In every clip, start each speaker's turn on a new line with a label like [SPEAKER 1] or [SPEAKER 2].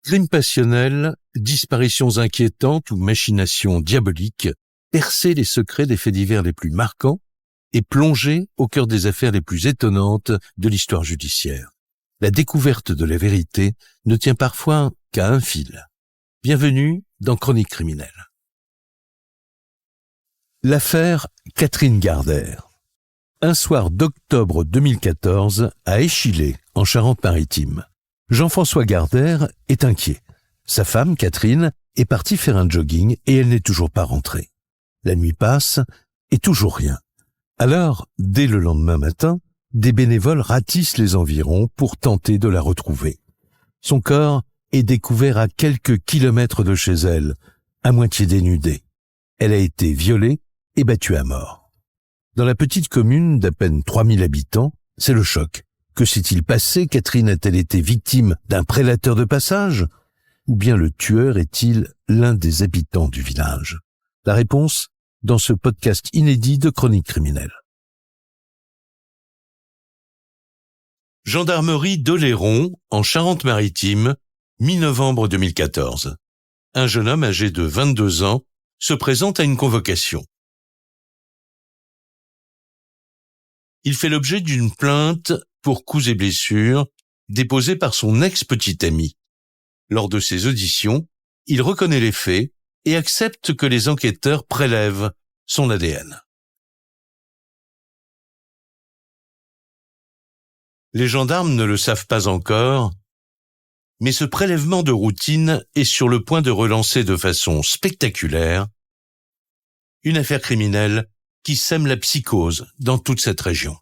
[SPEAKER 1] Crimes passionnels, disparitions inquiétantes ou machinations diaboliques, percer les secrets des faits divers les plus marquants et plonger au cœur des affaires les plus étonnantes de l'histoire judiciaire. La découverte de la vérité ne tient parfois qu'à un fil. Bienvenue dans Chroniques criminelles. L'affaire Catherine Gardère. Un soir d'octobre 2014, à Échillais, en Charente-Maritime, Jean-François Gardère est inquiet. Sa femme, Catherine, est partie faire un jogging et elle n'est toujours pas rentrée. La nuit passe et toujours rien. Alors, dès le lendemain matin, des bénévoles ratissent les environs pour tenter de la retrouver. Son corps est découvert à quelques kilomètres de chez elle, à moitié dénudée. Elle a été violée et battue à mort. Dans la petite commune d'à peine 3000 habitants, c'est le choc. Que s'est-il passé? Catherine a-t-elle été victime d'un prédateur de passage? Ou bien le tueur est-il l'un des habitants du village? La réponse dans ce podcast inédit de Chroniques criminelles. Gendarmerie d'Oléron, en Charente-Maritime, mi-novembre 2014. Un jeune homme âgé de 22 ans se présente à une convocation. Il fait l'objet d'une plainte pour coups et blessures déposée par son ex-petit ami. Lors de ses auditions, il reconnaît les faits et accepte que les enquêteurs prélèvent son ADN. Les gendarmes ne le savent pas encore, mais ce prélèvement de routine est sur le point de relancer de façon spectaculaire une affaire criminelle qui sème la psychose dans toute cette région.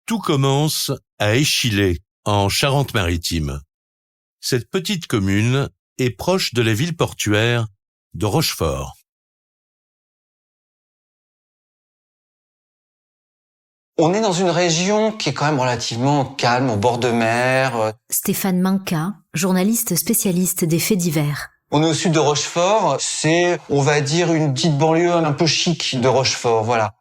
[SPEAKER 1] Tout commence à Échillais, en Charente-Maritime. Cette petite commune est proche de la ville portuaire de Rochefort.
[SPEAKER 2] On est dans une région qui est quand même relativement calme, au bord de mer.
[SPEAKER 3] Stéphane Manka, journaliste spécialiste des faits divers.
[SPEAKER 2] On est au sud de Rochefort, c'est, on va dire, une petite banlieue un peu chic de Rochefort, voilà.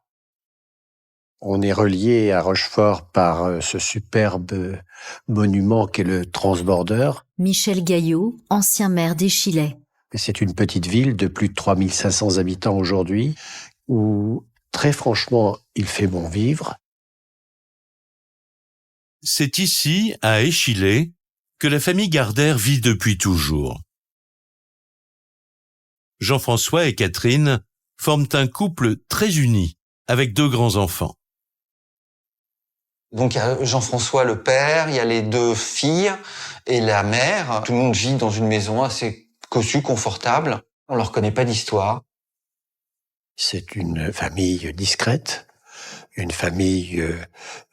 [SPEAKER 4] On est relié à Rochefort par ce superbe monument qu'est le Transborder.
[SPEAKER 3] Michel Gaillot, ancien maire d'Échillais.
[SPEAKER 4] C'est une petite ville de plus de 3500 habitants aujourd'hui où, très franchement, il fait bon vivre.
[SPEAKER 1] C'est ici, à Échillais, que la famille Gardère vit depuis toujours. Jean-François et Catherine forment un couple très uni, avec 2 grands-enfants.
[SPEAKER 2] Donc il y a Jean-François le père, il y a les 2 filles et la mère. Tout le monde vit dans une maison assez cossue, confortable. On leur connaît pas d'histoire.
[SPEAKER 4] C'est une famille discrète, une famille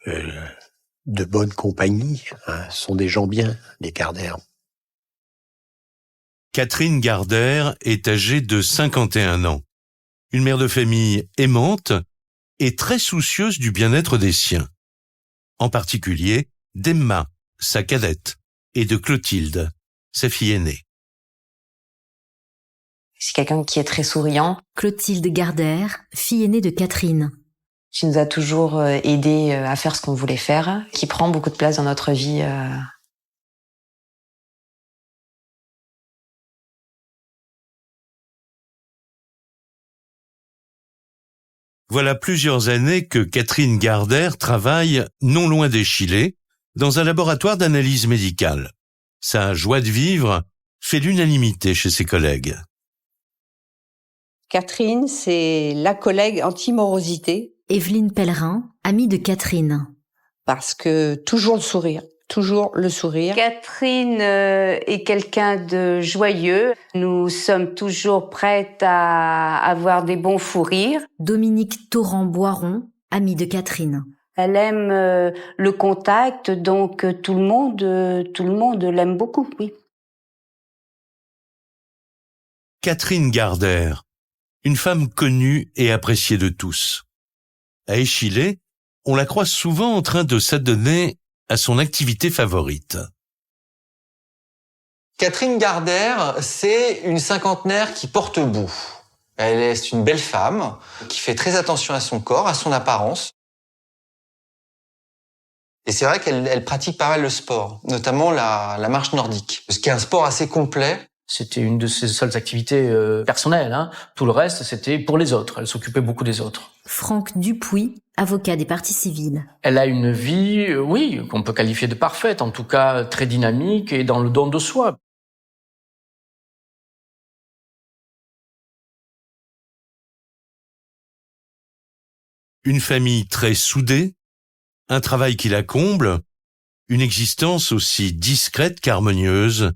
[SPEAKER 4] de bonne compagnie. Ce sont des gens bien, les Gardère.
[SPEAKER 1] Catherine Gardère est âgée de 51 ans. Une mère de famille aimante et très soucieuse du bien-être des siens. En particulier d'Emma, sa cadette, et de Clotilde, sa fille aînée.
[SPEAKER 5] C'est quelqu'un qui est très souriant.
[SPEAKER 3] Clotilde Gardère, fille aînée de Catherine.
[SPEAKER 5] Qui nous a toujours aidés à faire ce qu'on voulait faire. Qui prend beaucoup de place dans notre vie.
[SPEAKER 1] Voilà plusieurs années que Catherine Gardère travaille, non loin d'Échillais, dans un laboratoire d'analyse médicale. Sa joie de vivre fait l'unanimité chez ses collègues.
[SPEAKER 6] Catherine, c'est la collègue anti-morosité.
[SPEAKER 3] Evelyne Pellerin, amie de Catherine.
[SPEAKER 6] Parce que toujours le sourire.
[SPEAKER 7] Catherine est quelqu'un de joyeux. Nous sommes toujours prêtes à avoir des bons fous rires.
[SPEAKER 3] Dominique Torrent-Boiron, amie de Catherine.
[SPEAKER 7] Elle aime le contact, donc tout le monde l'aime beaucoup, oui.
[SPEAKER 1] Catherine Gardère, une femme connue et appréciée de tous. À Échillais, on la croise souvent en train de s'adonner à son activité favorite.
[SPEAKER 2] Catherine Gardère, c'est une cinquantenaire qui porte bout. C'est une belle femme qui fait très attention à son corps, à son apparence. Et c'est vrai qu'elle pratique pas mal le sport, notamment la marche nordique, ce qui est un sport assez complet.
[SPEAKER 8] C'était une de ses seules activités personnelles. Tout le reste, c'était pour les autres. Elle s'occupait beaucoup des autres.
[SPEAKER 3] Franck Dupuis, avocat des parties civiles.
[SPEAKER 8] Elle a une vie, oui, qu'on peut qualifier de parfaite, en tout cas très dynamique et dans le don de soi.
[SPEAKER 1] Une famille très soudée, un travail qui la comble, une existence aussi discrète qu'harmonieuse.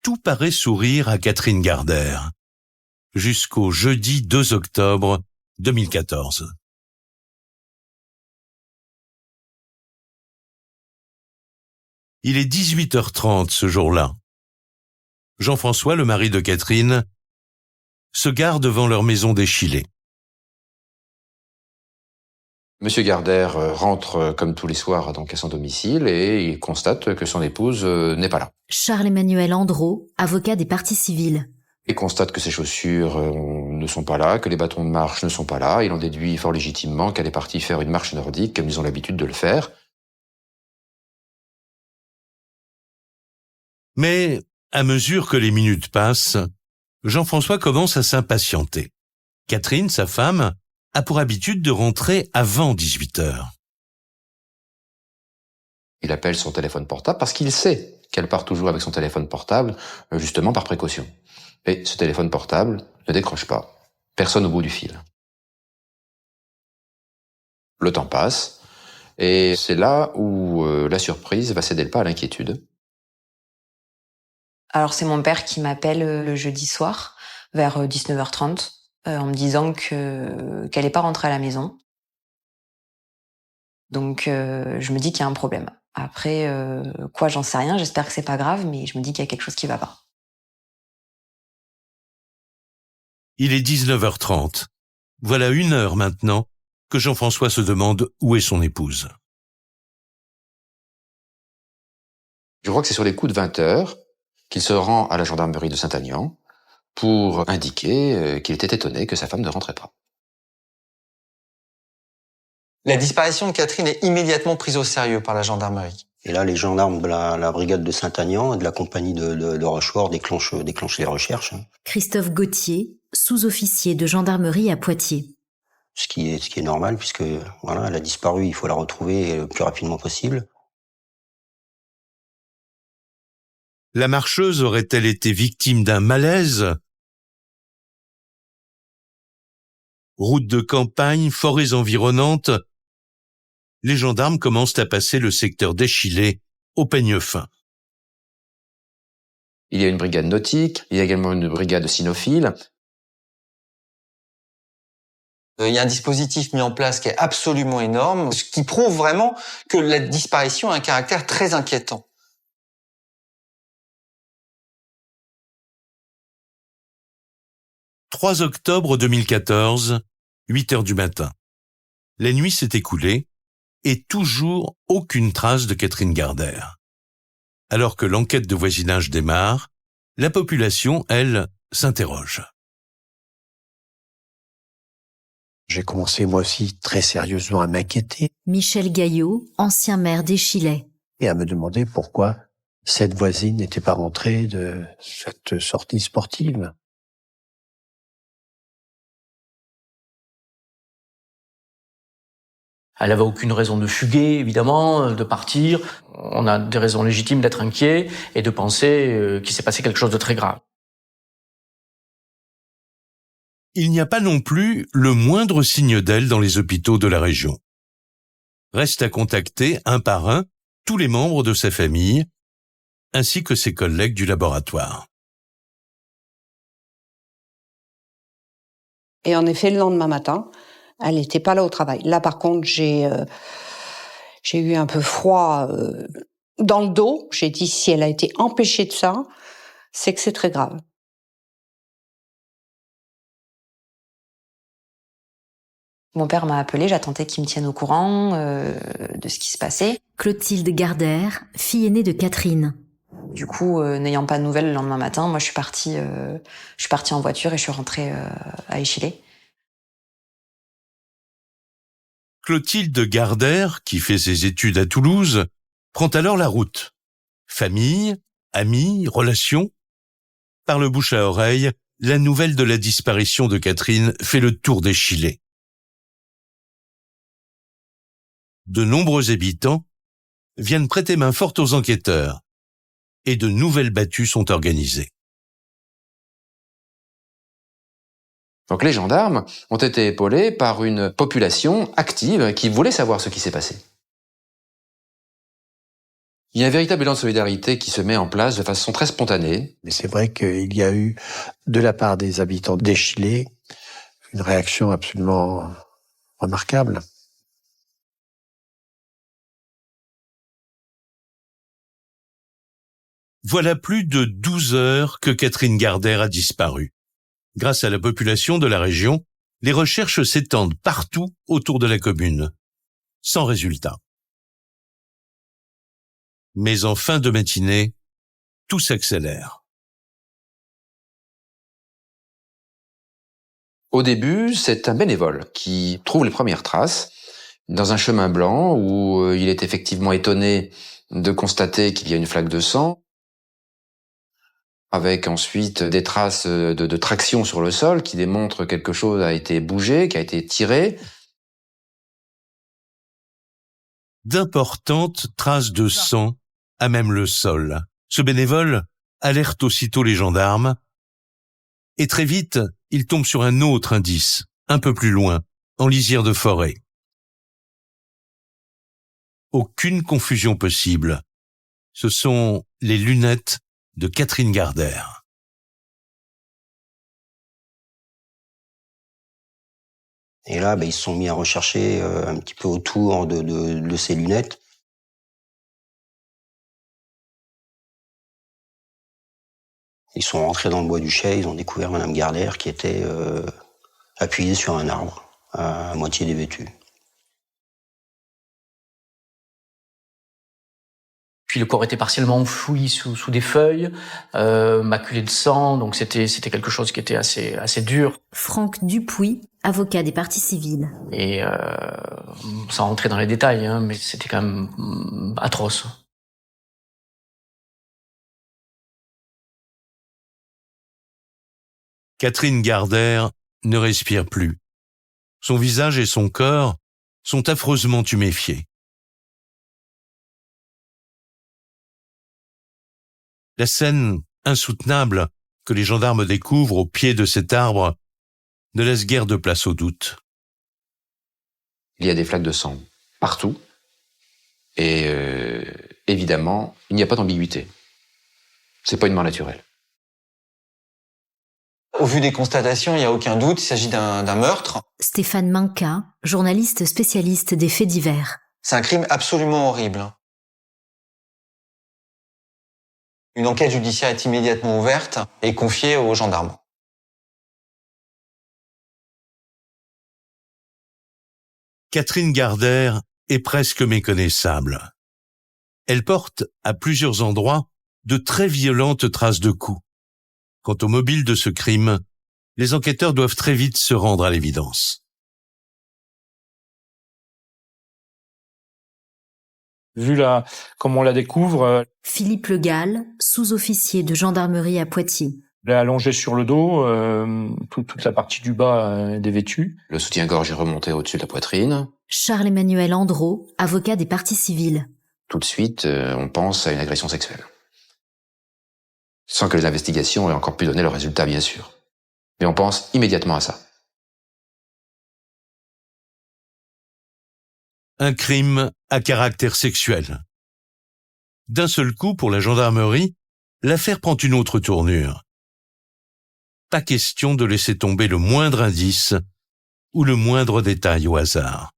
[SPEAKER 1] Tout paraît sourire à Catherine Gardère, jusqu'au jeudi 2 octobre 2014. Il est 18h30 ce jour-là. Jean-François, le mari de Catherine, se gare devant leur maison d'Échillé.
[SPEAKER 9] Monsieur Gardère rentre comme tous les soirs donc à son domicile et il constate que son épouse n'est pas là.
[SPEAKER 3] Charles-Emmanuel Andreau, avocat des parties civiles.
[SPEAKER 9] Il constate que ses chaussures ne sont pas là, que les bâtons de marche ne sont pas là. Il en déduit fort légitimement qu'elle est partie faire une marche nordique comme ils ont l'habitude de le faire.
[SPEAKER 1] Mais, à mesure que les minutes passent, Jean-François commence à s'impatienter. Catherine, sa femme, a pour habitude de rentrer avant 18h.
[SPEAKER 9] Il appelle son téléphone portable parce qu'il sait qu'elle part toujours avec son téléphone portable, justement par précaution. Et ce téléphone portable ne décroche pas. Personne au bout du fil. Le temps passe, et c'est là où la surprise va céder le pas à l'inquiétude.
[SPEAKER 5] Alors c'est mon père qui m'appelle le jeudi soir, vers 19h30, en me disant qu'elle n'est pas rentrée à la maison. Donc je me dis qu'il y a un problème. Après, quoi, j'en sais rien, j'espère que c'est pas grave, mais je me dis qu'il y a quelque chose qui va pas.
[SPEAKER 1] Il est 19h30. Voilà 1 heure maintenant que Jean-François se demande où est son épouse.
[SPEAKER 9] Je crois que c'est sur les coups de 20h qu'il se rend à la gendarmerie de Saint-Aignan pour indiquer qu'il était étonné que sa femme ne rentrait pas.
[SPEAKER 2] La disparition de Catherine est immédiatement prise au sérieux par la gendarmerie.
[SPEAKER 10] Et là, les gendarmes de la brigade de Saint-Aignan et de la compagnie de Rochefort déclenchent les recherches.
[SPEAKER 3] Christophe Gauthier, sous-officier de gendarmerie à Poitiers.
[SPEAKER 10] Ce qui est normal, puisque voilà, elle a disparu, il faut la retrouver le plus rapidement possible.
[SPEAKER 1] La marcheuse aurait-elle été victime d'un malaise? Route de campagne, forêts environnantes, les gendarmes commencent à passer le secteur d'Échillé au peigne fin.
[SPEAKER 9] Il y a une brigade nautique, il y a également une brigade cynophile.
[SPEAKER 2] Il y a un dispositif mis en place qui est absolument énorme, ce qui prouve vraiment que la disparition a un caractère très inquiétant.
[SPEAKER 1] « 3 octobre 2014, 8h du matin. La nuit s'est écoulée et toujours aucune trace de Catherine Gardère. Alors que l'enquête de voisinage démarre, la population, elle, s'interroge.
[SPEAKER 4] J'ai commencé moi aussi très sérieusement à m'inquiéter
[SPEAKER 3] Michel Gaillot, ancien maire d'Échillé.
[SPEAKER 4] et à me demander pourquoi cette voisine n'était pas rentrée de cette sortie sportive.
[SPEAKER 8] Elle n'avait aucune raison de fuguer, évidemment, de partir. On a des raisons légitimes d'être inquiet et de penser qu'il s'est passé quelque chose de très grave.
[SPEAKER 1] Il n'y a pas non plus le moindre signe d'elle dans les hôpitaux de la région. Reste à contacter un par un tous les membres de sa famille, ainsi que ses collègues du laboratoire.
[SPEAKER 6] Et en effet, le lendemain matin, elle n'était pas là au travail. Là, par contre, j'ai eu un peu froid dans le dos. J'ai dit, si elle a été empêchée de ça, c'est que c'est très grave.
[SPEAKER 5] Mon père m'a appelé, j'attendais qu'il me tienne au courant de ce qui se passait.
[SPEAKER 3] Clotilde Gardère, fille aînée de Catherine.
[SPEAKER 5] Du coup, n'ayant pas de nouvelles le lendemain matin, moi je suis partie en voiture et je suis rentrée à Échillé.
[SPEAKER 1] Clotilde Gardère, qui fait ses études à Toulouse, prend alors la route. Famille, amis, relations. Par le bouche à oreille, la nouvelle de la disparition de Catherine fait le tour d'Échillé. De nombreux habitants viennent prêter main forte aux enquêteurs et de nouvelles battues sont organisées.
[SPEAKER 9] Donc les gendarmes ont été épaulés par une population active qui voulait savoir ce qui s'est passé. Il y a un véritable élan de solidarité qui se met en place de façon très spontanée.
[SPEAKER 4] Mais c'est vrai qu'il y a eu, de la part des habitants d'Échillé, une réaction absolument remarquable.
[SPEAKER 1] Voilà plus de 12 heures que Catherine Gardère a disparu. Grâce à la population de la région, les recherches s'étendent partout autour de la commune, sans résultat. Mais en fin de matinée, tout s'accélère.
[SPEAKER 9] Au début, c'est un bénévole qui trouve les premières traces dans un chemin blanc où il est effectivement étonné de constater qu'il y a une flaque de sang, avec ensuite des traces de traction sur le sol qui démontrent que quelque chose a été bougé, qui a été tiré.
[SPEAKER 1] D'importantes traces de sang à même le sol. Ce bénévole alerte aussitôt les gendarmes et très vite, il tombe sur un autre indice, un peu plus loin, en lisière de forêt. Aucune confusion possible. Ce sont les lunettes de Catherine Gardère.
[SPEAKER 10] Et là, ils se sont mis à rechercher un petit peu autour de ces lunettes. Ils sont rentrés dans le bois du Chai, ils ont découvert Madame Gardère qui était appuyée sur un arbre, à moitié dévêtue.
[SPEAKER 8] Puis le corps était partiellement enfoui sous des feuilles, maculé de sang, donc c'était quelque chose qui était assez dur.
[SPEAKER 3] Franck Dupuis, avocat des parties civiles.
[SPEAKER 8] Et sans rentrer dans les détails, mais c'était quand même atroce.
[SPEAKER 1] Catherine Gardère ne respire plus. Son visage et son corps sont affreusement tuméfiés. La scène insoutenable que les gendarmes découvrent au pied de cet arbre ne laisse guère de place au doute.
[SPEAKER 9] Il y a des flaques de sang partout. Et évidemment, il n'y a pas d'ambiguïté. C'est pas une mort naturelle.
[SPEAKER 2] Au vu des constatations, il n'y a aucun doute, il s'agit d'un meurtre.
[SPEAKER 3] Stéphane Manca, journaliste spécialiste des faits divers.
[SPEAKER 2] C'est un crime absolument horrible. Une enquête judiciaire est immédiatement ouverte et confiée aux gendarmes.
[SPEAKER 1] Catherine Gardère est presque méconnaissable. Elle porte à plusieurs endroits de très violentes traces de coups. Quant au mobile de ce crime, les enquêteurs doivent très vite se rendre à l'évidence.
[SPEAKER 11] Vu comme on la découvre.
[SPEAKER 3] Philippe Le Gall, sous-officier de gendarmerie à Poitiers.
[SPEAKER 11] Elle est allongée sur le dos, toute la partie du bas est dévêtue.
[SPEAKER 9] Le soutien-gorge est remonté au-dessus de la poitrine.
[SPEAKER 3] Charles-Emmanuel Andreau, avocat des parties civiles.
[SPEAKER 9] Tout de suite, on pense à une agression sexuelle. Sans que les investigations aient encore pu donner le résultat, bien sûr. Mais on pense immédiatement à ça.
[SPEAKER 1] Un crime à caractère sexuel. D'un seul coup, pour la gendarmerie, l'affaire prend une autre tournure. Pas question de laisser tomber le moindre indice ou le moindre détail au hasard.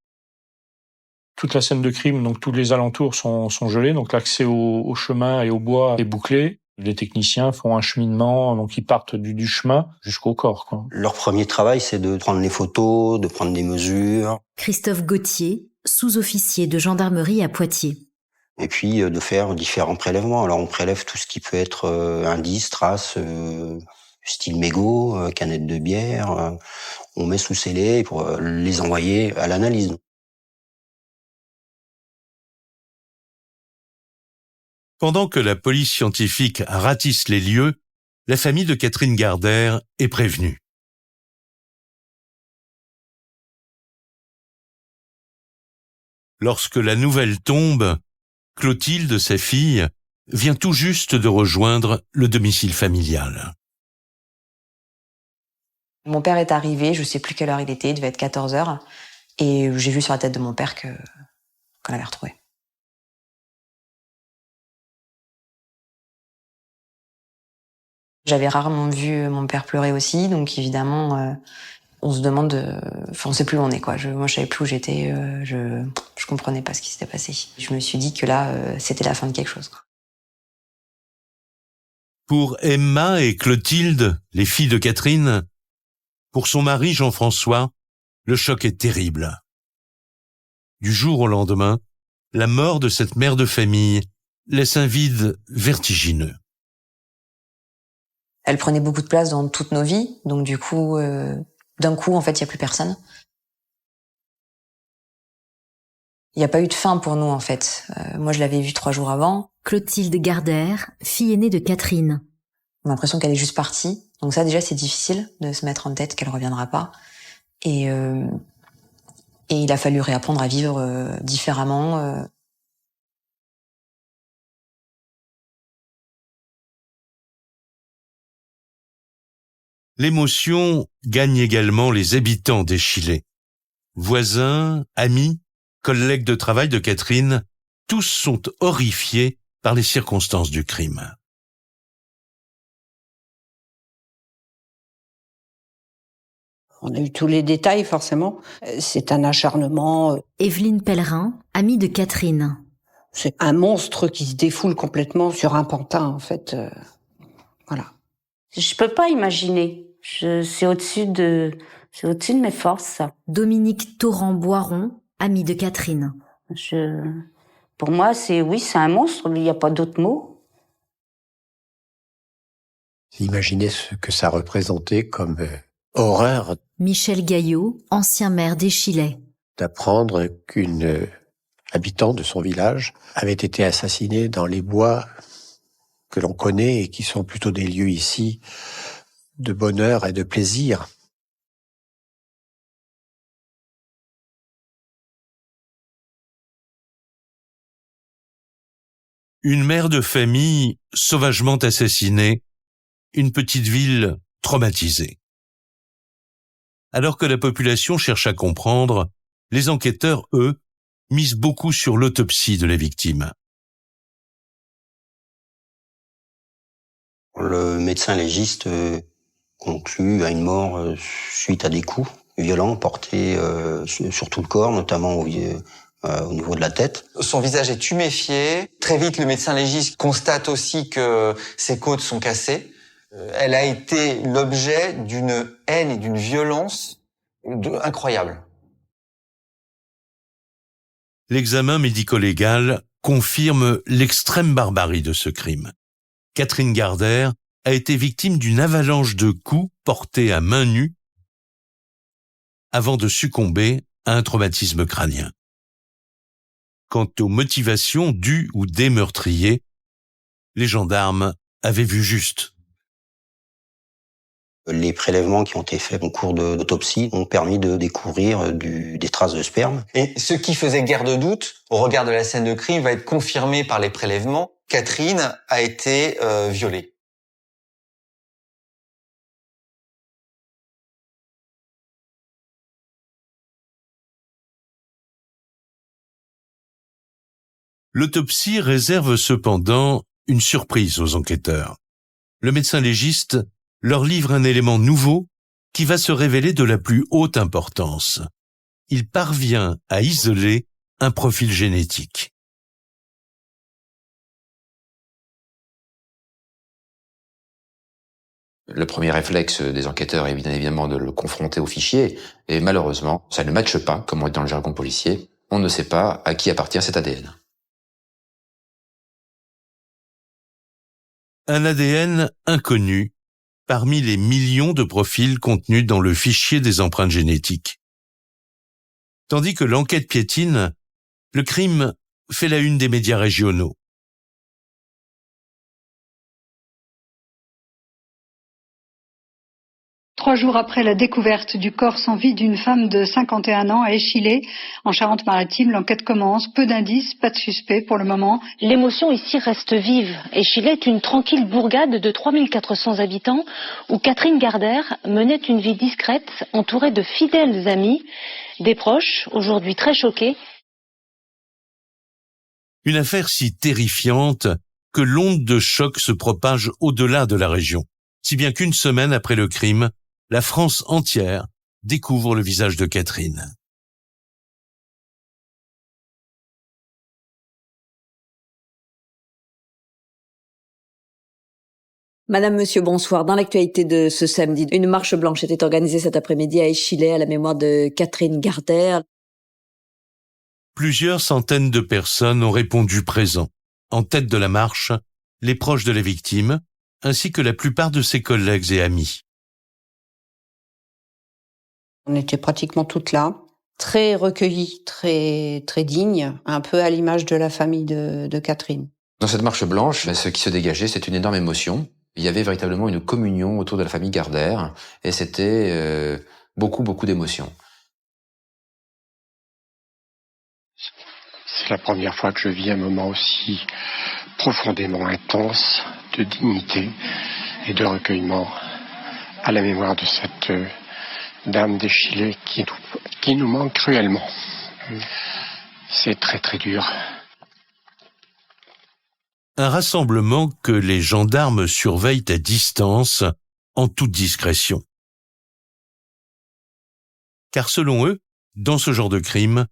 [SPEAKER 11] Toute la scène de crime, donc tous les alentours sont gelés, donc l'accès au chemin et au bois est bouclé. Les techniciens font un cheminement, donc ils partent du chemin jusqu'au corps, quoi.
[SPEAKER 10] Leur premier travail, c'est de prendre les photos, de prendre des mesures.
[SPEAKER 3] Christophe Gauthier, sous-officier de gendarmerie à Poitiers.
[SPEAKER 10] Et puis de faire différents prélèvements. Alors on prélève tout ce qui peut être indices, traces, style mégot, canette de bière. On met sous scellé pour les envoyer à l'analyse.
[SPEAKER 1] Pendant que la police scientifique ratisse les lieux, la famille de Catherine Gardère est prévenue. Lorsque la nouvelle tombe, Clotilde, sa fille, vient tout juste de rejoindre le domicile familial.
[SPEAKER 5] Mon père est arrivé, je sais plus quelle heure il devait être 14h, et j'ai vu sur la tête de mon père qu'on l'avait retrouvé. J'avais rarement vu mon père pleurer aussi, donc évidemment, on se demande, on sait plus où on est, quoi. Moi, je savais plus où j'étais, je comprenais pas ce qui s'était passé. Je me suis dit que là, c'était la fin de quelque chose, quoi.
[SPEAKER 1] Pour Emma et Clotilde, les filles de Catherine, pour son mari Jean-François, le choc est terrible. Du jour au lendemain, la mort de cette mère de famille laisse un vide vertigineux.
[SPEAKER 5] Elle prenait beaucoup de place dans toutes nos vies, donc du coup, d'un coup, en fait, il n'y a plus personne. Il n'y a pas eu de fin pour nous, en fait. Moi, je l'avais vue 3 jours avant.
[SPEAKER 3] Clotilde Gardère, fille aînée de Catherine.
[SPEAKER 5] On a l'impression qu'elle est juste partie. Donc ça, déjà, c'est difficile de se mettre en tête qu'elle reviendra pas. Et il a fallu réapprendre à vivre différemment.
[SPEAKER 1] L'émotion gagne également les habitants d'Échillais. Voisins, amis, collègues de travail de Catherine, tous sont horrifiés par les circonstances du crime.
[SPEAKER 6] On a eu tous les détails, forcément. C'est un acharnement.
[SPEAKER 3] Évelyne Pellerin, amie de Catherine.
[SPEAKER 6] C'est un monstre qui se défoule complètement sur un pantin, en fait. Voilà.
[SPEAKER 7] Je peux pas imaginer. C'est au-dessus de mes forces, ça.
[SPEAKER 3] Dominique Torrent-Boiron, amie de Catherine.
[SPEAKER 7] Pour moi, c'est un monstre, mais il n'y a pas d'autre mot.
[SPEAKER 4] Imaginez ce que ça représentait comme horreur.
[SPEAKER 3] Michel Gaillot, ancien maire d'Échillais.
[SPEAKER 4] D'apprendre qu'une habitante de son village avait été assassinée dans les bois que l'on connaît et qui sont plutôt des lieux ici de bonheur et de plaisir.
[SPEAKER 1] Une mère de famille sauvagement assassinée, une petite ville traumatisée. Alors que la population cherche à comprendre, les enquêteurs, eux, misent beaucoup sur l'autopsie de la victime.
[SPEAKER 10] Le médecin légiste conclut à une mort suite à des coups violents portés sur tout le corps, notamment au niveau de la tête.
[SPEAKER 2] Son visage est tuméfié. Très vite, le médecin légiste constate aussi que ses côtes sont cassées. Elle a été l'objet d'une haine et d'une violence incroyable.
[SPEAKER 1] L'examen médico-légal confirme l'extrême barbarie de ce crime. Catherine Gardère a été victime d'une avalanche de coups portés à main nue avant de succomber à un traumatisme crânien. Quant aux motivations du ou des meurtriers, les gendarmes avaient vu juste.
[SPEAKER 10] Les prélèvements qui ont été faits au cours de l'autopsie ont permis de découvrir des traces de sperme.
[SPEAKER 2] Et ce qui faisait guère de doute, au regard de la scène de crime, va être confirmé par les prélèvements. Catherine a été violée.
[SPEAKER 1] L'autopsie réserve cependant une surprise aux enquêteurs. Le médecin légiste leur livre un élément nouveau qui va se révéler de la plus haute importance. Il parvient à isoler un profil génétique.
[SPEAKER 9] Le premier réflexe des enquêteurs est bien évidemment de le confronter au fichier, et malheureusement, ça ne matche pas, comme on dit dans le jargon policier. On ne sait pas à qui appartient cet ADN.
[SPEAKER 1] Un ADN inconnu parmi les millions de profils contenus dans le fichier des empreintes génétiques. Tandis que l'enquête piétine, le crime fait la une des médias régionaux.
[SPEAKER 12] Trois jours après la découverte du corps sans vie d'une femme de 51 ans à Échillé, en Charente-Maritime, l'enquête commence. Peu d'indices, pas de suspect pour le moment.
[SPEAKER 13] L'émotion ici reste vive. Échillé est une tranquille bourgade de 3400 habitants où Catherine Gardère menait une vie discrète, entourée de fidèles amis, des proches, aujourd'hui très choqués.
[SPEAKER 1] Une affaire si terrifiante que l'onde de choc se propage au-delà de la région, si bien qu'une semaine après le crime, la France entière découvre le visage de Catherine.
[SPEAKER 14] Madame, Monsieur, bonsoir. Dans l'actualité de ce samedi, une marche blanche était organisée cet après-midi à Échillé à la mémoire de Catherine Gardère.
[SPEAKER 1] Plusieurs centaines de personnes ont répondu présent. En tête de la marche, les proches de la victime, ainsi que la plupart de ses collègues et amis.
[SPEAKER 6] On était pratiquement toutes là, très recueillies, très dignes, un peu à l'image de la famille de Catherine.
[SPEAKER 9] Dans cette marche blanche, ce qui se dégageait, c'est une énorme émotion. Il y avait véritablement une communion autour de la famille Gardère, et c'était beaucoup d'émotions.
[SPEAKER 4] C'est la première fois que je vis un moment aussi profondément intense de dignité et de recueillement à la mémoire de cette dame d'Échillé qui nous manque cruellement. C'est très dur.
[SPEAKER 1] Un rassemblement que les gendarmes surveillent à distance, en toute discrétion. Car selon eux, dans ce genre de crime,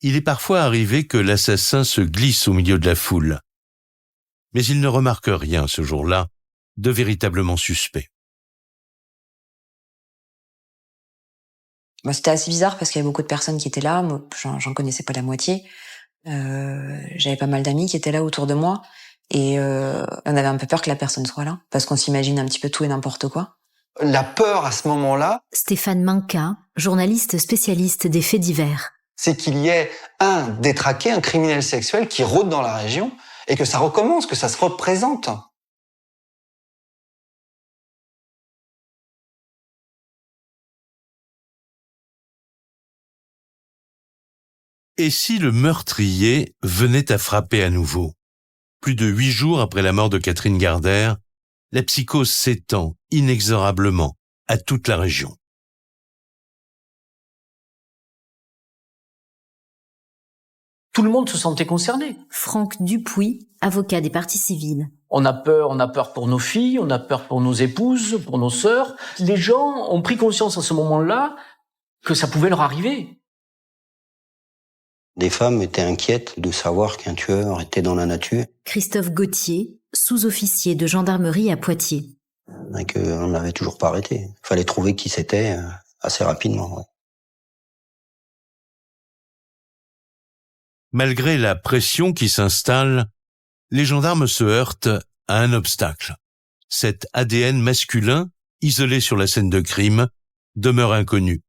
[SPEAKER 1] il est parfois arrivé que l'assassin se glisse au milieu de la foule. Mais ils ne remarquent rien ce jour-là de véritablement suspect.
[SPEAKER 5] C'était assez bizarre parce qu'il y avait beaucoup de personnes qui étaient là. Moi, j'en connaissais pas la moitié. J'avais pas mal d'amis qui étaient là autour de moi. Et on avait un peu peur que la personne soit là, parce qu'on s'imagine un petit peu tout et n'importe quoi.
[SPEAKER 2] La peur à ce moment-là,
[SPEAKER 3] Stéphane Manka, journaliste spécialiste des faits divers.
[SPEAKER 2] c'est qu'il y ait un détraqué, un criminel sexuel qui rôde dans la région et que ça recommence, que ça se représente.
[SPEAKER 1] Et si le meurtrier venait à frapper à nouveau? Plus de 8 jours après la mort de Catherine Gardère, la psychose s'étend inexorablement à toute la région.
[SPEAKER 8] Tout le monde se sentait concerné.
[SPEAKER 3] Franck Dupuis, avocat des parties civiles.
[SPEAKER 8] On a peur pour nos filles, on a peur pour nos épouses, pour nos sœurs. Les gens ont pris conscience à ce moment-là que ça pouvait leur arriver.
[SPEAKER 10] Des femmes étaient inquiètes de savoir qu'un tueur était dans la nature
[SPEAKER 3] Christophe Gauthier, sous-officier de gendarmerie à Poitiers.
[SPEAKER 10] et qu'on n'avait toujours pas arrêté. Il fallait trouver qui c'était assez rapidement. Ouais.
[SPEAKER 1] Malgré la pression qui s'installe, les gendarmes se heurtent à un obstacle. Cet ADN masculin, isolé sur la scène de crime, demeure inconnu.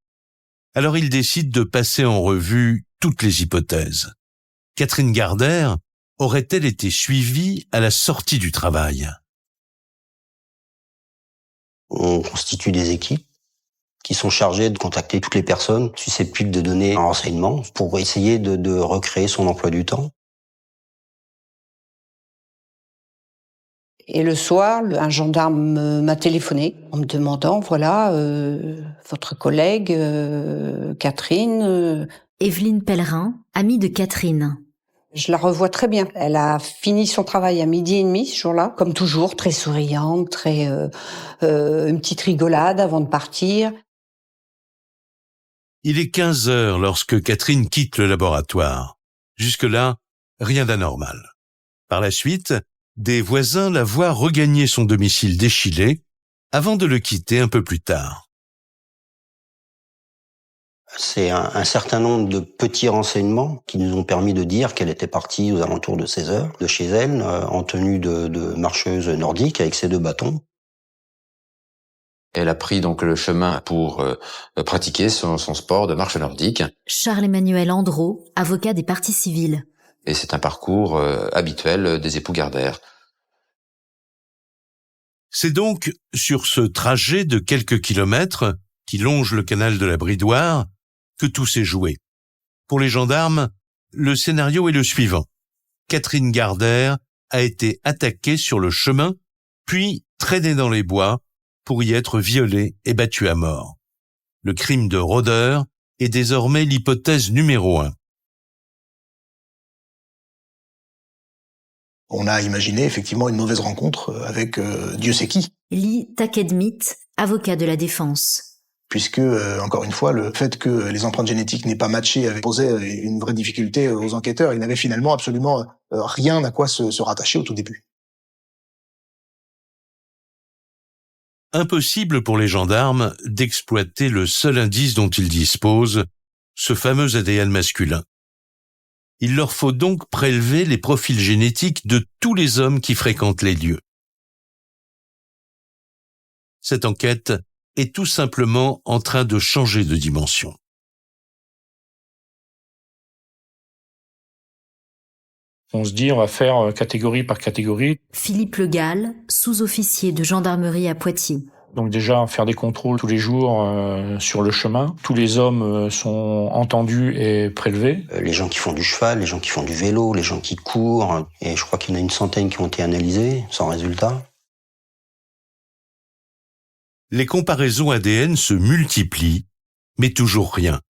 [SPEAKER 1] Alors ils décident de passer en revue toutes les hypothèses. Catherine Gardère aurait-elle été suivie à la sortie du travail?
[SPEAKER 10] On constitue des équipes qui sont chargées de contacter toutes les personnes susceptibles de donner un renseignement pour essayer de recréer son emploi du temps.
[SPEAKER 6] Et le soir, un gendarme m'a téléphoné en me demandant, voilà, votre collègue, Catherine...
[SPEAKER 3] Evelyne Pellerin, amie de Catherine.
[SPEAKER 6] Je la revois très bien. Elle a fini son travail à 12h30 ce jour-là, comme toujours, très souriante, très une petite rigolade avant de partir.
[SPEAKER 1] Il est 15h lorsque Catherine quitte le laboratoire. Jusque-là, rien d'anormal. Par la suite, des voisins la voient regagner son domicile d'Échillé avant de le quitter un peu plus tard.
[SPEAKER 10] C'est un certain nombre de petits renseignements qui nous ont permis de dire qu'elle était partie aux alentours de 16 heures de chez elle, en tenue de marcheuse nordique avec ses 2 bâtons.
[SPEAKER 9] Elle a pris donc le chemin pour pratiquer son sport de marche nordique.
[SPEAKER 3] Charles-Emmanuel Andro, avocat des parties civiles.
[SPEAKER 9] Et c'est un parcours habituel des époux Gardère.
[SPEAKER 1] C'est donc sur ce trajet de quelques kilomètres qui longe le canal de la Bridoire que tout s'est joué. Pour les gendarmes, le scénario est le suivant. Catherine Gardère a été attaquée sur le chemin, puis traînée dans les bois pour y être violée et battue à mort. Le crime de rôdeur est désormais l'hypothèse numéro 1.
[SPEAKER 15] On a imaginé effectivement une mauvaise rencontre avec Dieu sait qui.
[SPEAKER 3] Lee Takedmit, avocat de la défense.
[SPEAKER 15] Puisque, encore une fois, le fait que les empreintes génétiques n'aient pas matché posait une vraie difficulté aux enquêteurs. Ils n'avaient finalement absolument rien à quoi se rattacher au tout début.
[SPEAKER 1] Impossible pour les gendarmes d'exploiter le seul indice dont ils disposent, ce fameux ADN masculin. Il leur faut donc prélever les profils génétiques de tous les hommes qui fréquentent les lieux. Cette enquête est tout simplement en train de changer de dimension.
[SPEAKER 11] On se dit, on va faire catégorie par catégorie.
[SPEAKER 3] Philippe Le Gall, sous-officier de gendarmerie à Poitiers.
[SPEAKER 11] Donc déjà, faire des contrôles tous les jours sur le chemin. Tous les hommes sont entendus et prélevés.
[SPEAKER 10] Les gens qui font du cheval, les gens qui font du vélo, les gens qui courent. Et je crois qu'il y en a une centaine qui ont été analysés, sans résultat.
[SPEAKER 1] Les comparaisons ADN se multiplient, mais toujours rien.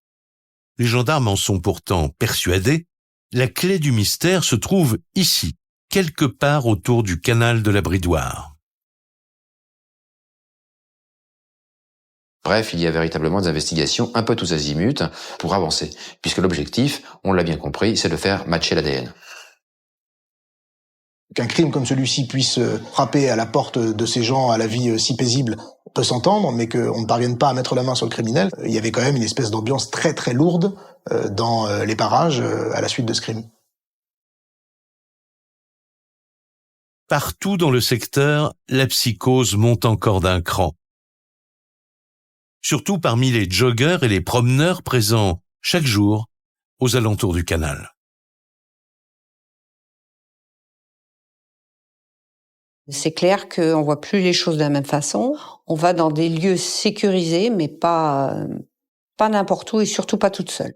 [SPEAKER 1] Les gendarmes en sont pourtant persuadés. La clé du mystère se trouve ici, quelque part autour du canal de la Bridoire.
[SPEAKER 9] Bref, il y a véritablement des investigations un peu tous azimuts pour avancer, puisque l'objectif, on l'a bien compris, c'est de faire matcher l'ADN.
[SPEAKER 15] Qu'un crime comme celui-ci puisse frapper à la porte de ces gens à la vie si paisible peut s'entendre, mais qu'on ne parvienne pas à mettre la main sur le criminel. Il y avait quand même une espèce d'ambiance très très lourde dans les parages à la suite de ce crime.
[SPEAKER 1] Partout dans le secteur, la psychose monte encore d'un cran. Surtout parmi les joggeurs et les promeneurs présents chaque jour aux alentours du canal.
[SPEAKER 6] C'est clair qu'on voit plus les choses de la même façon. On va dans des lieux sécurisés, mais pas n'importe où et surtout pas toute seule.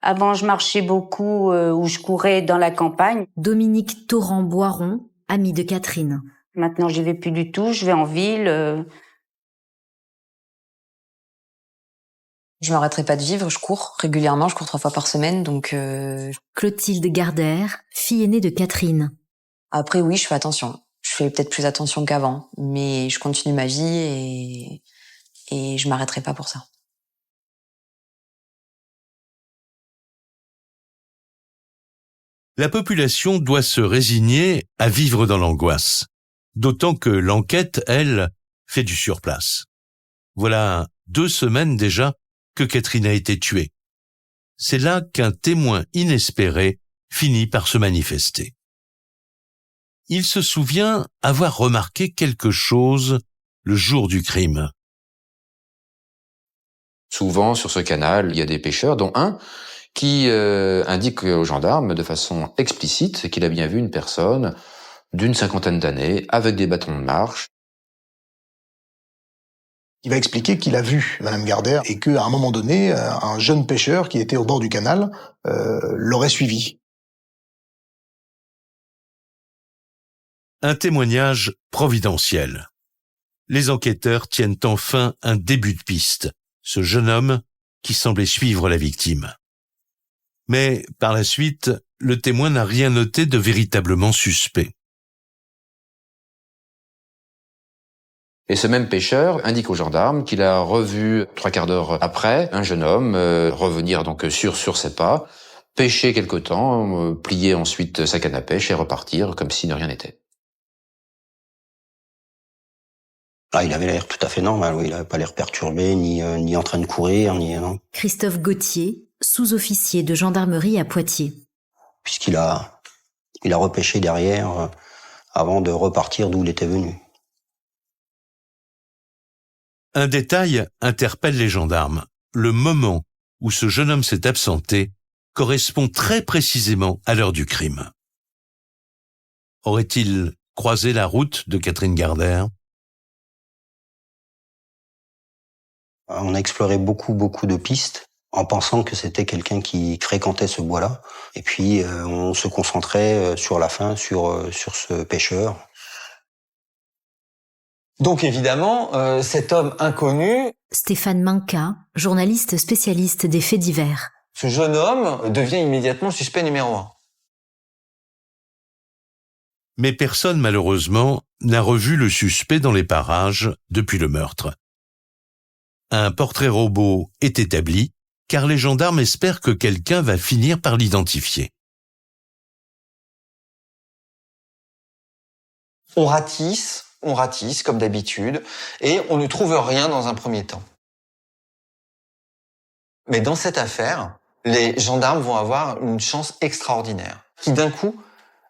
[SPEAKER 7] Avant, je marchais beaucoup ou je courais dans la campagne.
[SPEAKER 3] Dominique Torrent-Boiron, amie de Catherine.
[SPEAKER 7] Maintenant, j'y vais plus du tout. Je vais en ville.
[SPEAKER 5] Je m'arrêterai pas de vivre, je cours régulièrement, je cours 3 fois par semaine, donc...
[SPEAKER 3] Clotilde Gardère, fille aînée de Catherine.
[SPEAKER 5] Après, oui, je fais attention. Je fais peut-être plus attention qu'avant, mais je continue ma vie et je m'arrêterai pas pour ça.
[SPEAKER 1] La population doit se résigner à vivre dans l'angoisse, d'autant que l'enquête, elle, fait du surplace. Voilà 2 semaines déjà que Catherine a été tuée. C'est là qu'un témoin inespéré finit par se manifester. Il se souvient avoir remarqué quelque chose le jour du crime.
[SPEAKER 9] Souvent, sur ce canal, il y a des pêcheurs, dont un qui indique aux gendarmes de façon explicite qu'il a bien vu une personne d'une 50aine d'années avec des bâtons de marche.
[SPEAKER 15] Il va expliquer qu'il a vu Madame Gardère et qu'à un moment donné, un jeune pêcheur qui était au bord du canal l'aurait suivi.
[SPEAKER 1] Un témoignage providentiel. Les enquêteurs tiennent enfin un début de piste, ce jeune homme qui semblait suivre la victime. Mais par la suite, le témoin n'a rien noté de véritablement suspect.
[SPEAKER 9] Et ce même pêcheur indique aux gendarmes qu'il a revu 3/4 d'heure après un jeune homme revenir donc sur ses pas, pêcher quelque temps, plier ensuite sa canne à pêche et repartir comme si de rien n'était.
[SPEAKER 10] Ah, il avait l'air tout à fait normal, oui. Il avait pas l'air perturbé, ni en train de courir, non.
[SPEAKER 3] Christophe Gauthier, sous-officier de gendarmerie à Poitiers.
[SPEAKER 10] Puisqu'il a repêché derrière avant de repartir d'où il était venu.
[SPEAKER 1] Un détail interpelle les gendarmes. Le moment où ce jeune homme s'est absenté correspond très précisément à l'heure du crime. Aurait-il croisé la route de Catherine Gardère?
[SPEAKER 10] On a exploré beaucoup de pistes en pensant que c'était quelqu'un qui fréquentait ce bois-là. Et puis, on se concentrait sur la fin, sur ce pêcheur.
[SPEAKER 2] Donc évidemment, cet homme inconnu...
[SPEAKER 3] Stéphane Manca, journaliste spécialiste des faits divers.
[SPEAKER 2] Ce jeune homme devient immédiatement le suspect numéro 1.
[SPEAKER 1] Mais personne, malheureusement, n'a revu le suspect dans les parages depuis le meurtre. Un portrait robot est établi, car les gendarmes espèrent que quelqu'un va finir par l'identifier.
[SPEAKER 2] On ratisse comme d'habitude, et on ne trouve rien dans un premier temps. Mais dans cette affaire, les gendarmes vont avoir une chance extraordinaire, qui d'un coup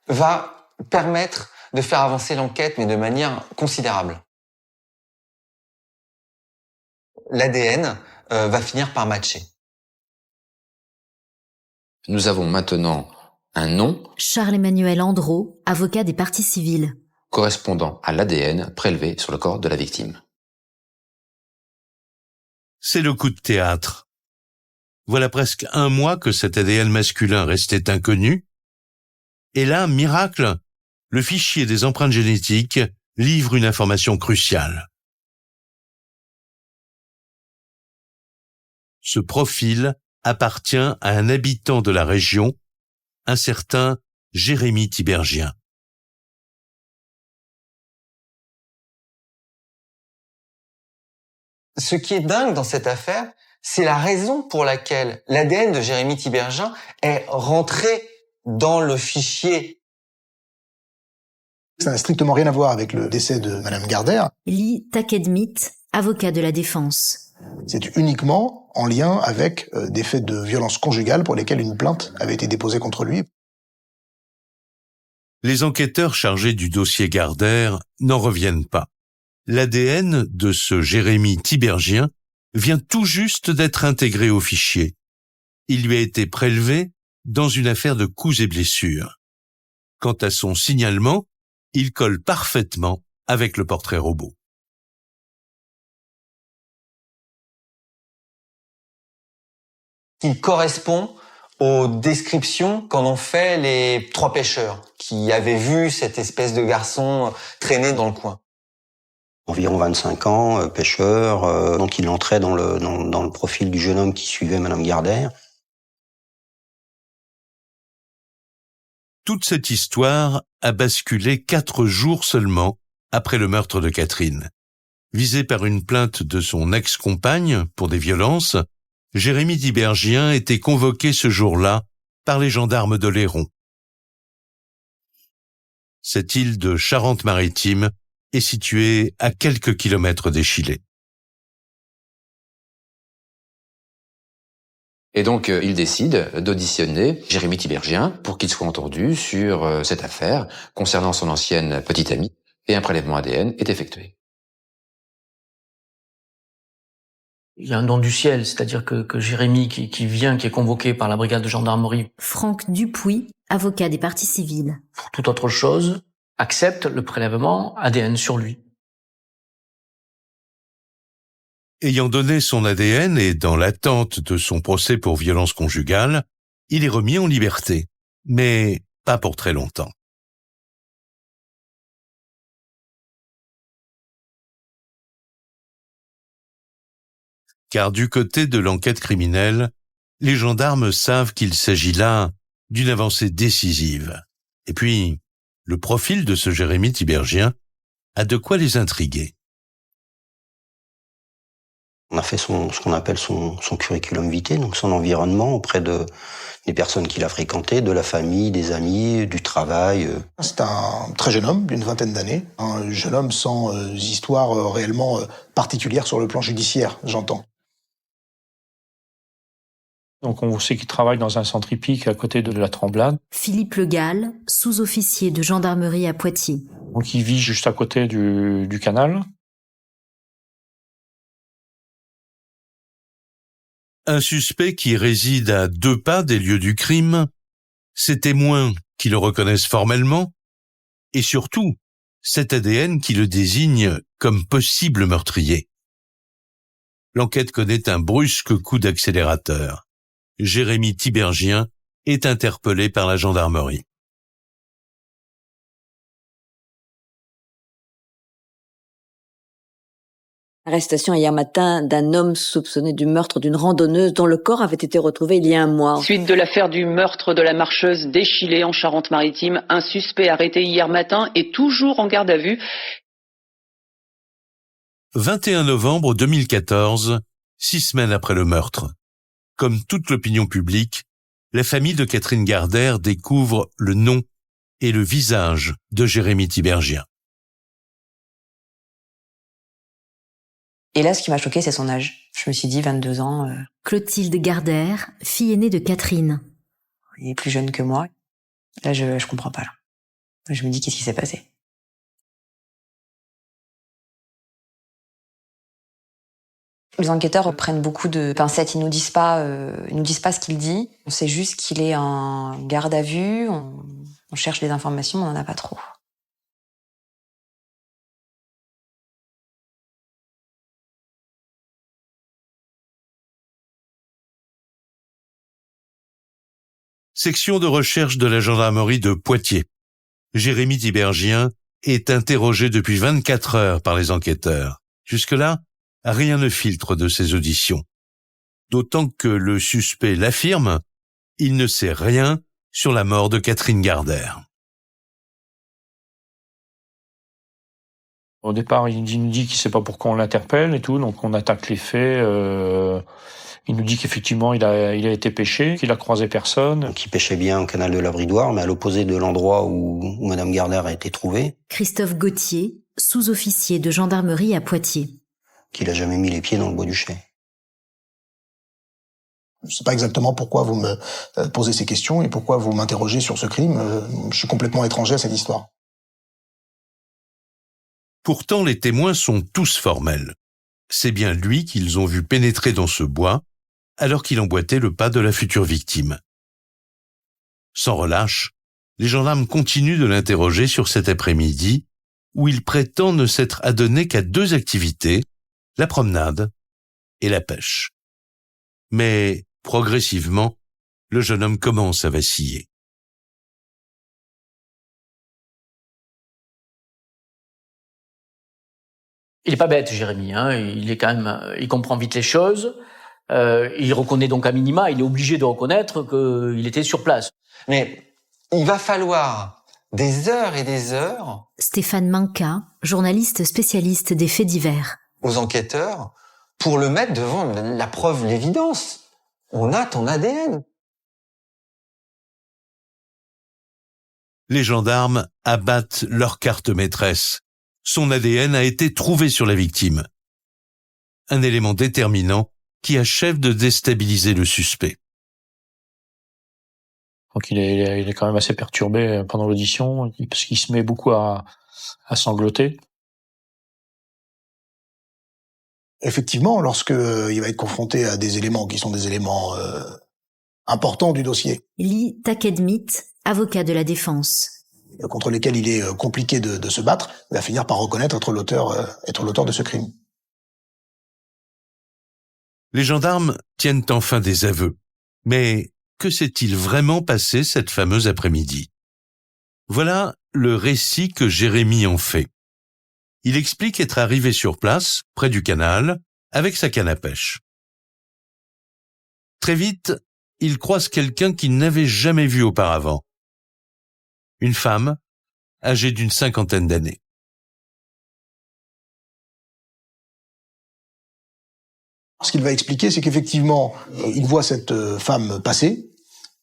[SPEAKER 2] va permettre de faire avancer l'enquête, mais de manière considérable. L'ADN va finir par matcher.
[SPEAKER 9] Nous avons maintenant un nom
[SPEAKER 3] Charles-Emmanuel Andreau, avocat des parties civiles.
[SPEAKER 9] correspondant à l'ADN prélevé sur le corps de la victime.
[SPEAKER 1] C'est le coup de théâtre. Voilà presque un mois que cet ADN masculin restait inconnu. Et là, miracle, le fichier des empreintes génétiques livre une information cruciale. Ce profil appartient à un habitant de la région, un certain Jérémy Tiberghien.
[SPEAKER 2] Ce qui est dingue dans cette affaire, c'est la raison pour laquelle l'ADN de Jérémy Tiberghien est rentré dans le fichier.
[SPEAKER 15] Ça n'a strictement rien à voir avec le décès de Madame Gardère.
[SPEAKER 3] Lee Takedmit, avocat de la défense.
[SPEAKER 15] C'est uniquement en lien avec des faits de violence conjugale pour lesquels une plainte avait été déposée contre lui.
[SPEAKER 1] Les enquêteurs chargés du dossier Gardère n'en reviennent pas. L'ADN de ce Jérémy Tiberghien vient tout juste d'être intégré au fichier. Il lui a été prélevé dans une affaire de coups et blessures. Quant à son signalement, il colle parfaitement avec le portrait robot.
[SPEAKER 2] Il correspond aux descriptions qu'en ont fait les 3 pêcheurs qui avaient vu cette espèce de garçon traîner dans le coin.
[SPEAKER 10] Environ 25 ans, pêcheur, donc il entrait dans le profil du jeune homme qui suivait Madame Gardère.
[SPEAKER 1] Toute cette histoire a basculé 4 jours seulement après le meurtre de Catherine. Visé par une plainte de son ex-compagne pour des violences, Jérémy Tiberghien était convoqué ce jour-là par les gendarmes de l'Héron. Cette île de Charente-Maritime est située à quelques kilomètres d'Échillais.
[SPEAKER 9] Et donc, il décide d'auditionner Jérémy Tiberghien pour qu'il soit entendu sur cette affaire concernant son ancienne petite amie, et un prélèvement ADN est effectué.
[SPEAKER 8] Il y a un don du ciel, c'est-à-dire que Jérémy qui est convoqué par la brigade de gendarmerie.
[SPEAKER 3] Franck Dupuis, avocat des parties civiles.
[SPEAKER 8] Pour toute autre chose, accepte le prélèvement ADN sur lui.
[SPEAKER 1] Ayant donné son ADN et dans l'attente de son procès pour violence conjugale, il est remis en liberté, mais pas pour très longtemps. Car du côté de l'enquête criminelle, les gendarmes savent qu'il s'agit là d'une avancée décisive. Et puis, le profil de ce Jérémy Tiberghien a de quoi les intriguer.
[SPEAKER 10] On a fait ce qu'on appelle son curriculum vitae, donc son environnement auprès des personnes qu'il a fréquentées, de la famille, des amis, du travail.
[SPEAKER 15] C'est un très jeune homme d'une vingtaine d'années, un jeune homme sans histoire réellement particulière sur le plan judiciaire, j'entends.
[SPEAKER 11] Donc on sait qu'il travaille dans un centre hippique à côté de la Tremblade.
[SPEAKER 3] Philippe Le Gall, sous-officier de gendarmerie à Poitiers.
[SPEAKER 11] Donc il vit juste à côté du canal.
[SPEAKER 1] Un suspect qui réside à 2 pas des lieux du crime, ses témoins qui le reconnaissent formellement, et surtout, cet ADN qui le désigne comme possible meurtrier. L'enquête connaît un brusque coup d'accélérateur. Jérémy Tiberghien est interpellé par la gendarmerie.
[SPEAKER 14] Arrestation hier matin d'un homme soupçonné du meurtre d'une randonneuse dont le corps avait été retrouvé il y a un mois.
[SPEAKER 16] Suite de l'affaire du meurtre de la marcheuse d'Échillé en Charente-Maritime, un suspect arrêté hier matin est toujours en garde à vue.
[SPEAKER 1] 21 novembre 2014, 6 semaines après le meurtre. Comme toute l'opinion publique, la famille de Catherine Gardère découvre le nom et le visage de Jérémy Tiberghien.
[SPEAKER 5] Et là, ce qui m'a choqué, c'est son âge. Je me suis dit, 22 ans.
[SPEAKER 3] Clotilde Gardère, fille aînée de Catherine.
[SPEAKER 5] Il est plus jeune que moi. Là, je comprends pas. Là. Je me dis, qu'est-ce qui s'est passé? Les enquêteurs prennent beaucoup de pincettes. Ils nous disent pas ce qu'il dit. On sait juste qu'il est en garde à vue. On cherche des informations, mais on n'en a pas trop.
[SPEAKER 1] Section de recherche de la gendarmerie de Poitiers. Jérémy Tiberghien est interrogé depuis 24 heures par les enquêteurs. Jusque-là, rien ne filtre de ses auditions. D'autant que le suspect l'affirme, il ne sait rien sur la mort de Catherine Gardère.
[SPEAKER 11] Au départ, il nous dit qu'il ne sait pas pourquoi on l'interpelle et tout, donc on attaque les faits. Il nous dit qu'effectivement, il a été pêché, qu'il a croisé personne.
[SPEAKER 10] Donc il pêchait bien au canal de la Bridoire, mais à l'opposé de l'endroit où Madame Gardère a été trouvée.
[SPEAKER 3] Christophe Gauthier, sous-officier de gendarmerie à Poitiers.
[SPEAKER 10] Qu'il a jamais mis les pieds dans le bois du Chai.
[SPEAKER 15] Je ne sais pas exactement pourquoi vous me posez ces questions et pourquoi vous m'interrogez sur ce crime. Je suis complètement étranger à cette histoire.
[SPEAKER 1] Pourtant, les témoins sont tous formels. C'est bien lui qu'ils ont vu pénétrer dans ce bois alors qu'il emboîtait le pas de la future victime. Sans relâche, les gendarmes continuent de l'interroger sur cet après-midi où il prétend ne s'être adonné qu'à 2 activités, la promenade et la pêche. Mais, progressivement, le jeune homme commence à vaciller.
[SPEAKER 8] Il est pas bête, Jérémy. Il est quand même, il comprend vite les choses. Il reconnaît donc à minima. Il est obligé de reconnaître qu'il était sur place.
[SPEAKER 2] Mais il va falloir des heures et des heures.
[SPEAKER 3] Stéphane Manca, journaliste spécialiste des faits divers.
[SPEAKER 2] Aux enquêteurs pour le mettre devant la preuve, l'évidence. On a ton ADN.
[SPEAKER 1] Les gendarmes abattent leur carte maîtresse. Son ADN a été trouvé sur la victime. Un élément déterminant qui achève de déstabiliser le suspect.
[SPEAKER 11] Donc il est quand même assez perturbé pendant l'audition, parce qu'il se met beaucoup à sangloter.
[SPEAKER 15] Effectivement, lorsque il va être confronté à des éléments qui sont des éléments importants du dossier.
[SPEAKER 3] Lee Takedmit, avocat de la défense.
[SPEAKER 15] Contre lesquels il est compliqué de se battre, il va finir par reconnaître être l'auteur de ce crime.
[SPEAKER 1] Les gendarmes tiennent enfin des aveux. Mais que s'est-il vraiment passé cette fameuse après-midi? Voilà le récit que Jérémy en fait. Il explique être arrivé sur place, près du canal, avec sa canne à pêche. Très vite, il croise quelqu'un qu'il n'avait jamais vu auparavant. Une femme, âgée d'une 50aine d'années.
[SPEAKER 15] Ce qu'il va expliquer, c'est qu'effectivement, il voit cette femme passer,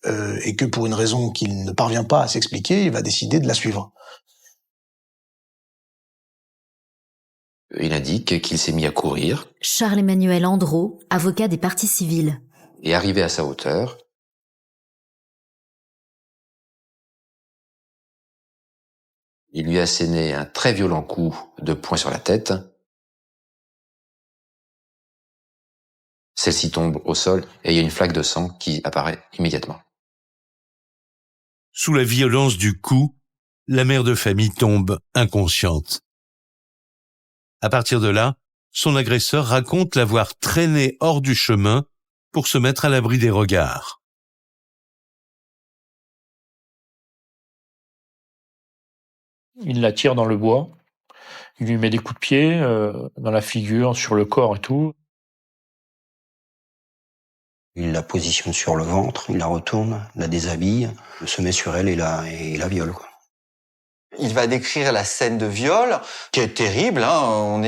[SPEAKER 15] et que pour une raison qu'il ne parvient pas à s'expliquer, il va décider de la suivre.
[SPEAKER 9] Il indique qu'il s'est mis à courir.
[SPEAKER 3] Charles-Emmanuel Andro, avocat des parties civiles.
[SPEAKER 9] Et arrivé à sa hauteur, il lui a asséné un très violent coup de poing sur la tête. Celle-ci tombe au sol et il y a une flaque de sang qui apparaît immédiatement.
[SPEAKER 1] Sous la violence du coup, la mère de famille tombe inconsciente. À partir de là, son agresseur raconte l'avoir traînée hors du chemin pour se mettre à l'abri des regards.
[SPEAKER 11] Il la tire dans le bois, il lui met des coups de pied dans la figure, sur le corps et tout.
[SPEAKER 10] Il la positionne sur le ventre, il la retourne, la déshabille, se met sur elle et la viole, quoi.
[SPEAKER 2] Il va décrire la scène de viol, qui est terrible, hein. On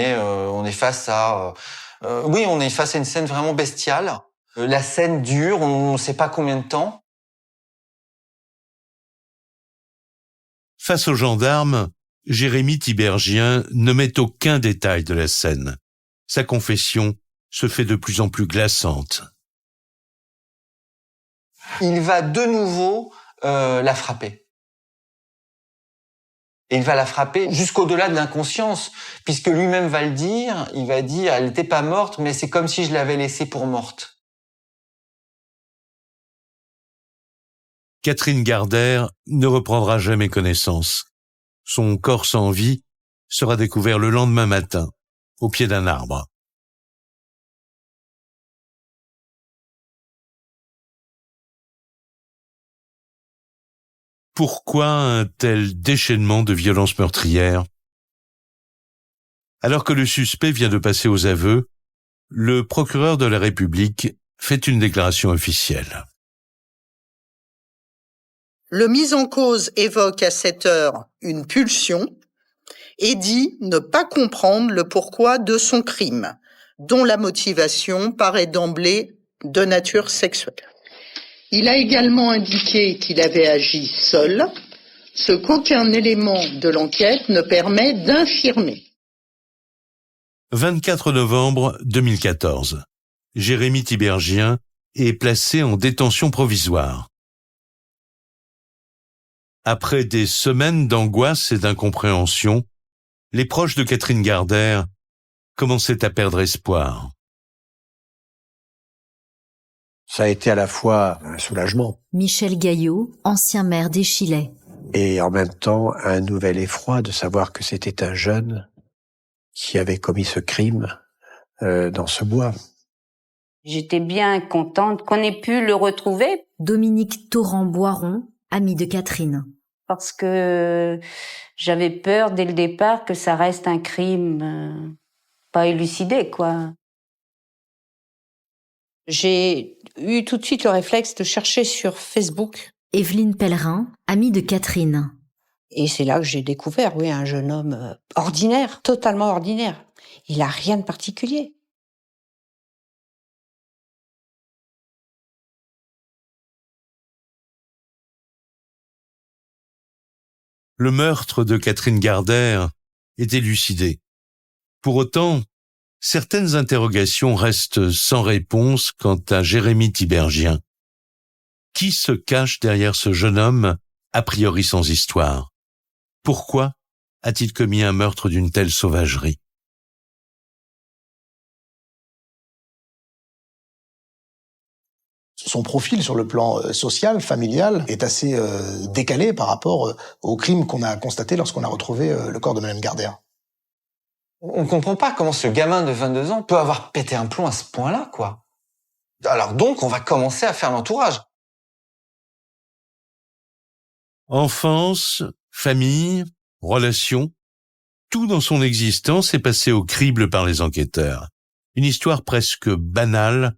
[SPEAKER 2] est face à... on est face à une scène vraiment bestiale. La scène dure, on ne sait pas combien de temps.
[SPEAKER 1] Face aux gendarmes, Jérémy Tiberghien ne met aucun détail de la scène. Sa confession se fait de plus en plus glaçante.
[SPEAKER 2] Il va de nouveau la frapper. Et il va la frapper jusqu'au-delà de l'inconscience, puisque lui-même va le dire, il va dire, elle n'était pas morte, mais c'est comme si je l'avais laissée pour morte.
[SPEAKER 1] Catherine Gardère ne reprendra jamais connaissance. Son corps sans vie sera découvert le lendemain matin, au pied d'un arbre. Pourquoi un tel déchaînement de violences meurtrières? Alors que le suspect vient de passer aux aveux, le procureur de la République fait une déclaration officielle.
[SPEAKER 17] Le mis en cause évoque à cette heure une pulsion et dit ne pas comprendre le pourquoi de son crime, dont la motivation paraît d'emblée de nature sexuelle. Il a également indiqué qu'il avait agi seul, ce qu'aucun élément de l'enquête ne permet d'infirmer.
[SPEAKER 1] 24 novembre 2014. Jérémy Tiberghien est placé en détention provisoire. Après des semaines d'angoisse et d'incompréhension, les proches de Catherine Gardère commençaient à perdre espoir.
[SPEAKER 4] Ça a été à la fois un soulagement
[SPEAKER 3] Michel Gaillot, ancien maire d'Échillais.
[SPEAKER 4] et en même temps un nouvel effroi de savoir que c'était un jeune qui avait commis ce crime dans ce bois.
[SPEAKER 7] J'étais bien contente qu'on ait pu le retrouver.
[SPEAKER 3] Dominique Torrent-Boiron, ami de Catherine.
[SPEAKER 7] Parce que j'avais peur dès le départ que ça reste un crime pas élucidé, quoi.
[SPEAKER 6] J'ai eu tout de suite le réflexe de chercher sur Facebook.
[SPEAKER 3] Evelyne Pellerin, amie de Catherine.
[SPEAKER 6] Et c'est là que j'ai découvert, un jeune homme ordinaire, totalement ordinaire. Il a rien de particulier.
[SPEAKER 1] Le meurtre de Catherine Gardère est élucidé. Pour autant, certaines interrogations restent sans réponse quant à Jérémy Tiberghien. Qui se cache derrière ce jeune homme, a priori sans histoire? Pourquoi a-t-il commis un meurtre d'une telle sauvagerie?
[SPEAKER 15] Son profil sur le plan social, familial, est assez décalé par rapport au crime qu'on a constaté lorsqu'on a retrouvé le corps de Madame Gardère.
[SPEAKER 2] On ne comprend pas comment ce gamin de 22 ans peut avoir pété un plomb à ce point-là, quoi. Alors donc, on va commencer à faire l'entourage.
[SPEAKER 1] Enfance, famille, relations, tout dans son existence est passé au crible par les enquêteurs. Une histoire presque banale,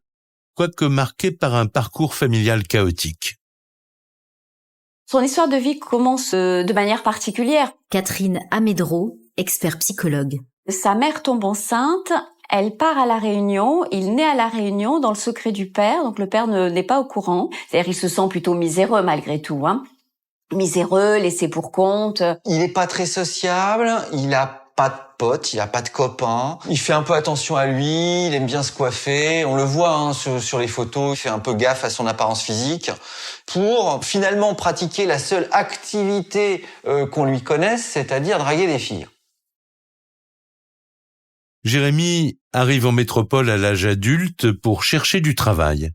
[SPEAKER 1] quoique marquée par un parcours familial chaotique.
[SPEAKER 5] Son histoire de vie commence de manière particulière.
[SPEAKER 3] Catherine Amédreau, expert psychologue.
[SPEAKER 5] Sa mère tombe enceinte,
[SPEAKER 7] Elle part à La Réunion, il naît à La Réunion dans le secret du père, donc le père n'est pas au courant. C'est-à-dire il se sent plutôt miséreux malgré tout, hein. Miséreux, laissé pour compte.
[SPEAKER 2] Il est pas très sociable, il a pas de potes, il a pas de copains. Il fait un peu attention à lui, il aime bien se coiffer. On le voit hein, sur les photos, il fait un peu gaffe à son apparence physique pour finalement pratiquer la seule activité qu'on lui connaisse, c'est-à-dire draguer des filles.
[SPEAKER 1] Jérémy arrive en métropole à l'âge adulte pour chercher du travail.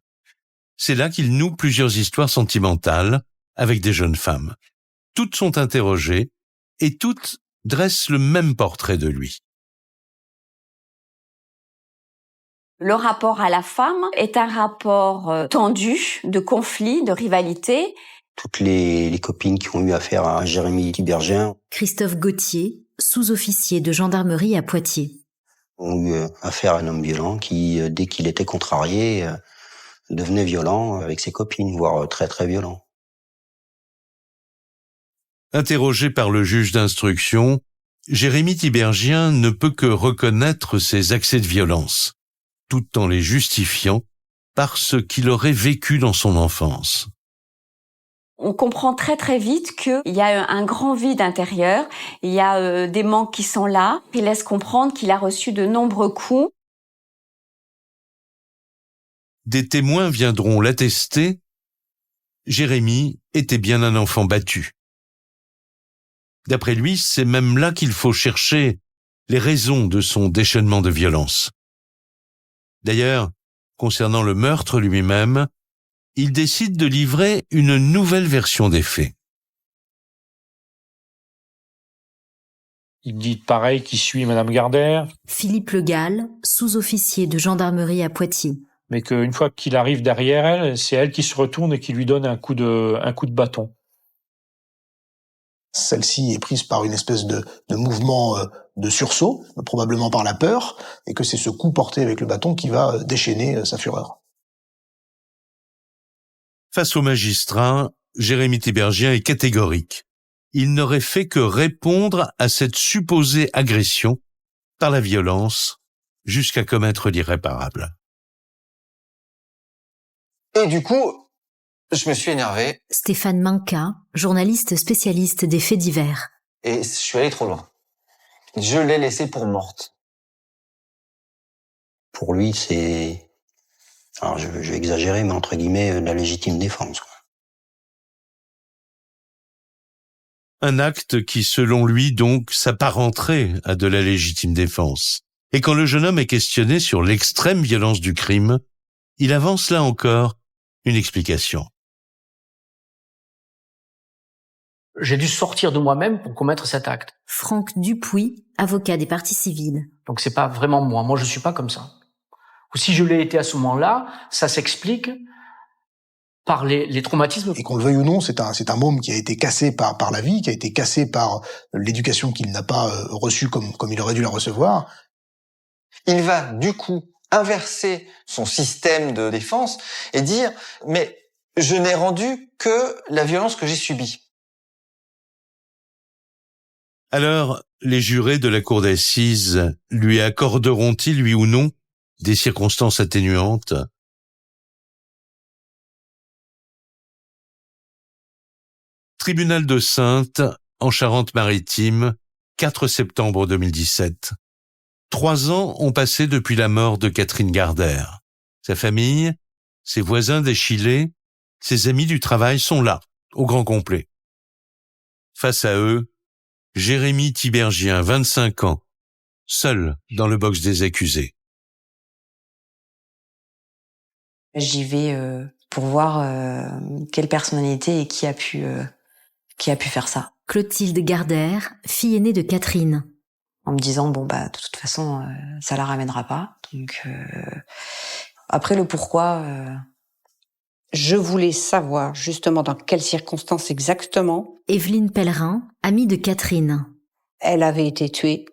[SPEAKER 1] C'est là qu'il noue plusieurs histoires sentimentales avec des jeunes femmes. Toutes sont interrogées et toutes dressent le même portrait de lui.
[SPEAKER 7] Le rapport à la femme est un rapport tendu, de conflit, de rivalité.
[SPEAKER 10] Toutes les copines qui ont eu affaire à Jérémy Tiberghien
[SPEAKER 3] Christophe Gauthier, sous-officier de gendarmerie à Poitiers.
[SPEAKER 10] Ont eu affaire à un homme violent qui, dès qu'il était contrarié, devenait violent avec ses copines, voire très très violent.
[SPEAKER 1] Interrogé par le juge d'instruction, Jérémy Tiberghien ne peut que reconnaître ses accès de violence, tout en les justifiant par ce qu'il aurait vécu dans son enfance.
[SPEAKER 7] On comprend très très vite qu'il y a un grand vide intérieur, il y a des manques qui sont là, il laisse comprendre qu'il a reçu de nombreux coups.
[SPEAKER 1] Des témoins viendront l'attester, Jérémy était bien un enfant battu. D'après lui, c'est même là qu'il faut chercher les raisons de son déchaînement de violence. D'ailleurs, concernant le meurtre lui-même, il décide de livrer une nouvelle version des faits.
[SPEAKER 11] Il dit pareil qu'il suit Madame Gardère.
[SPEAKER 3] Philippe Le Gall, sous-officier de gendarmerie à Poitiers.
[SPEAKER 11] Mais qu'une fois qu'il arrive derrière elle, c'est elle qui se retourne et qui lui donne un coup de bâton.
[SPEAKER 15] Celle-ci est prise par une espèce de mouvement de sursaut, probablement par la peur, et que c'est ce coup porté avec le bâton qui va déchaîner sa fureur.
[SPEAKER 1] Face au magistrat, Jérémy Tiberghien est catégorique. Il n'aurait fait que répondre à cette supposée agression par la violence jusqu'à commettre l'irréparable.
[SPEAKER 2] Et du coup, je me suis énervé.
[SPEAKER 3] Stéphane Manca, journaliste spécialiste des faits divers.
[SPEAKER 2] Et je suis allé trop loin. Je l'ai laissée pour morte.
[SPEAKER 10] Pour lui, c'est... Alors je vais exagérer, mais entre guillemets, la légitime défense, quoi.
[SPEAKER 1] Un acte qui, selon lui, donc, s'apparenterait à de la légitime défense. Et quand le jeune homme est questionné sur l'extrême violence du crime, il avance là encore une explication.
[SPEAKER 8] J'ai dû sortir de moi-même pour commettre cet acte.
[SPEAKER 3] Franck Dupuis, avocat des parties civiles.
[SPEAKER 8] Donc c'est pas vraiment moi. Moi, je suis pas comme ça. Ou si je l'ai été à ce moment-là, ça s'explique par les traumatismes.
[SPEAKER 15] Et qu'on le veuille ou non, c'est un môme qui a été cassé par la vie, qui a été cassé par l'éducation qu'il n'a pas reçue comme il aurait dû la recevoir.
[SPEAKER 2] Il va, du coup, inverser son système de défense et dire « Mais je n'ai rendu que la violence que j'ai subie. »
[SPEAKER 1] Alors, les jurés de la cour d'assises lui accorderont-ils, lui ou non, des circonstances atténuantes ? Tribunal de Saintes, en Charente-Maritime, 4 septembre 2017. 3 ans ont passé depuis la mort de Catherine Gardère. Sa famille, ses voisins d'Échillais, ses amis du travail sont là, au grand complet. Face à eux, Jérémy Tiberghien, 25 ans, seul dans le box des accusés.
[SPEAKER 5] J'y vais pour voir quelle personnalité et qui a pu faire ça.
[SPEAKER 3] Clotilde Gardère, fille aînée de Catherine.
[SPEAKER 5] En me disant de toute façon ça la ramènera pas. Donc après le pourquoi.
[SPEAKER 6] Je voulais savoir justement dans quelles circonstances exactement.
[SPEAKER 3] Evelyne Pellerin, amie de Catherine.
[SPEAKER 6] Elle avait été tuée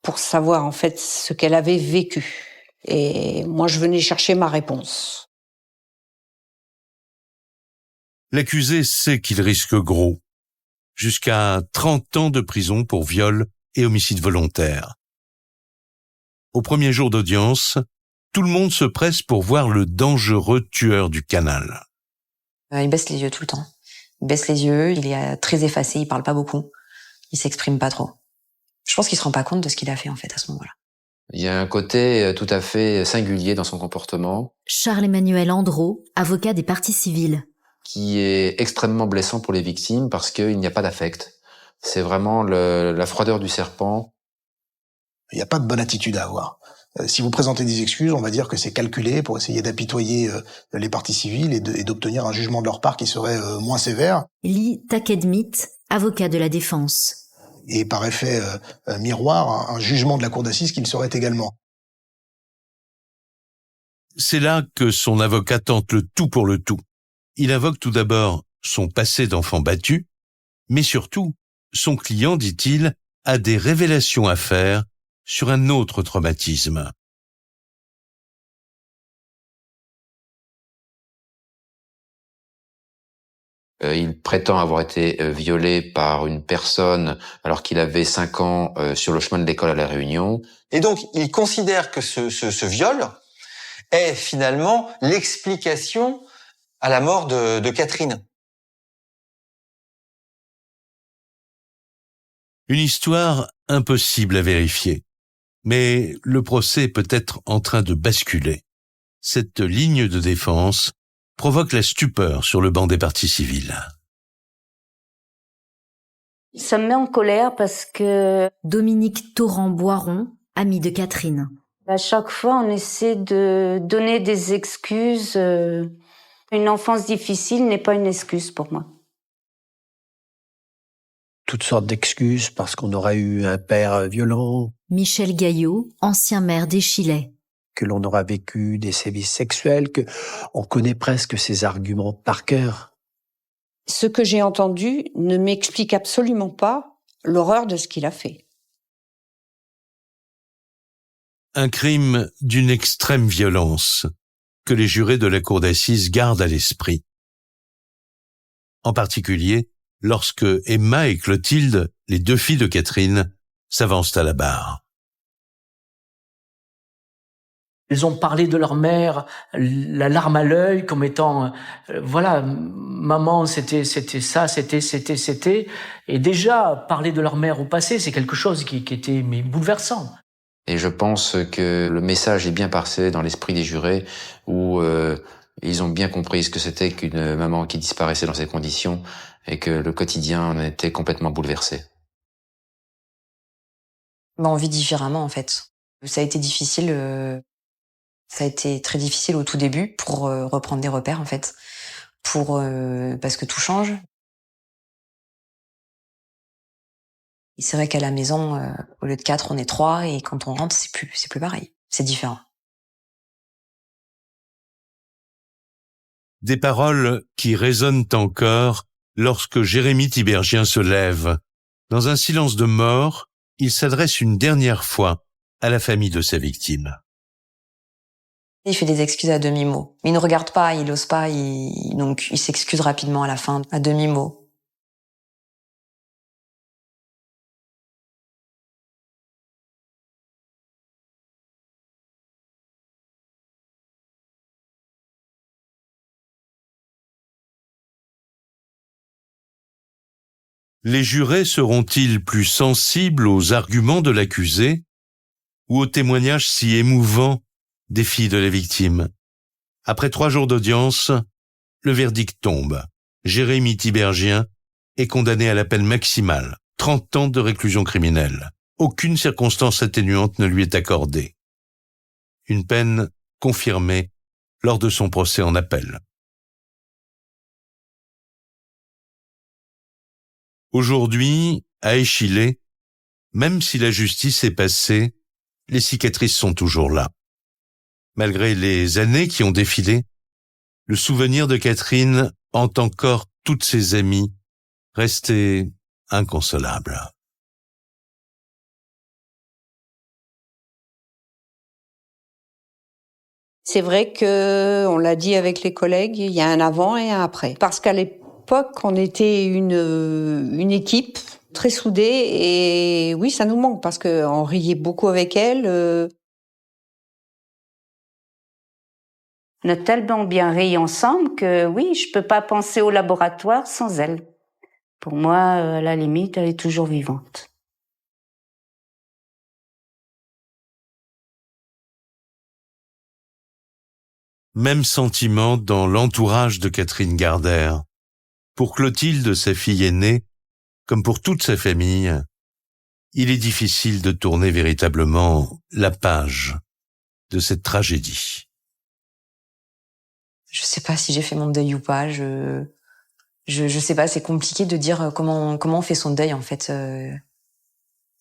[SPEAKER 6] pour savoir en fait ce qu'elle avait vécu. Et moi, je venais chercher ma réponse.
[SPEAKER 1] L'accusé sait qu'il risque gros, jusqu'à 30 ans de prison pour viol et homicide volontaire. Au premier jour d'audience, tout le monde se presse pour voir le dangereux tueur du canal.
[SPEAKER 5] Il baisse les yeux tout le temps. Il baisse les yeux, il est très effacé, il parle pas beaucoup. Il s'exprime pas trop. Je pense qu'il se rend pas compte de ce qu'il a fait en fait à ce moment-là.
[SPEAKER 9] Il y a un côté tout à fait singulier dans son comportement.
[SPEAKER 3] Charles-Emmanuel Andreau, avocat des parties civiles.
[SPEAKER 9] Qui est extrêmement blessant pour les victimes parce qu'il n'y a pas d'affect. C'est vraiment la froideur du serpent.
[SPEAKER 15] Il n'y a pas de bonne attitude à avoir. Si vous présentez des excuses, on va dire que c'est calculé pour essayer d'apitoyer les parties civiles et d'obtenir un jugement de leur part qui serait moins sévère.
[SPEAKER 3] Lee Takedmit, avocat de la défense.
[SPEAKER 15] Et par effet miroir, un jugement de la cour d'assises qui le serait également.
[SPEAKER 1] C'est là que son avocat tente le tout pour le tout. Il invoque tout d'abord son passé d'enfant battu, mais surtout, son client, dit-il, a des révélations à faire sur un autre traumatisme.
[SPEAKER 9] Il prétend avoir été violé par une personne alors qu'il avait 5 ans sur le chemin de l'école à La Réunion.
[SPEAKER 2] Et donc, il considère que ce viol est finalement l'explication à la mort de Catherine.
[SPEAKER 1] Une histoire impossible à vérifier. Mais le procès est peut-être en train de basculer. Cette ligne de défense provoque la stupeur sur le banc des parties civiles.
[SPEAKER 18] Ça me met en colère parce que...
[SPEAKER 3] Dominique Torrent-Boiron, ami de Catherine.
[SPEAKER 18] À chaque fois, on essaie de donner des excuses. Une enfance difficile n'est pas une excuse pour moi.
[SPEAKER 4] Toutes sortes d'excuses parce qu'on aurait eu un père violent.
[SPEAKER 3] Michel Gaillot, ancien maire d'Échillais.
[SPEAKER 4] Que l'on aura vécu des sévices sexuels, que on connaît presque ces arguments par cœur.
[SPEAKER 6] Ce que j'ai entendu ne m'explique absolument pas l'horreur de ce qu'il a fait.
[SPEAKER 1] Un crime d'une extrême violence que les jurés de la cour d'assises gardent à l'esprit. En particulier, lorsque Emma et Clotilde, les 2 filles de Catherine, s'avancent à la barre.
[SPEAKER 8] Ils ont parlé de leur mère, la larme à l'œil, comme étant, voilà, maman, c'était ça, c'était. Et déjà, parler de leur mère au passé, c'est quelque chose qui était bouleversant.
[SPEAKER 9] Et je pense que le message est bien passé dans l'esprit des jurés, où ils ont bien compris ce que c'était qu'une maman qui disparaissait dans ces conditions, et que le quotidien en était complètement bouleversé.
[SPEAKER 5] On vit différemment, en fait. Ça a été difficile... Ça a été très difficile au tout début pour reprendre des repères, en fait, parce que tout change. Et c'est vrai qu'à la maison, au lieu de 4, on est 3, et quand on rentre, c'est plus pareil. C'est différent.
[SPEAKER 1] Des paroles qui résonnent encore lorsque Jérémy Tiberghien se lève. Dans un silence de mort, il s'adresse une dernière fois à la famille de sa victime.
[SPEAKER 5] Il fait des excuses à demi-mot. Il ne regarde pas, il ose pas, donc il s'excuse rapidement à la fin, à demi-mot.
[SPEAKER 1] Les jurés seront-ils plus sensibles aux arguments de l'accusé ou aux témoignages si émouvants des filles de la victime? Après 3 jours d'audience, le verdict tombe. Jérémy Tiberghien est condamné à la peine maximale, 30 ans de réclusion criminelle. Aucune circonstance atténuante ne lui est accordée. Une peine confirmée lors de son procès en appel. Aujourd'hui, à Échillais, même si la justice est passée, les cicatrices sont toujours là. Malgré les années qui ont défilé, le souvenir de Catherine hante encore toutes ses amies, restées inconsolables.
[SPEAKER 6] C'est vrai que, on l'a dit avec les collègues, il y a un avant et un après. Parce qu'à l'époque, on était une équipe très soudée, et oui, ça nous manque parce qu'on riait beaucoup avec elle.
[SPEAKER 18] On a tellement bien ri ensemble que oui, je peux pas penser au laboratoire sans elle. Pour moi, à la limite, elle est toujours vivante.
[SPEAKER 1] Même sentiment dans l'entourage de Catherine Gardère. Pour Clotilde, sa fille aînée, comme pour toute sa famille, il est difficile de tourner véritablement la page de cette tragédie.
[SPEAKER 5] Je sais pas si j'ai fait mon deuil ou pas. Je sais pas. C'est compliqué de dire comment on fait son deuil en fait.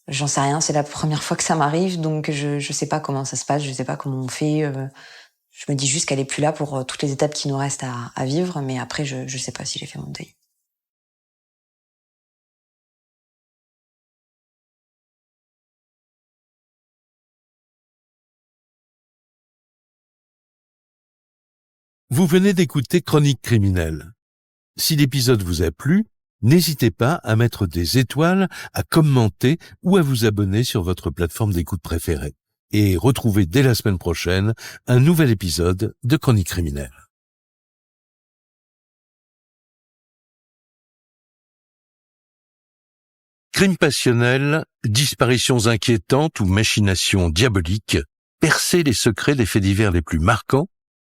[SPEAKER 5] J'en sais rien. C'est la première fois que ça m'arrive, donc je sais pas comment ça se passe. Je sais pas comment on fait. Je me dis juste qu'elle est plus là pour toutes les étapes qui nous restent à vivre, mais après je sais pas si j'ai fait mon deuil.
[SPEAKER 1] Vous venez d'écouter Chronique criminelle. Si l'épisode vous a plu, n'hésitez pas à mettre des étoiles, à commenter ou à vous abonner sur votre plateforme d'écoute préférée. Et retrouvez dès la semaine prochaine un nouvel épisode de Chronique criminelle. Crimes passionnels, disparitions inquiétantes ou machinations diaboliques, percez les secrets des faits divers les plus marquants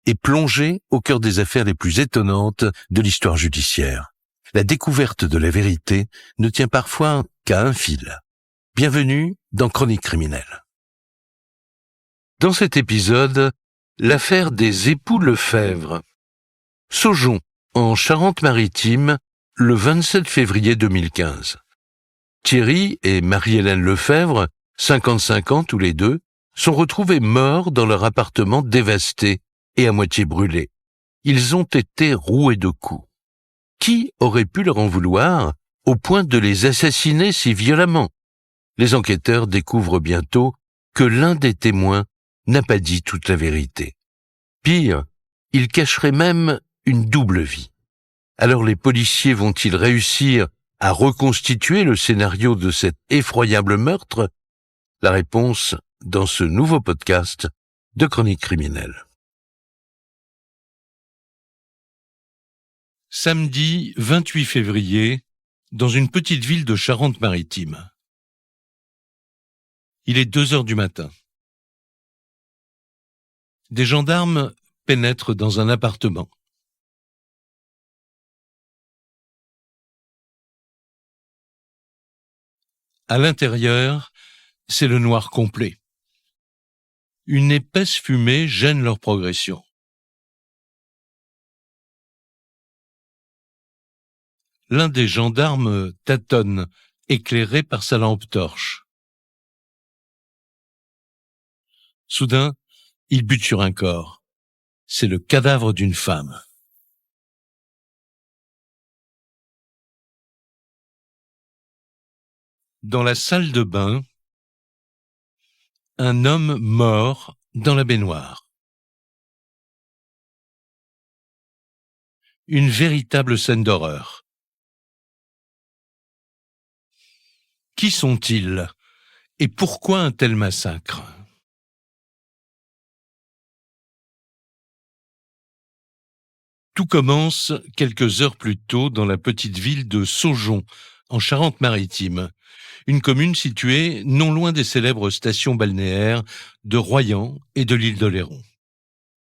[SPEAKER 1] et plongez au cœur des affaires les plus étonnantes de l'histoire judiciaire. La découverte de la vérité ne tient parfois qu'à un fil. Bienvenue dans Chronique criminelle. Dans cet épisode, l'affaire des époux Lefebvre. Saujon, en Charente-Maritime, le 27 février 2015. Thierry et Marie-Hélène Lefebvre, 55 ans tous les deux, sont retrouvés morts dans leur appartement dévasté et à moitié brûlé. Ils ont été roués de coups. Qui aurait pu leur en vouloir au point de les assassiner si violemment? Les enquêteurs découvrent bientôt que l'un des témoins n'a pas dit toute la vérité. Pire, il cacherait même une double vie. Alors les policiers vont-ils réussir à reconstituer le scénario de cet effroyable meurtre? La réponse dans ce nouveau podcast de Chronique criminelle. Samedi 28 février, dans une petite ville de Charente-Maritime. Il est 2 heures du matin. Des gendarmes pénètrent dans un appartement. À l'intérieur, c'est le noir complet. Une épaisse fumée gêne leur progression. L'un des gendarmes tâtonne, éclairé par sa lampe torche. Soudain, il bute sur un corps. C'est le cadavre d'une femme. Dans la salle de bain, un homme mort dans la baignoire. Une véritable scène d'horreur. Qui sont-ils et pourquoi un tel massacre? Tout commence quelques heures plus tôt dans la petite ville de Saujon, en Charente-Maritime, une commune située non loin des célèbres stations balnéaires de Royan et de l'île d'Oléron.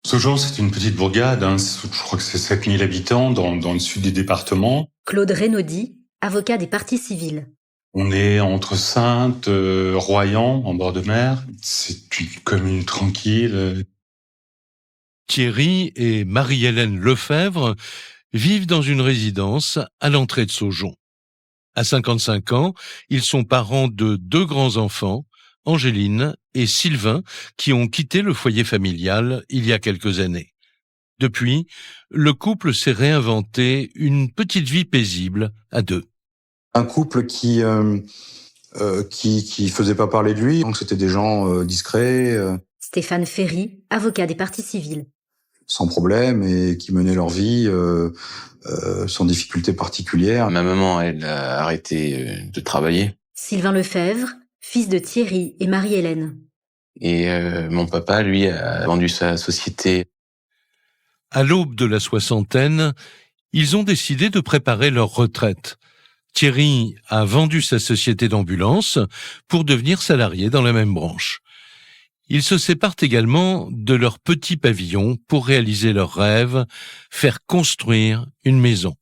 [SPEAKER 19] Saujon, c'est une petite bourgade, je crois que c'est 7000 habitants dans le sud du département.
[SPEAKER 3] Claude Renaudi, avocat des parties civiles.
[SPEAKER 19] On est entre Saintes, Royan, en bord de mer. C'est une commune tranquille.
[SPEAKER 1] Thierry et Marie-Hélène Lefebvre vivent dans une résidence à l'entrée de Saujon. À 55 ans, ils sont parents de 2 grands-enfants, Angéline et Sylvain, qui ont quitté le foyer familial il y a quelques années. Depuis, le couple s'est réinventé une petite vie paisible à 2.
[SPEAKER 20] Un couple qui faisait pas parler de lui, donc c'était des gens discrets.
[SPEAKER 3] Stéphane Ferry, avocat des parties civiles.
[SPEAKER 20] Sans problème et qui menaient leur vie sans difficulté particulière.
[SPEAKER 9] Ma maman, elle a arrêté de travailler.
[SPEAKER 3] Sylvain Lefebvre, fils de Thierry et Marie-Hélène.
[SPEAKER 9] Et mon papa, lui, a vendu sa société.
[SPEAKER 1] À l'aube de la soixantaine, ils ont décidé de préparer leur retraite. Thierry a vendu sa société d'ambulance pour devenir salarié dans la même branche. Ils se séparent également de leur petit pavillon pour réaliser leur rêve, faire construire une maison.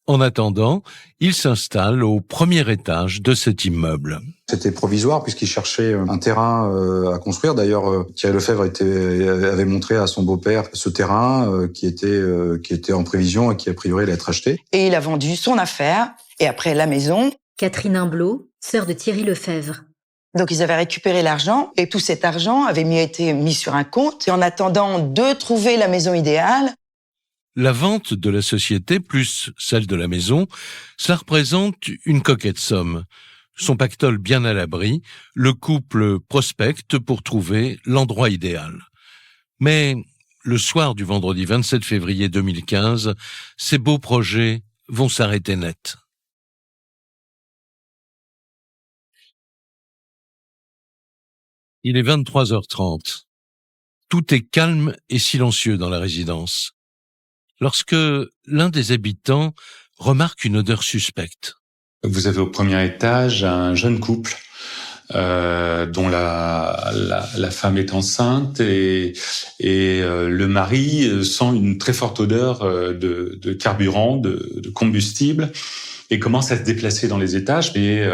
[SPEAKER 1] En attendant, ils s'installent au premier étage de cet immeuble.
[SPEAKER 20] C'était provisoire puisqu'ils cherchaient un terrain à construire. D'ailleurs, Thierry Lefebvre avait montré à son beau-père ce terrain qui était en prévision et qui a priori allait être acheté.
[SPEAKER 21] Et il a vendu son affaire et après la maison.
[SPEAKER 3] Catherine Imblot, sœur de Thierry Lefebvre.
[SPEAKER 21] Donc ils avaient récupéré l'argent et tout cet argent avait été mis sur un compte. Et en attendant de trouver la maison idéale,
[SPEAKER 1] la vente de la société plus celle de la maison, ça représente une coquette somme. Son pactole bien à l'abri, le couple prospecte pour trouver l'endroit idéal. Mais le soir du vendredi 27 février 2015, ces beaux projets vont s'arrêter net. Il est 23h30. Tout est calme et silencieux dans la résidence. Lorsque l'un des habitants remarque une odeur suspecte.
[SPEAKER 19] Vous avez au premier étage un jeune couple dont la femme est enceinte et le mari sent une très forte odeur de carburant, de combustible et commence à se déplacer dans les étages et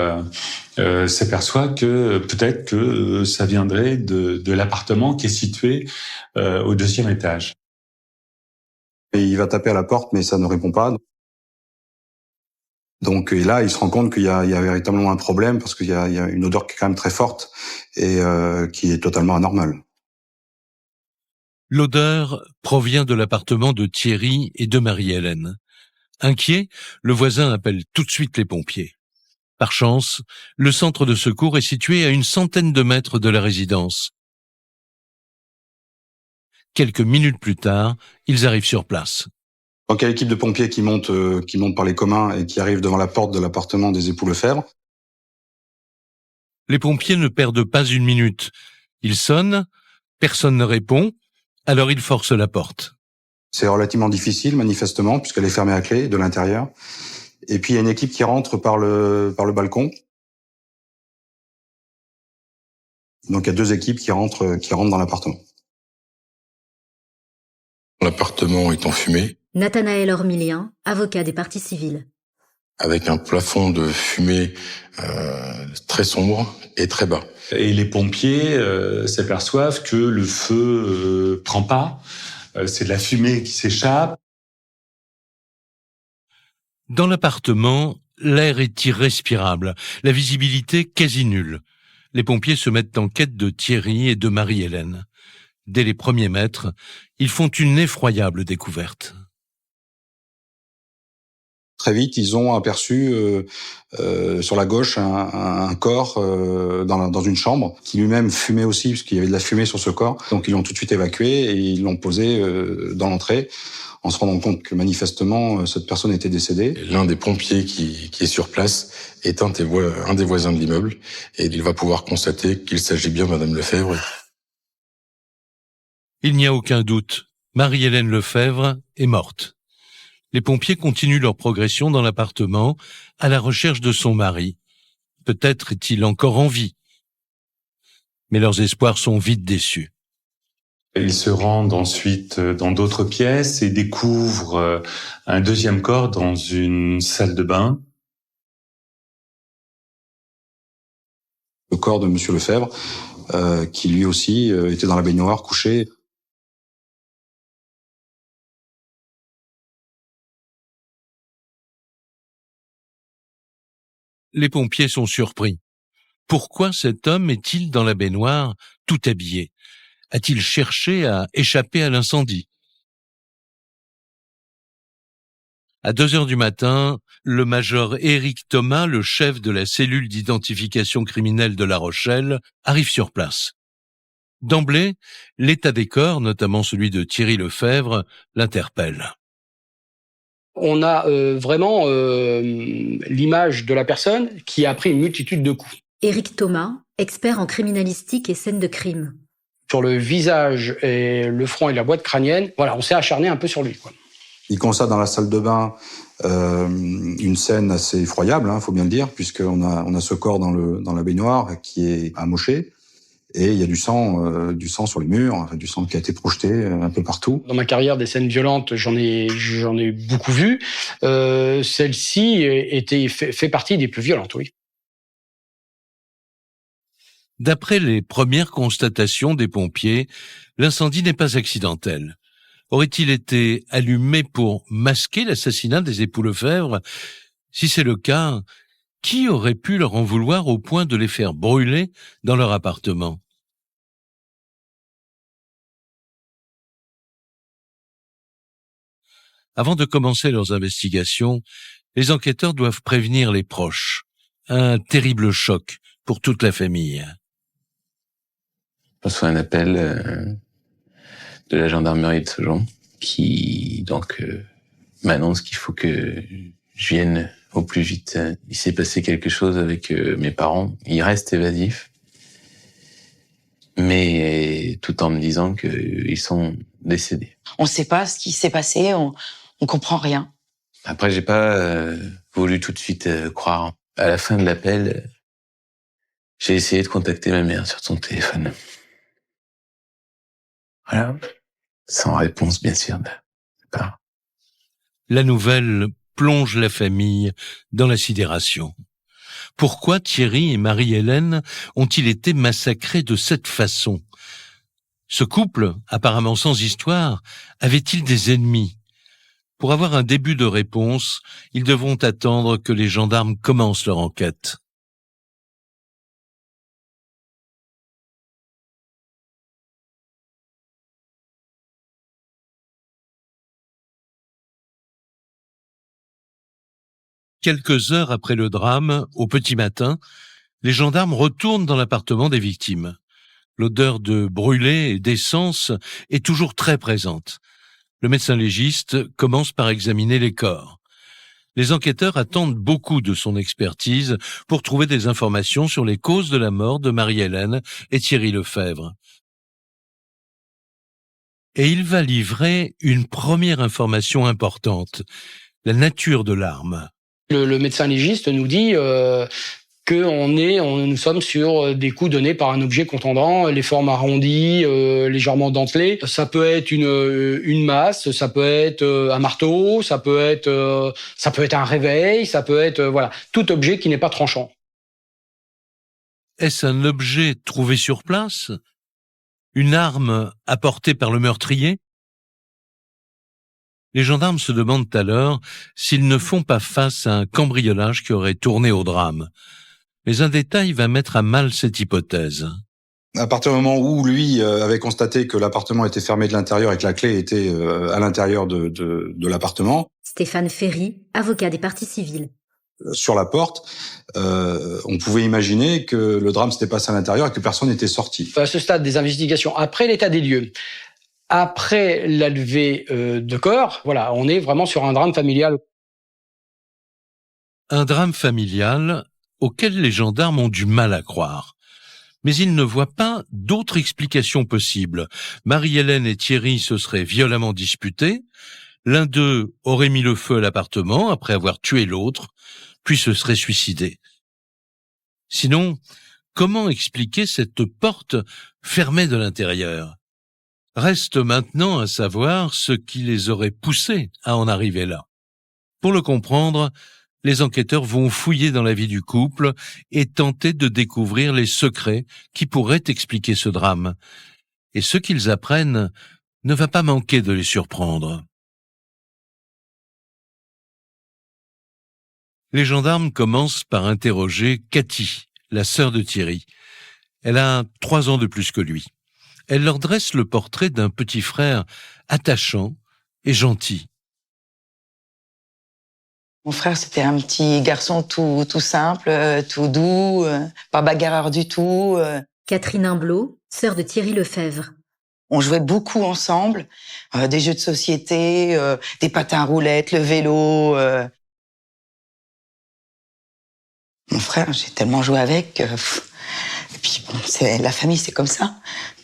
[SPEAKER 19] s'aperçoit que peut-être que ça viendrait de l'appartement qui est situé au deuxième étage.
[SPEAKER 20] Et il va taper à la porte, mais ça ne répond pas. Donc et là, il se rend compte qu'il y a véritablement un problème parce qu'il y a une odeur qui est quand même très forte et qui est totalement anormale.
[SPEAKER 1] L'odeur provient de l'appartement de Thierry et de Marie-Hélène. Inquiet, le voisin appelle tout de suite les pompiers. Par chance, le centre de secours est situé à une centaine de mètres de la résidence. Quelques minutes plus tard, ils arrivent sur place.
[SPEAKER 20] Donc il y a l'équipe de pompiers qui monte par les communs et qui arrive devant la porte de l'appartement des époux Lefebvre.
[SPEAKER 1] Les pompiers ne perdent pas une minute. Ils sonnent, personne ne répond, alors ils forcent la porte.
[SPEAKER 20] C'est relativement difficile, manifestement, puisqu'elle est fermée à clé de l'intérieur. Et puis il y a une équipe qui rentre par le balcon. Donc il y a deux équipes qui rentrent dans l'appartement.
[SPEAKER 22] L'appartement est en fumée.
[SPEAKER 3] Nathanaël Ormilien, avocat des parties civiles.
[SPEAKER 22] Avec un plafond de fumée très sombre et très bas.
[SPEAKER 19] Et les pompiers s'aperçoivent que le feu prend pas. C'est de la fumée qui s'échappe.
[SPEAKER 1] Dans l'appartement, l'air est irrespirable, la visibilité quasi nulle. Les pompiers se mettent en quête de Thierry et de Marie-Hélène. Dès les premiers mètres, ils font une effroyable découverte.
[SPEAKER 20] Très vite, ils ont aperçu sur la gauche un corps dans une chambre qui lui-même fumait aussi, parce qu'il y avait de la fumée sur ce corps. Donc ils l'ont tout de suite évacué et ils l'ont posé dans l'entrée, en se rendant compte que manifestement cette personne était décédée.
[SPEAKER 22] L'un des pompiers qui est sur place est un des voisins de l'immeuble et il va pouvoir constater qu'il s'agit bien de Madame Lefebvre.
[SPEAKER 1] Il n'y a aucun doute, Marie-Hélène Lefebvre est morte. Les pompiers continuent leur progression dans l'appartement à la recherche de son mari. Peut-être est-il encore en vie. Mais leurs espoirs sont vite déçus.
[SPEAKER 19] Ils se rendent ensuite dans d'autres pièces et découvrent un deuxième corps dans une salle de bain.
[SPEAKER 20] Le corps de Monsieur Lefebvre, qui lui aussi était dans la baignoire, couché.
[SPEAKER 1] Les pompiers sont surpris. Pourquoi cet homme est-il dans la baignoire, tout habillé? A-t-il cherché à échapper à l'incendie? À 2h du matin, le major Éric Thomas, le chef de la cellule d'identification criminelle de La Rochelle, arrive sur place. D'emblée, l'état des corps, notamment celui de Thierry Lefebvre, l'interpelle.
[SPEAKER 23] On a vraiment l'image de la personne qui a pris une multitude de coups.
[SPEAKER 3] Éric Thomas, expert en criminalistique et scènes de crime.
[SPEAKER 23] Sur le visage et le front et la boîte crânienne, voilà, on s'est acharné un peu sur lui, quoi.
[SPEAKER 20] Il constate dans la salle de bain une scène assez effroyable, faut bien le dire, puisqu'on a ce corps dans la baignoire qui est amoché. Et il y a du sang sur les murs, du sang qui a été projeté un peu partout.
[SPEAKER 23] Dans ma carrière, des scènes violentes, j'en ai beaucoup vu. Celle-ci fait partie des plus violentes, oui.
[SPEAKER 1] D'après les premières constatations des pompiers, l'incendie n'est pas accidentel. Aurait-il été allumé pour masquer l'assassinat des époux Lefebvre? Si c'est le cas, qui aurait pu leur en vouloir au point de les faire brûler dans leur appartement? Avant de commencer leurs investigations, les enquêteurs doivent prévenir les proches. Un terrible choc pour toute la famille.
[SPEAKER 9] Je reçois un appel de la gendarmerie de Saujon qui m'annonce qu'il faut que je vienne au plus vite. Il s'est passé quelque chose avec mes parents. Ils restent évasifs, mais tout en me disant qu'ils sont décédés.
[SPEAKER 21] On ne sait pas ce qui s'est passé, on comprend rien.
[SPEAKER 9] Après, j'ai pas voulu tout de suite croire. À la fin de l'appel, j'ai essayé de contacter ma mère sur son téléphone. Voilà. Sans réponse, bien sûr.
[SPEAKER 1] La nouvelle plonge la famille dans la sidération. Pourquoi Thierry et Marie-Hélène ont-ils été massacrés de cette façon? Ce couple, apparemment sans histoire, avait-il des ennemis? Pour avoir un début de réponse, ils devront attendre que les gendarmes commencent leur enquête. Quelques heures après le drame, au petit matin, les gendarmes retournent dans l'appartement des victimes. L'odeur de brûlé et d'essence est toujours très présente. Le médecin légiste commence par examiner les corps. Les enquêteurs attendent beaucoup de son expertise pour trouver des informations sur les causes de la mort de Marie-Hélène et Thierry Lefebvre. Et il va livrer une première information importante, la nature de l'arme.
[SPEAKER 23] Le médecin légiste nous dit que nous sommes sur des coups donnés par un objet contondant, les formes arrondies, légèrement dentelées. Ça peut être une masse, ça peut être un marteau, ça peut être un réveil, ça peut être tout objet qui n'est pas tranchant.
[SPEAKER 1] Est-ce un objet trouvé sur place? Une arme apportée par le meurtrier? Les gendarmes se demandent alors s'ils ne font pas face à un cambriolage qui aurait tourné au drame. Mais un détail va mettre à mal cette hypothèse.
[SPEAKER 20] À partir du moment où lui avait constaté que l'appartement était fermé de l'intérieur et que la clé était à l'intérieur de l'appartement.
[SPEAKER 3] Stéphane Ferry, avocat des parties civiles.
[SPEAKER 20] Sur la porte, on pouvait imaginer que le drame s'était passé à l'intérieur et que personne n'était sorti.
[SPEAKER 23] À ce stade des investigations, après l'état des lieux, après la levée de corps, on est vraiment sur un drame familial.
[SPEAKER 1] Un drame familial auquel les gendarmes ont du mal à croire. Mais ils ne voient pas d'autre explication possible. Marie-Hélène et Thierry se seraient violemment disputés. L'un d'eux aurait mis le feu à l'appartement après avoir tué l'autre, puis se serait suicidé. Sinon, comment expliquer cette porte fermée de l'intérieur? Reste maintenant à savoir ce qui les aurait poussés à en arriver là. Pour le comprendre, les enquêteurs vont fouiller dans la vie du couple et tenter de découvrir les secrets qui pourraient expliquer ce drame. Et ce qu'ils apprennent ne va pas manquer de les surprendre. Les gendarmes commencent par interroger Cathy, la sœur de Thierry. Elle a 3 ans de plus que lui. Elle leur dresse le portrait d'un petit frère attachant et gentil.
[SPEAKER 21] Mon frère, c'était un petit garçon tout simple, tout doux, pas bagarreur du tout.
[SPEAKER 3] Catherine Imblot, sœur de Thierry Lefebvre.
[SPEAKER 21] On jouait beaucoup ensemble, des jeux de société, des patins à roulettes, le vélo. Mon frère, j'ai tellement joué avec. Et Puis bon, la famille, c'est comme ça.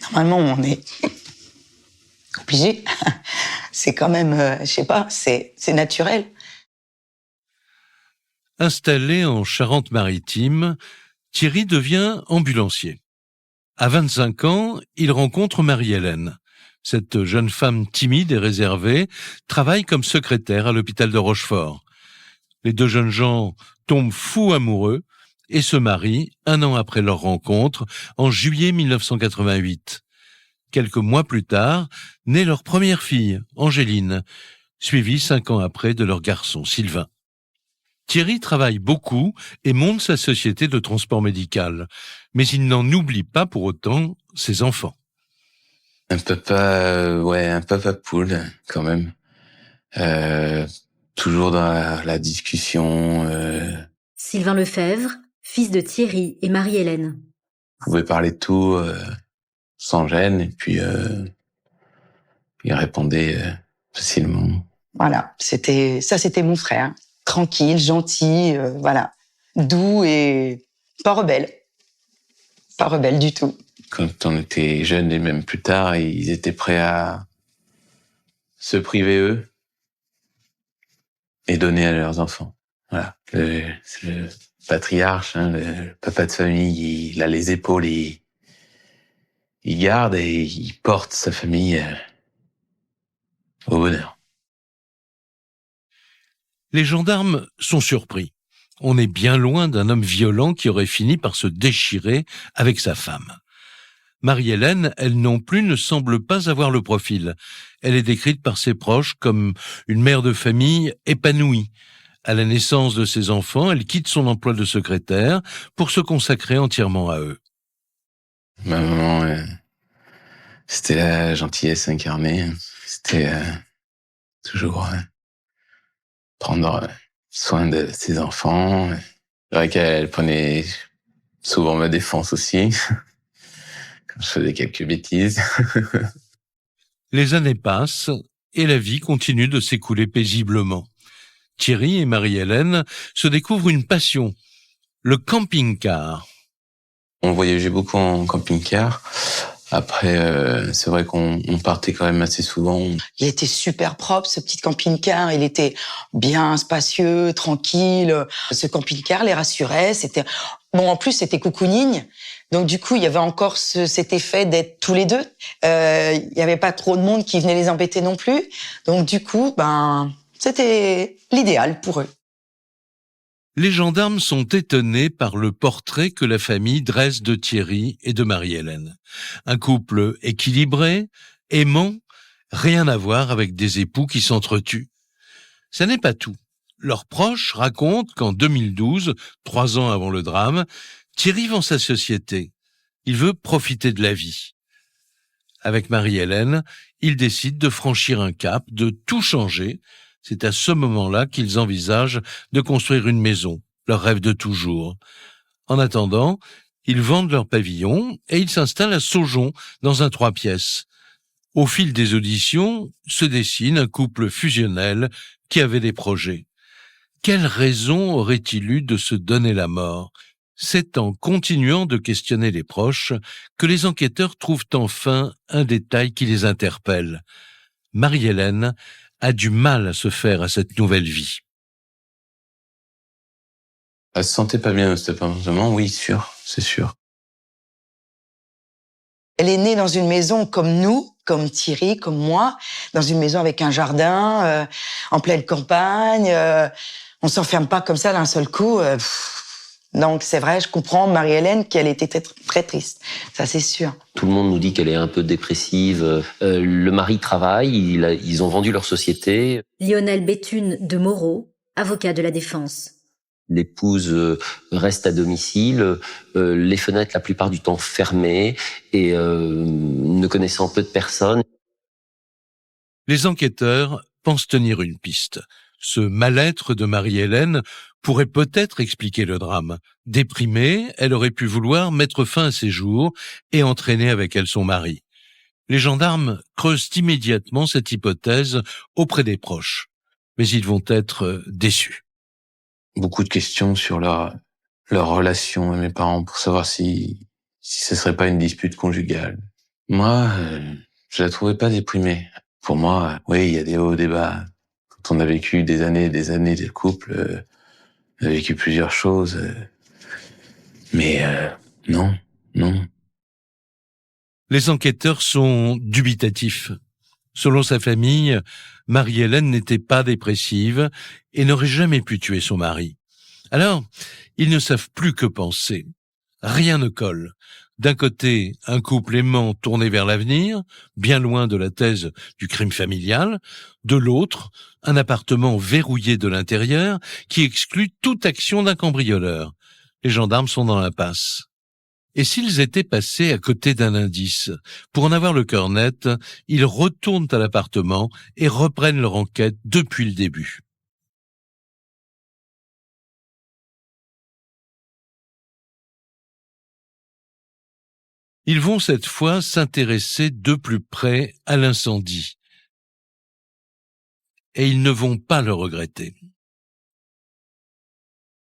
[SPEAKER 21] Normalement, on est obligé. C'est quand même, je sais pas, c'est naturel.
[SPEAKER 1] Installé en Charente-Maritime, Thierry devient ambulancier. À 25 ans, il rencontre Marie-Hélène. Cette jeune femme timide et réservée travaille comme secrétaire à l'hôpital de Rochefort. Les deux jeunes gens tombent fous amoureux et se marient 1 an après leur rencontre, en juillet 1988. Quelques mois plus tard, naît leur première fille, Angéline, suivie 5 ans après de leur garçon, Sylvain. Thierry travaille beaucoup et monte sa société de transport médical, mais il n'en oublie pas pour autant ses enfants.
[SPEAKER 9] Un papa poule, quand même. Toujours dans la discussion.
[SPEAKER 3] Sylvain Lefebvre, fils de Thierry et Marie-Hélène.
[SPEAKER 9] On pouvait parler de tout sans gêne, et puis il répondait facilement.
[SPEAKER 21] Voilà, c'était mon frère. Tranquille, gentil, voilà. Doux et pas rebelle. Pas rebelle du tout.
[SPEAKER 9] Quand on était jeunes et même plus tard, ils étaient prêts à se priver eux et donner à leurs enfants. Voilà. C'est le patriarche, le papa de famille, il a les épaules, il garde et il porte sa famille au bonheur.
[SPEAKER 1] Les gendarmes sont surpris. On est bien loin d'un homme violent qui aurait fini par se déchirer avec sa femme. Marie-Hélène, elle non plus, ne semble pas avoir le profil. Elle est décrite par ses proches comme une mère de famille épanouie. À la naissance de ses enfants, elle quitte son emploi de secrétaire pour se consacrer entièrement à eux.
[SPEAKER 9] Ma maman, c'était la gentillesse incarnée. C'était toujours prendre soin de ses enfants. C'est vrai qu'elle prenait souvent ma défense aussi, quand je faisais quelques bêtises.
[SPEAKER 1] Les années passent et la vie continue de s'écouler paisiblement. Thierry et Marie-Hélène se découvrent une passion, le camping-car.
[SPEAKER 9] On voyageait beaucoup en camping-car. Après, c'est vrai qu'on partait quand même assez souvent.
[SPEAKER 21] Il était super propre, ce petit camping-car. Il était bien spacieux, tranquille. Ce camping-car les rassurait. En plus, c'était cocooning. Donc, du coup, il y avait encore cet effet d'être tous les deux. Il n'y avait pas trop de monde qui venait les embêter non plus. Donc, du coup, c'était l'idéal pour eux.
[SPEAKER 1] Les gendarmes sont étonnés par le portrait que la famille dresse de Thierry et de Marie-Hélène. Un couple équilibré, aimant, rien à voir avec des époux qui s'entretuent. Ça n'est pas tout. Leurs proches racontent qu'en 2012, 3 ans avant le drame, Thierry vend sa société. Il veut profiter de la vie. Avec Marie-Hélène, ils décident de franchir un cap, de tout changer. C'est à ce moment-là qu'ils envisagent de construire une maison, leur rêve de toujours. En attendant, ils vendent leur pavillon et ils s'installent à Saujon, dans un 3 pièces. Au fil des auditions, se dessine un couple fusionnel qui avait des projets. Quelle raison aurait-il eu de se donner la mort ? C'est en continuant de questionner les proches que les enquêteurs trouvent enfin un détail qui les interpelle. Marie-Hélène a du mal à se faire à cette nouvelle vie.
[SPEAKER 9] Elle se sentait pas bien à cet appartement, oui, c'est sûr.
[SPEAKER 21] Elle est née dans une maison comme nous, comme Thierry, comme moi, dans une maison avec un jardin, en pleine campagne. On s'enferme pas comme ça d'un seul coup. Donc c'est vrai, je comprends Marie-Hélène qu'elle était très, très triste, ça c'est sûr.
[SPEAKER 12] Tout le monde nous dit qu'elle est un peu dépressive. Le mari travaille, ils ont vendu leur société.
[SPEAKER 3] Lionel Béthune de Moreau, avocat de la défense.
[SPEAKER 12] L'épouse reste à domicile, les fenêtres la plupart du temps fermées et ne connaissant peu de personnes.
[SPEAKER 1] Les enquêteurs pensent tenir une piste. Ce mal-être de Marie-Hélène pourrait peut-être expliquer le drame. Déprimée, elle aurait pu vouloir mettre fin à ses jours et entraîner avec elle son mari. Les gendarmes creusent immédiatement cette hypothèse auprès des proches, mais ils vont être déçus.
[SPEAKER 9] Beaucoup de questions sur leur relation à mes parents pour savoir si
[SPEAKER 13] si ce serait pas une dispute conjugale. Moi, je la trouvais pas déprimée. Pour moi, oui, il y a des hauts, des bas. Quand on a vécu des années de couple, on a vécu plusieurs choses. Mais non.
[SPEAKER 1] Les enquêteurs sont dubitatifs. Selon sa famille, Marie-Hélène n'était pas dépressive et n'aurait jamais pu tuer son mari. Alors, ils ne savent plus que penser. Rien ne colle. D'un côté, un couple aimant tourné vers l'avenir, bien loin de la thèse du crime familial. De l'autre, un appartement verrouillé de l'intérieur qui exclut toute action d'un cambrioleur. Les gendarmes sont dans l'impasse. Et s'ils étaient passés à côté d'un indice? Pour en avoir le cœur net, ils retournent à l'appartement et reprennent leur enquête depuis le début. Ils vont cette fois s'intéresser de plus près à l'incendie. Et ils ne vont pas le regretter.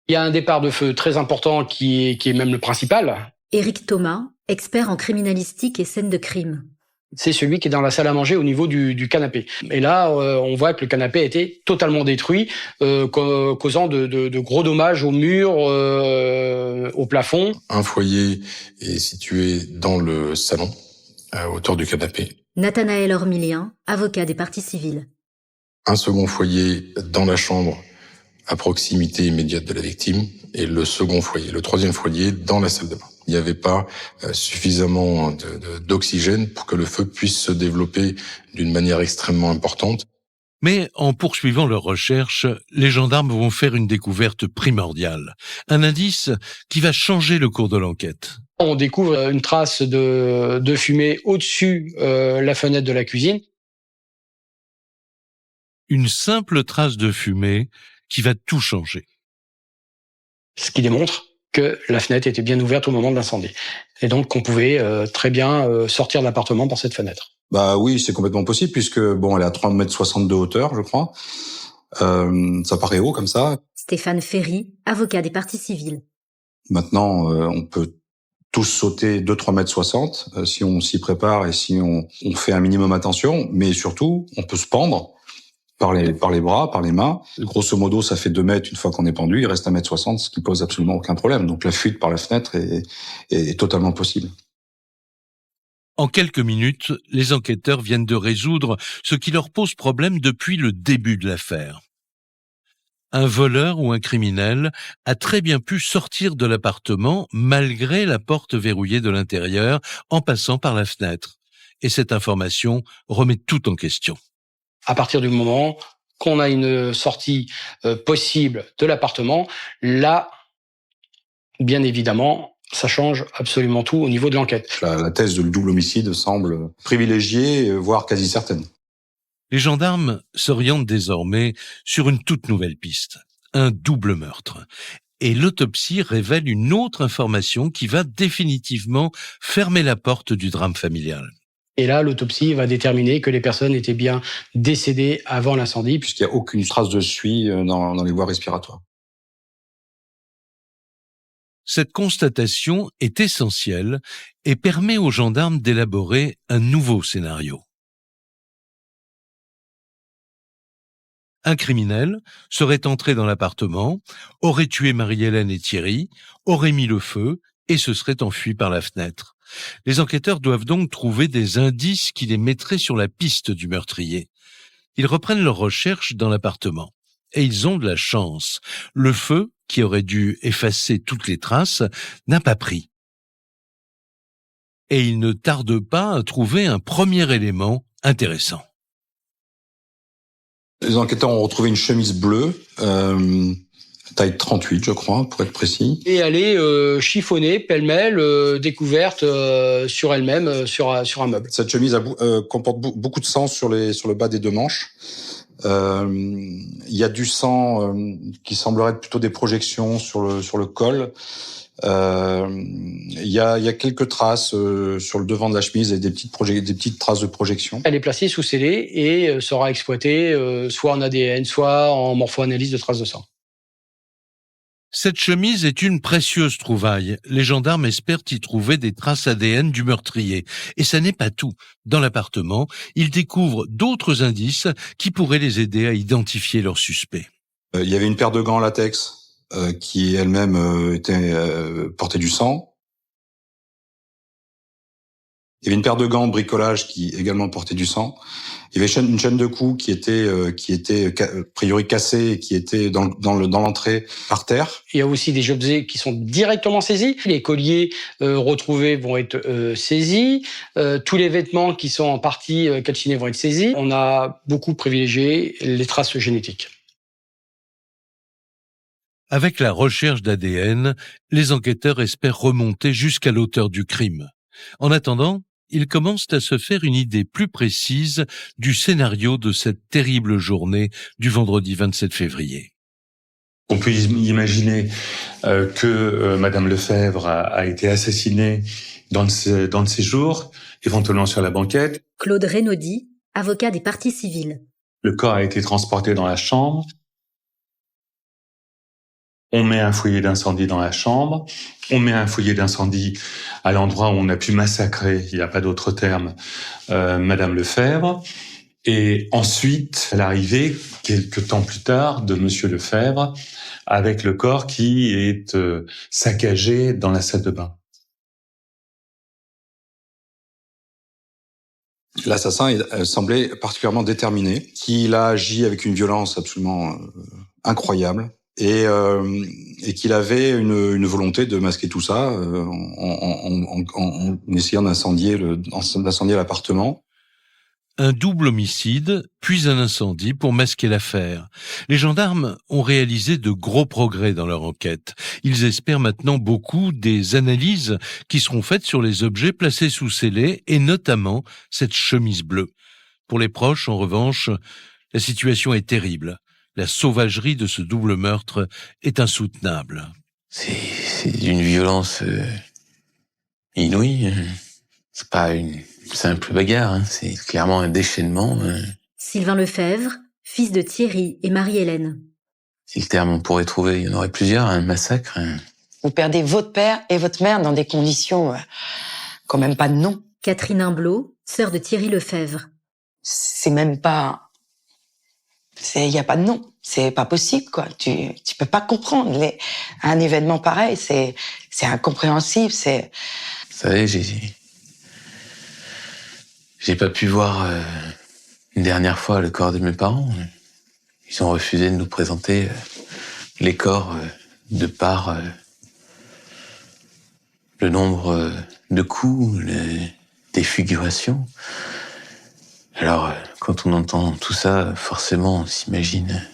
[SPEAKER 23] Il y a un départ de feu très important qui est même le principal.
[SPEAKER 3] Éric Thomas, expert en criminalistique et scènes de crime.
[SPEAKER 23] C'est celui qui est dans la salle à manger au niveau du canapé. Et là, on voit que le canapé a été totalement détruit, causant de gros dommages au mur, au plafond.
[SPEAKER 22] Un foyer est situé dans le salon, à hauteur du canapé.
[SPEAKER 3] Nathanaël Ormilien, avocat des parties civiles.
[SPEAKER 22] Un second foyer dans la chambre, à proximité immédiate de la victime. Et le troisième foyer dans la salle de bain. Il n'y avait pas suffisamment d'oxygène pour que le feu puisse se développer d'une manière extrêmement importante.
[SPEAKER 1] Mais en poursuivant leurs recherches, les gendarmes vont faire une découverte primordiale. Un indice qui va changer le cours de l'enquête.
[SPEAKER 23] On découvre une trace de fumée au-dessus la fenêtre de la cuisine.
[SPEAKER 1] Une simple trace de fumée qui va tout changer.
[SPEAKER 23] Ce qui démontre que la fenêtre était bien ouverte au moment de l'incendie. Et donc qu'on pouvait très bien sortir de l'appartement par cette fenêtre.
[SPEAKER 20] Bah oui, c'est complètement possible puisque elle est à 3,60 m de hauteur, je crois. Ça paraît haut comme ça.
[SPEAKER 3] Stéphane Ferry, avocat des parties civiles.
[SPEAKER 20] Maintenant, on peut tous sauter 2,60 m si on s'y prépare et si on fait un minimum attention. Mais surtout, on peut se pendre par les bras, par les mains. Grosso modo, ça fait 2 mètres une fois qu'on est pendu. Il reste 1,60 m, ce qui pose absolument aucun problème. Donc la fuite par la fenêtre est totalement possible.
[SPEAKER 1] En quelques minutes, les enquêteurs viennent de résoudre ce qui leur pose problème depuis le début de l'affaire. Un voleur ou un criminel a très bien pu sortir de l'appartement malgré la porte verrouillée de l'intérieur en passant par la fenêtre. Et cette information remet tout en question.
[SPEAKER 23] À partir du moment qu'on a une sortie possible de l'appartement, là, bien évidemment, ça change absolument tout au niveau de l'enquête.
[SPEAKER 20] La thèse de double homicide semble privilégiée, voire quasi certaine.
[SPEAKER 1] Les gendarmes s'orientent désormais sur une toute nouvelle piste, un double meurtre. Et l'autopsie révèle une autre information qui va définitivement fermer la porte du drame familial.
[SPEAKER 23] Et là, l'autopsie va déterminer que les personnes étaient bien décédées avant l'incendie.
[SPEAKER 20] Puisqu'il n'y a aucune trace de suie dans les voies respiratoires.
[SPEAKER 1] Cette constatation est essentielle et permet aux gendarmes d'élaborer un nouveau scénario. Un criminel serait entré dans l'appartement, aurait tué Marie-Hélène et Thierry, aurait mis le feu et se serait enfui par la fenêtre. Les enquêteurs doivent donc trouver des indices qui les mettraient sur la piste du meurtrier. Ils reprennent leurs recherches dans l'appartement. Et ils ont de la chance. Le feu, qui aurait dû effacer toutes les traces, n'a pas pris. Et ils ne tardent pas à trouver un premier élément intéressant.
[SPEAKER 20] Les enquêteurs ont retrouvé une chemise bleue, taille 38, je crois, pour être précis.
[SPEAKER 23] Et elle est chiffonnée, pêle-mêle, découverte sur elle-même, sur un meuble.
[SPEAKER 20] Cette chemise comporte beaucoup de sang sur le bas des 2 manches. Il y a du sang qui semblerait être plutôt des projections sur le col. Il y a quelques traces sur le devant de la chemise et des petites traces de projection.
[SPEAKER 23] Elle est placée sous scellé et sera exploitée soit en ADN, soit en morpho-analyse de traces de sang.
[SPEAKER 1] Cette chemise est une précieuse trouvaille. Les gendarmes espèrent y trouver des traces ADN du meurtrier. Et ça n'est pas tout. Dans l'appartement, ils découvrent d'autres indices qui pourraient les aider à identifier leur suspect.
[SPEAKER 20] Il y avait une paire de gants en latex qui elle-même était portait du sang. Il y avait une paire de gants de bricolage qui également portait du sang. Il y avait une chaîne de cou qui était a priori cassée et qui était dans l'entrée par terre.
[SPEAKER 23] Il y a aussi des objets qui sont directement saisis. Les colliers retrouvés vont être saisis. Tous les vêtements qui sont en partie calcinés vont être saisis. On a beaucoup privilégié les traces génétiques.
[SPEAKER 1] Avec la recherche d'ADN, les enquêteurs espèrent remonter jusqu'à l'auteur du crime. En attendant, ils commencent à se faire une idée plus précise du scénario de cette terrible journée du vendredi 27 février.
[SPEAKER 19] On peut imaginer que Madame Lefebvre a été assassinée dans de ces jours, éventuellement sur la banquette.
[SPEAKER 3] Claude Renaudi, avocat des parties civiles.
[SPEAKER 19] Le corps a été transporté dans la chambre. On met un foyer d'incendie dans la chambre. On met un foyer d'incendie à l'endroit où on a pu massacrer, il n'y a pas d'autre terme, Madame Lefebvre. Et ensuite, l'arrivée, quelques temps plus tard, de Monsieur Lefebvre, avec le corps qui est saccagé dans la salle de bain.
[SPEAKER 20] L'assassin semblait particulièrement déterminé, qu'il a agi avec une violence absolument incroyable. Et qu'il avait une volonté de masquer tout ça en essayant d'incendier l'appartement.
[SPEAKER 1] Un double homicide, puis un incendie pour masquer l'affaire. Les gendarmes ont réalisé de gros progrès dans leur enquête. Ils espèrent maintenant beaucoup des analyses qui seront faites sur les objets placés sous scellés et notamment cette chemise bleue. Pour les proches, en revanche, la situation est terrible. La sauvagerie de ce double meurtre est insoutenable.
[SPEAKER 13] C'est d'une violence inouïe. C'est pas une simple bagarre, hein. C'est clairement un déchaînement.
[SPEAKER 3] Sylvain Lefebvre, fils de Thierry et Marie-Hélène.
[SPEAKER 13] Si le terme on pourrait trouver, il y en aurait plusieurs, un massacre.
[SPEAKER 21] Vous perdez votre père et votre mère dans des conditions quand même pas de nom.
[SPEAKER 3] Catherine Imblot, sœur de Thierry Lefebvre.
[SPEAKER 21] C'est même pas... Il y a pas de nom. C'est pas possible, quoi. Tu peux pas comprendre. Un événement pareil, c'est incompréhensible, c'est...
[SPEAKER 13] Vous savez, j'ai pas pu voir une dernière fois le corps de mes parents. Ils ont refusé de nous présenter les corps de par le nombre de coups, les défigurations. Alors, quand on entend tout ça, forcément, on s'imagine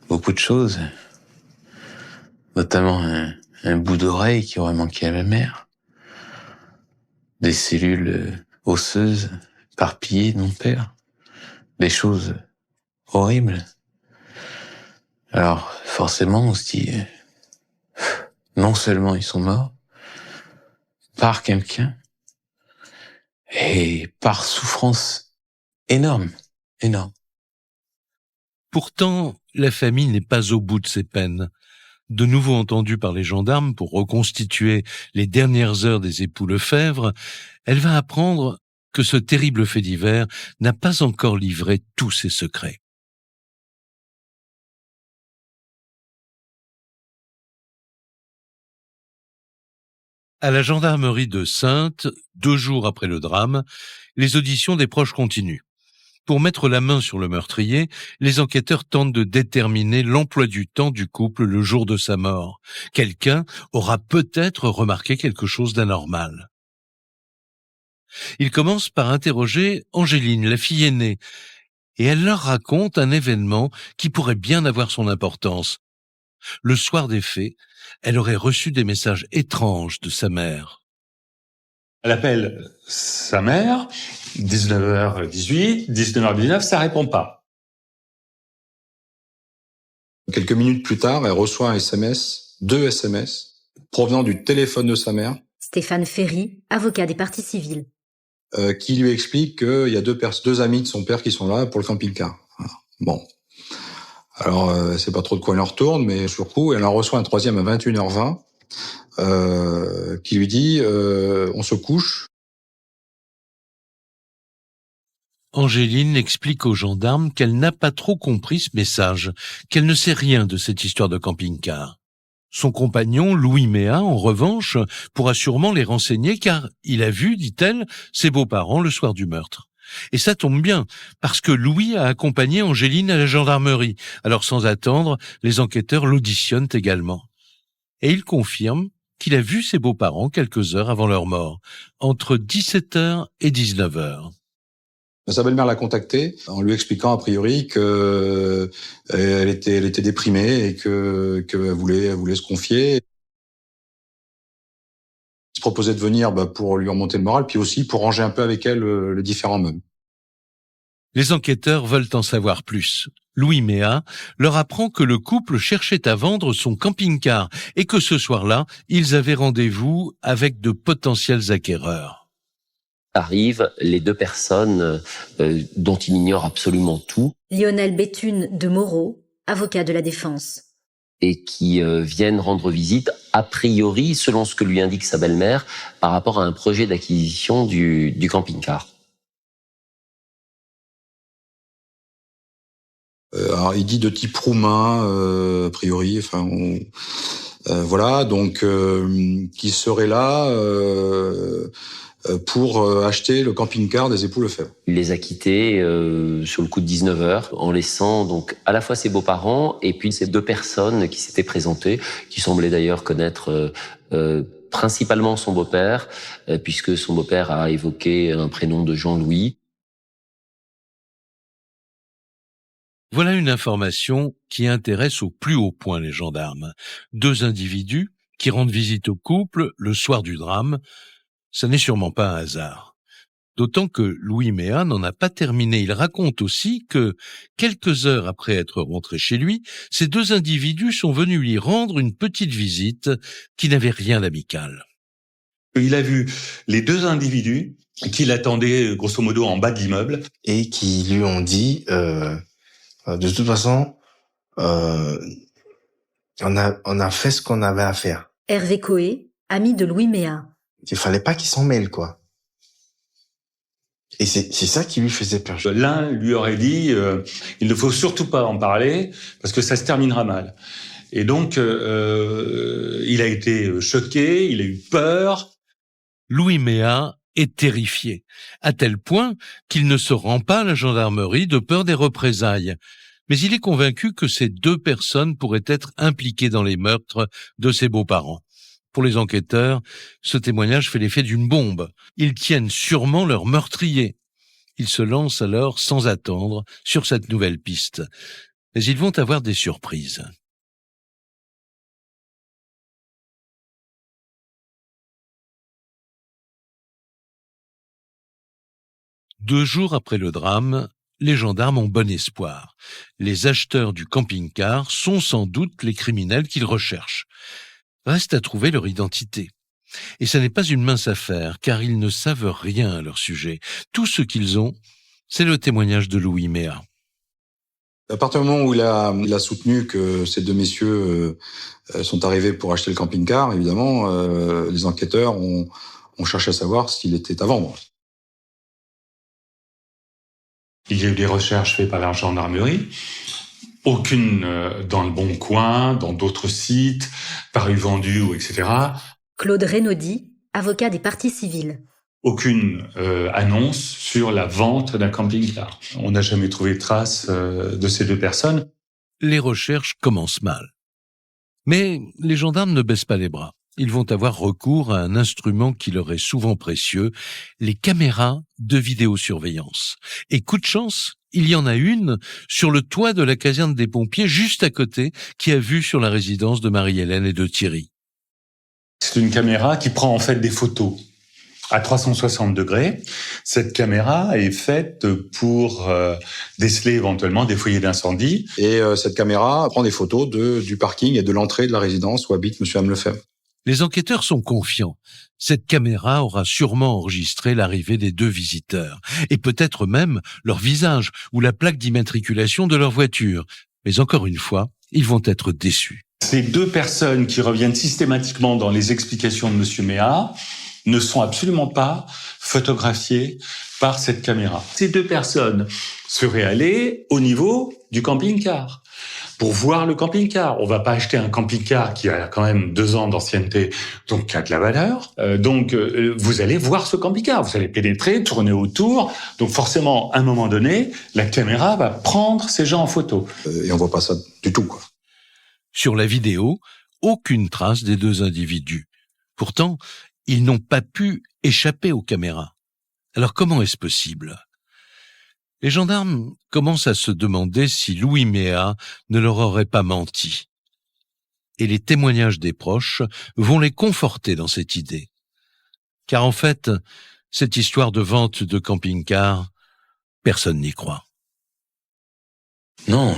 [SPEAKER 13] beaucoup de choses, notamment un bout d'oreille qui aurait manqué à ma mère, des cellules osseuses éparpillées de mon père, des choses horribles. Alors, forcément, on se dit, non seulement ils sont morts, par quelqu'un, et par souffrance énorme.
[SPEAKER 1] Pourtant, la famille n'est pas au bout de ses peines. De nouveau entendue par les gendarmes pour reconstituer les dernières heures des époux Lefebvre, elle va apprendre que ce terrible fait divers n'a pas encore livré tous ses secrets. À la gendarmerie de Saintes, 2 jours après le drame, les auditions des proches continuent. Pour mettre la main sur le meurtrier, les enquêteurs tentent de déterminer l'emploi du temps du couple le jour de sa mort. Quelqu'un aura peut-être remarqué quelque chose d'anormal. Ils commencent par interroger Angéline, la fille aînée, et elle leur raconte un événement qui pourrait bien avoir son importance. Le soir des faits, elle aurait reçu des messages étranges de sa mère.
[SPEAKER 19] Elle appelle sa mère, 19h18, 19h19, ça répond pas.
[SPEAKER 20] Quelques minutes plus tard, elle reçoit un SMS, 2 SMS, provenant du téléphone de sa mère.
[SPEAKER 3] Stéphane Ferry, avocat des parties civiles.
[SPEAKER 20] Qui lui explique qu'il y a deux amis de son père qui sont là pour le camping-car. Voilà. Bon. Alors, elle sait pas trop de quoi elle en retourne, mais sur le coup, elle en reçoit un troisième à 21h20 qui lui dit on se couche.
[SPEAKER 1] Angéline explique aux gendarmes qu'elle n'a pas trop compris ce message, qu'elle ne sait rien de cette histoire de camping-car. Son compagnon, Louis Méa, en revanche, pourra sûrement les renseigner car il a vu, dit-elle, ses beaux-parents le soir du meurtre. Et ça tombe bien, parce que Louis a accompagné Angéline à la gendarmerie. Alors sans attendre, les enquêteurs l'auditionnent également. Et il confirme qu'il a vu ses beaux-parents quelques heures avant leur mort, entre 17h et 19h.
[SPEAKER 20] Sa belle-mère l'a contacté en lui expliquant a priori que elle était déprimée et que elle voulait se confier. Il se proposait de venir pour lui remonter le moral, puis aussi pour ranger un peu avec elle les différents meubles.
[SPEAKER 1] Les enquêteurs veulent en savoir plus. Louis Méa leur apprend que le couple cherchait à vendre son camping-car et que ce soir-là, ils avaient rendez-vous avec de potentiels acquéreurs.
[SPEAKER 12] Arrivent les deux personnes dont il ignore absolument tout.
[SPEAKER 3] Lionel Béthune de Moreau, avocat de la défense.
[SPEAKER 12] Et qui viennent rendre visite, a priori, selon ce que lui indique sa belle-mère, par rapport à un projet d'acquisition du camping-car.
[SPEAKER 20] Alors, il dit de type roumain, a priori, voilà, donc qui serait là pour acheter le camping-car des époux Lefebvre.
[SPEAKER 12] Il les a quittés sur le coup de 19h, en laissant donc à la fois ses beaux-parents et puis ces deux personnes qui s'étaient présentées, qui semblaient d'ailleurs connaître principalement son beau-père, puisque son beau-père a évoqué un prénom de Jean-Louis.
[SPEAKER 1] Voilà une information qui intéresse au plus haut point les gendarmes. Deux individus qui rendent visite au couple le soir du drame, ça n'est sûrement pas un hasard. D'autant que Louis Méa n'en a pas terminé. Il raconte aussi que, quelques heures après être rentré chez lui, ces deux individus sont venus lui rendre une petite visite qui n'avait rien d'amical.
[SPEAKER 19] Il a vu les deux individus qui l'attendaient grosso modo en bas de l'immeuble.
[SPEAKER 14] Et qui lui ont dit, de toute façon, on a fait ce qu'on avait à faire.
[SPEAKER 3] Hervé Coé, ami de Louis Méa.
[SPEAKER 14] Il fallait pas qu'il s'en mêle, quoi. Et c'est ça qui lui faisait peur.
[SPEAKER 19] L'un lui aurait dit il ne faut surtout pas en parler parce que ça se terminera mal. Et donc il a été choqué, il a eu peur.
[SPEAKER 1] Louis Méa est terrifié, à tel point qu'il ne se rend pas à la gendarmerie de peur des représailles. Mais il est convaincu que ces deux personnes pourraient être impliquées dans les meurtres de ses beaux-parents. Pour les enquêteurs, ce témoignage fait l'effet d'une bombe. Ils tiennent sûrement leur meurtrier. Ils se lancent alors sans attendre sur cette nouvelle piste. Mais ils vont avoir des surprises. Deux jours après le drame, les gendarmes ont bon espoir. Les acheteurs du camping-car sont sans doute les criminels qu'ils recherchent. Reste à trouver leur identité. Et ça n'est pas une mince affaire, car ils ne savent rien à leur sujet. Tout ce qu'ils ont, c'est le témoignage de Louis Méa.
[SPEAKER 20] À partir du moment où il a soutenu que ces deux messieurs sont arrivés pour acheter le camping-car, évidemment, les enquêteurs ont cherché à savoir s'il était à vendre.
[SPEAKER 19] Il y a eu des recherches faites par la gendarmerie. Aucune dans le Bon Coin, dans d'autres sites, Paris Vendu, etc.
[SPEAKER 3] Claude Renaudi, avocat des parties civiles.
[SPEAKER 19] Aucune annonce sur la vente d'un camping-car. On n'a jamais trouvé trace de ces deux personnes.
[SPEAKER 1] Les recherches commencent mal. Mais les gendarmes ne baissent pas les bras. Ils vont avoir recours à un instrument qui leur est souvent précieux, les caméras de vidéosurveillance. Et coup de chance, il y en a une sur le toit de la caserne des pompiers, juste à côté, qui a vue sur la résidence de Marie-Hélène et de Thierry.
[SPEAKER 19] C'est une caméra qui prend en fait des photos à 360 degrés. Cette caméra est faite pour déceler éventuellement des foyers d'incendie.
[SPEAKER 20] Et cette caméra prend des photos du parking et de l'entrée de la résidence où habite M. Ham Lefebvre.
[SPEAKER 1] Les enquêteurs sont confiants. Cette caméra aura sûrement enregistré l'arrivée des deux visiteurs, et peut-être même leur visage ou la plaque d'immatriculation de leur voiture. Mais encore une fois, ils vont être déçus.
[SPEAKER 19] Ces deux personnes qui reviennent systématiquement dans les explications de Monsieur Méa ne sont absolument pas photographiées par cette caméra. Ces deux personnes seraient allées au niveau du camping-car pour voir le camping-car. On va pas acheter un camping-car qui a quand même 2 ans d'ancienneté, donc qui a de la valeur. Vous allez voir ce camping-car, vous allez pénétrer, tourner autour. Donc forcément, à un moment donné, la caméra va prendre ces gens en photo.
[SPEAKER 20] Et on voit pas ça du tout, quoi.
[SPEAKER 1] Sur la vidéo, aucune trace des deux individus. Pourtant, ils n'ont pas pu échapper aux caméras. Alors comment est-ce possible ? Les gendarmes commencent à se demander si Louis Méa ne leur aurait pas menti. Et les témoignages des proches vont les conforter dans cette idée. Car en fait, cette histoire de vente de camping-car, personne n'y croit.
[SPEAKER 13] Non,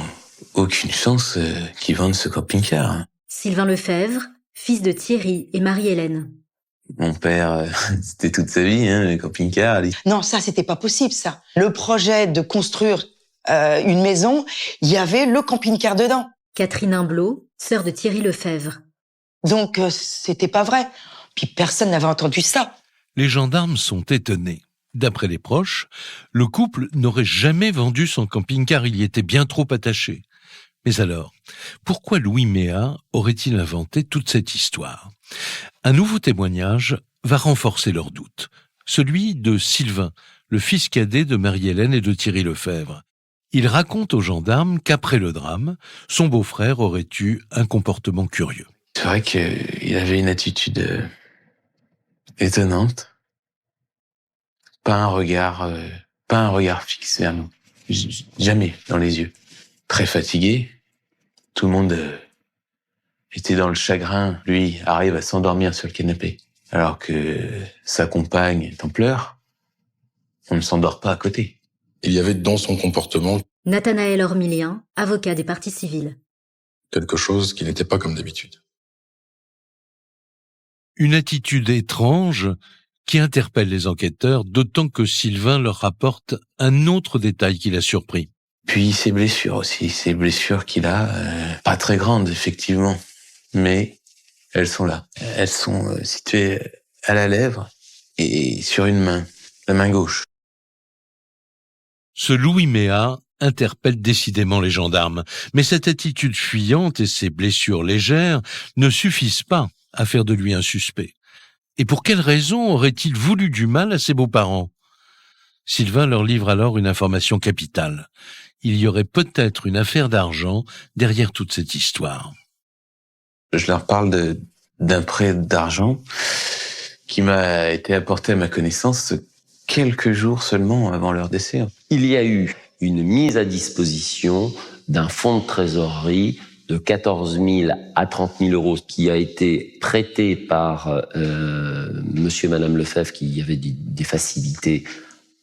[SPEAKER 13] aucune chance qu'ils vendent ce camping-car.
[SPEAKER 3] Sylvain Lefebvre, fils de Thierry et Marie-Hélène.
[SPEAKER 13] Mon père, c'était toute sa vie, le camping-car.
[SPEAKER 21] Non, ça, c'était pas possible, ça. Le projet de construire une maison, il y avait le camping-car dedans.
[SPEAKER 3] Catherine Imblot, sœur de Thierry Lefebvre.
[SPEAKER 21] Donc, c'était pas vrai. Puis personne n'avait entendu ça.
[SPEAKER 1] Les gendarmes sont étonnés. D'après les proches, le couple n'aurait jamais vendu son camping-car, il y était bien trop attaché. Mais alors, pourquoi Louis Méa aurait-il inventé toute cette histoire ? Un nouveau témoignage va renforcer leurs doutes, celui de Sylvain, le fils cadet de Marie-Hélène et de Thierry Lefebvre. Il raconte aux gendarmes qu'après le drame, son beau-frère aurait eu un comportement curieux.
[SPEAKER 13] C'est vrai qu'il avait une attitude étonnante. Pas un regard fixe vers nous. Jamais dans les yeux. Très fatigué. Tout le monde était dans le chagrin. Lui arrive à s'endormir sur le canapé. Alors que sa compagne est en pleurs. On ne s'endort pas à côté.
[SPEAKER 22] Il y avait dans son comportement
[SPEAKER 3] Nathanaël Ormilien, avocat des parties civiles.
[SPEAKER 22] quelque chose qui n'était pas comme d'habitude.
[SPEAKER 1] Une attitude étrange qui interpelle les enquêteurs, d'autant que Sylvain leur rapporte un autre détail qui l'a surpris.
[SPEAKER 13] Puis ses blessures aussi, ces blessures qu'il a, pas très grandes effectivement, mais elles sont là. Elles sont situées à la lèvre et sur une main, la main gauche.
[SPEAKER 1] Ce Louis Méa interpelle décidément les gendarmes, mais cette attitude fuyante et ces blessures légères ne suffisent pas à faire de lui un suspect. Et pour quelle raison aurait-il voulu du mal à ses beaux-parents ? Sylvain leur livre alors une information capitale. Il y aurait peut-être une affaire d'argent derrière toute cette histoire.
[SPEAKER 13] Je leur parle d'un prêt d'argent qui m'a été apporté à ma connaissance quelques jours seulement avant leur décès.
[SPEAKER 12] Il y a eu une mise à disposition d'un fonds de trésorerie de 14 000 à 30 000 euros qui a été prêté par monsieur et madame Lefebvre qui avaient des facilités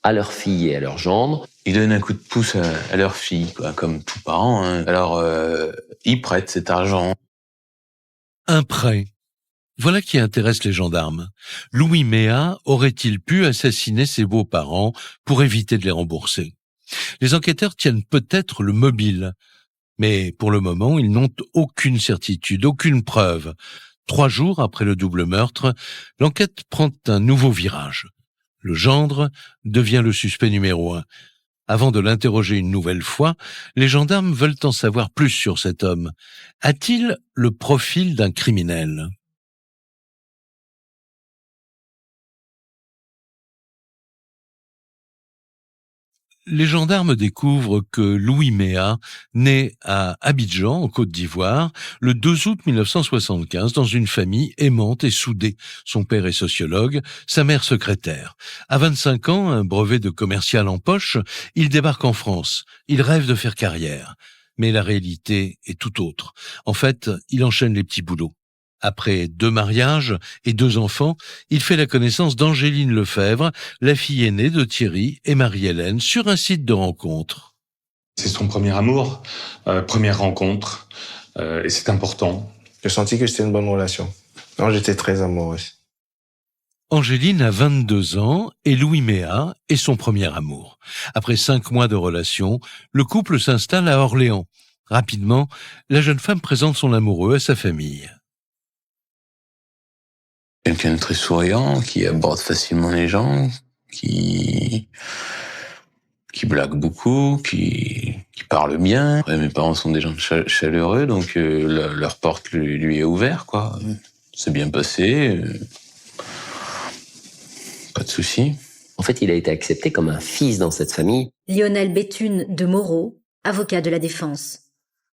[SPEAKER 12] à leur fille et à leur gendre.
[SPEAKER 13] Ils donnent un coup de pouce à leur fille, quoi, comme tout parent. Alors, ils prêtent cet argent.
[SPEAKER 1] Un prêt. Voilà qui intéresse les gendarmes. Louis Méa aurait-il pu assassiner ses beaux-parents pour éviter de les rembourser ? Les enquêteurs tiennent peut-être le mobile, mais pour le moment, ils n'ont aucune certitude, aucune preuve. 3 jours après le double meurtre, l'enquête prend un nouveau virage. Le gendre devient le suspect numéro 1. Avant de l'interroger une nouvelle fois, les gendarmes veulent en savoir plus sur cet homme. A-t-il le profil d'un criminel ? Les gendarmes découvrent que Louis Méa naît à Abidjan, en Côte d'Ivoire, le 2 août 1975, dans une famille aimante et soudée. Son père est sociologue, sa mère secrétaire. À 25 ans, un brevet de commercial en poche, il débarque en France. Il rêve de faire carrière. Mais la réalité est tout autre. En fait, il enchaîne les petits boulots. Après 2 mariages et 2 enfants, il fait la connaissance d'Angéline Lefebvre, la fille aînée de Thierry et Marie-Hélène, sur un site de rencontre.
[SPEAKER 19] C'est son premier amour, première rencontre, et c'est important.
[SPEAKER 14] J'ai senti que c'était une bonne relation. Non, j'étais très amoureux.
[SPEAKER 1] Angéline a 22 ans et Louis Méa est son premier amour. Après 5 mois de relation, le couple s'installe à Orléans. Rapidement, la jeune femme présente son amoureux à sa famille.
[SPEAKER 13] Quelqu'un de très souriant, qui aborde facilement les gens, qui blague beaucoup, qui parle bien. Après, mes parents sont des gens chaleureux, donc leur porte lui est ouverte, quoi. C'est bien passé, pas de souci.
[SPEAKER 12] En fait, il a été accepté comme un fils dans cette famille.
[SPEAKER 3] Lionel Béthune de Moreau, avocat de la défense.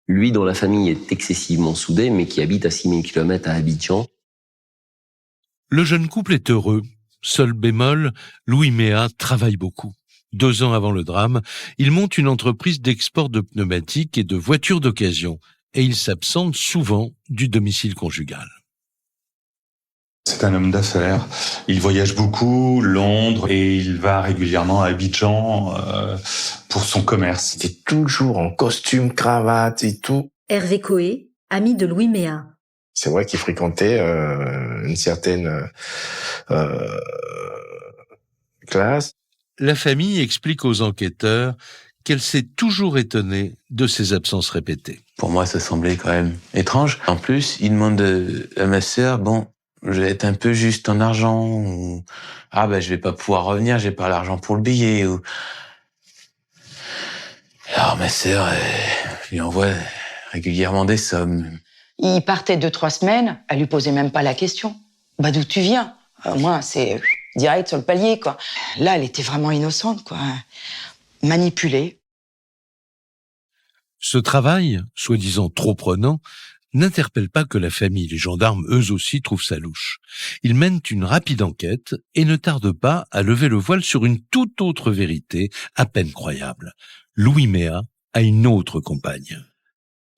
[SPEAKER 12] Lui, dont la famille est excessivement soudée, mais qui habite à 6000 km à Abidjan.
[SPEAKER 1] Le jeune couple est heureux. Seul bémol, Louis Méa travaille beaucoup. 2 ans avant le drame, il monte une entreprise d'export de pneumatiques et de voitures d'occasion, et il s'absente souvent du domicile conjugal.
[SPEAKER 19] C'est un homme d'affaires. Il voyage beaucoup, Londres, et il va régulièrement à Abidjan pour son commerce.
[SPEAKER 14] Il était toujours en costume, cravate et tout.
[SPEAKER 3] Hervé Coé, ami de Louis Méa.
[SPEAKER 14] C'est vrai qu'il fréquentait une certaine classe.
[SPEAKER 1] La famille explique aux enquêteurs qu'elle s'est toujours étonnée de ses absences répétées.
[SPEAKER 13] Pour moi, ça semblait quand même étrange. En plus, il demande à ma sœur, bon, je vais être un peu juste en argent, ou je vais pas pouvoir revenir, j'ai pas l'argent pour le billet, ou... Alors ma sœur, lui envoie régulièrement des sommes.
[SPEAKER 21] Il partait 2-3 semaines, elle lui posait même pas la question. D'où tu viens? Moi, c'est direct sur le palier, quoi. Là, elle était vraiment innocente, quoi. Manipulée.
[SPEAKER 1] Ce travail, soi-disant trop prenant, n'interpelle pas que la famille. Les gendarmes, eux aussi, trouvent ça louche. Ils mènent une rapide enquête et ne tardent pas à lever le voile sur une toute autre vérité, à peine croyable. Louis Méa a une autre compagne.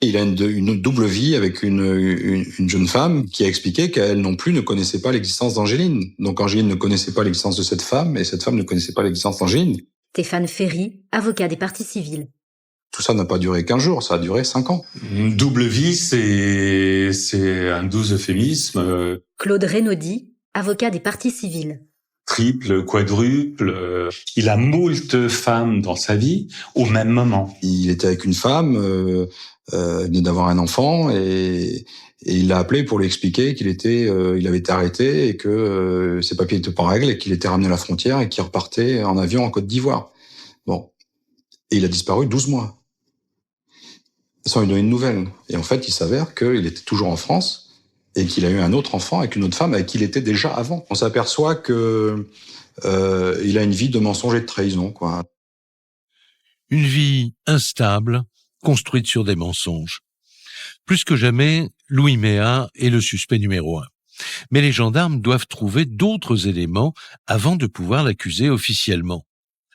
[SPEAKER 20] Il a une double vie avec une jeune femme qui a expliqué qu'elle non plus ne connaissait pas l'existence d'Angéline. Donc Angéline ne connaissait pas l'existence de cette femme et cette femme ne connaissait pas l'existence d'Angéline.
[SPEAKER 3] Stéphane Ferry, avocat des parties civiles.
[SPEAKER 20] Tout ça n'a pas duré 15 jours, ça a duré 5 ans.
[SPEAKER 19] Une double vie, c'est un doux euphémisme.
[SPEAKER 3] Claude Renaudi, avocat des parties civiles.
[SPEAKER 19] Triple, quadruple. Il a moult femmes dans sa vie au même moment.
[SPEAKER 20] Il était avec une femme, il venait d'avoir un enfant et il l'a appelé pour lui expliquer qu'il il avait été arrêté et que ses papiers étaient pas en règle et qu'il était ramené à la frontière et qu'il repartait en avion en Côte d'Ivoire. Bon. Et il a disparu 12 mois. Sans lui donner de nouvelles. Et en fait, il s'avère qu'il était toujours en France et qu'il a eu un autre enfant avec une autre femme avec qui il était déjà avant. On s'aperçoit que il a une vie de mensonge et de trahison, quoi.
[SPEAKER 1] Une vie instable, construite sur des mensonges. Plus que jamais, Louis Méa est le suspect numéro 1. Mais les gendarmes doivent trouver d'autres éléments avant de pouvoir l'accuser officiellement.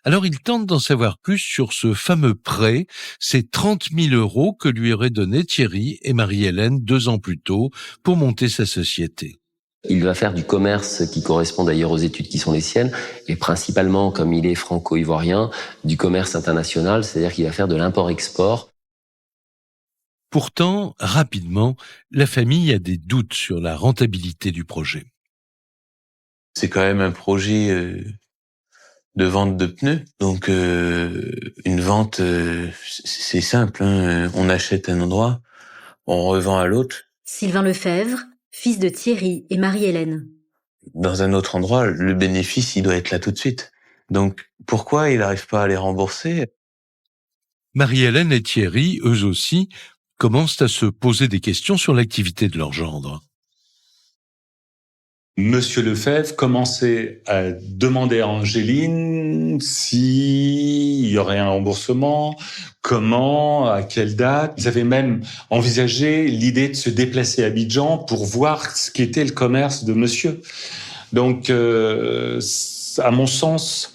[SPEAKER 1] Alors ils tentent d'en savoir plus sur ce fameux prêt, ces 30 000 € que lui auraient donné Thierry et Marie-Hélène 2 ans plus tôt pour monter sa société.
[SPEAKER 12] Il va faire du commerce qui correspond d'ailleurs aux études qui sont les siennes, et principalement, comme il est franco-ivoirien, du commerce international, c'est-à-dire qu'il va faire de l'import-export.
[SPEAKER 1] Pourtant, rapidement, la famille a des doutes sur la rentabilité du projet.
[SPEAKER 13] C'est quand même un projet de vente de pneus. Donc une vente, c'est simple, hein. On achète un endroit, on revend à l'autre.
[SPEAKER 3] Sylvain Lefebvre, fils de Thierry et Marie-Hélène.
[SPEAKER 13] Dans un autre endroit, le bénéfice, il doit être là tout de suite. Donc pourquoi il n'arrive pas à les rembourser?
[SPEAKER 1] Marie-Hélène et Thierry, eux aussi, commencent à se poser des questions sur l'activité de leur gendre.
[SPEAKER 19] Monsieur Lefebvre commençait à demander à Angéline s'il y aurait un remboursement, comment, à quelle date. Ils avaient même envisagé l'idée de se déplacer à Abidjan pour voir ce qu'était le commerce de monsieur. Donc, à mon sens,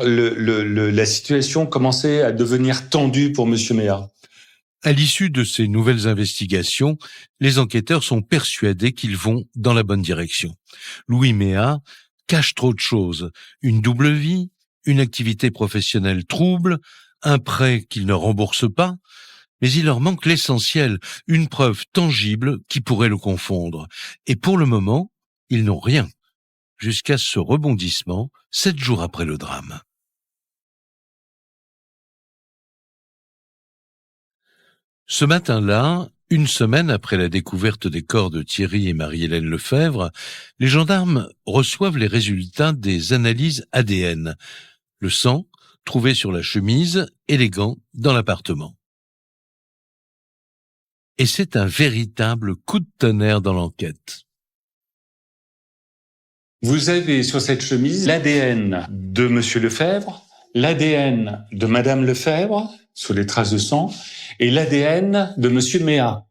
[SPEAKER 19] la situation commençait à devenir tendue pour monsieur Méa.
[SPEAKER 1] À l'issue de ces nouvelles investigations, les enquêteurs sont persuadés qu'ils vont dans la bonne direction. Louis Méa cache trop de choses. Une double vie, une activité professionnelle trouble, un prêt qu'il ne rembourse pas, mais il leur manque l'essentiel, une preuve tangible qui pourrait le confondre. Et pour le moment, ils n'ont rien, jusqu'à ce rebondissement 7 jours après le drame. Ce matin-là, une semaine après la découverte des corps de Thierry et Marie-Hélène Lefebvre, les gendarmes reçoivent les résultats des analyses ADN. Le sang trouvé sur la chemise et les gants dans l'appartement. Et c'est un véritable coup de tonnerre dans l'enquête.
[SPEAKER 19] Vous avez sur cette chemise l'ADN de Monsieur Lefebvre, l'ADN de Madame Lefebvre, sur les traces de sang, et l'ADN de Monsieur Méa.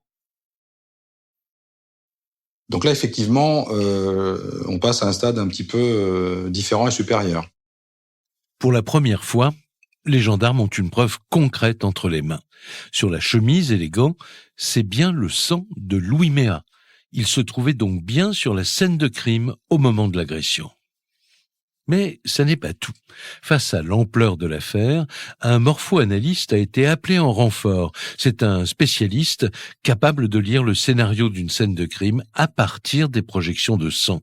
[SPEAKER 20] Donc là, effectivement, on passe à un stade un petit peu différent et supérieur.
[SPEAKER 1] Pour la première fois, les gendarmes ont une preuve concrète entre les mains. Sur la chemise et les gants, c'est bien le sang de Louis Méa. Il se trouvait donc bien sur la scène de crime au moment de l'agression. Mais ça n'est pas tout. Face à l'ampleur de l'affaire, un morpho-analyste a été appelé en renfort. C'est un spécialiste capable de lire le scénario d'une scène de crime à partir des projections de sang.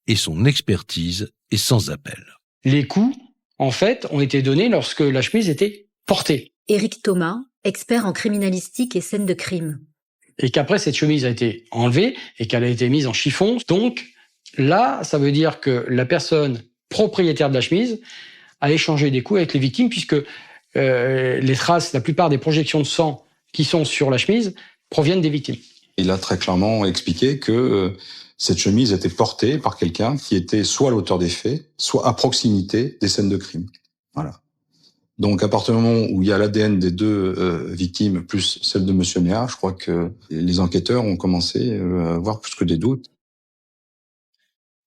[SPEAKER 1] Et son expertise est sans appel.
[SPEAKER 23] Les coups, en fait, ont été donnés lorsque la chemise était portée.
[SPEAKER 3] Éric Thomas, expert en criminalistique et scène de crime.
[SPEAKER 23] Et qu'après, cette chemise a été enlevée et qu'elle a été mise en chiffon. Donc, là, ça veut dire que la personne propriétaire de la chemise a échangé des coups avec les victimes puisque les traces, la plupart des projections de sang qui sont sur la chemise proviennent des victimes.
[SPEAKER 20] Il a très clairement expliqué que cette chemise était portée par quelqu'un qui était soit l'auteur des faits, soit à proximité des scènes de crime. Voilà. Donc, à partir du moment où il y a l'ADN des deux victimes plus celle de Monsieur Méa, je crois que les enquêteurs ont commencé à avoir plus que des doutes.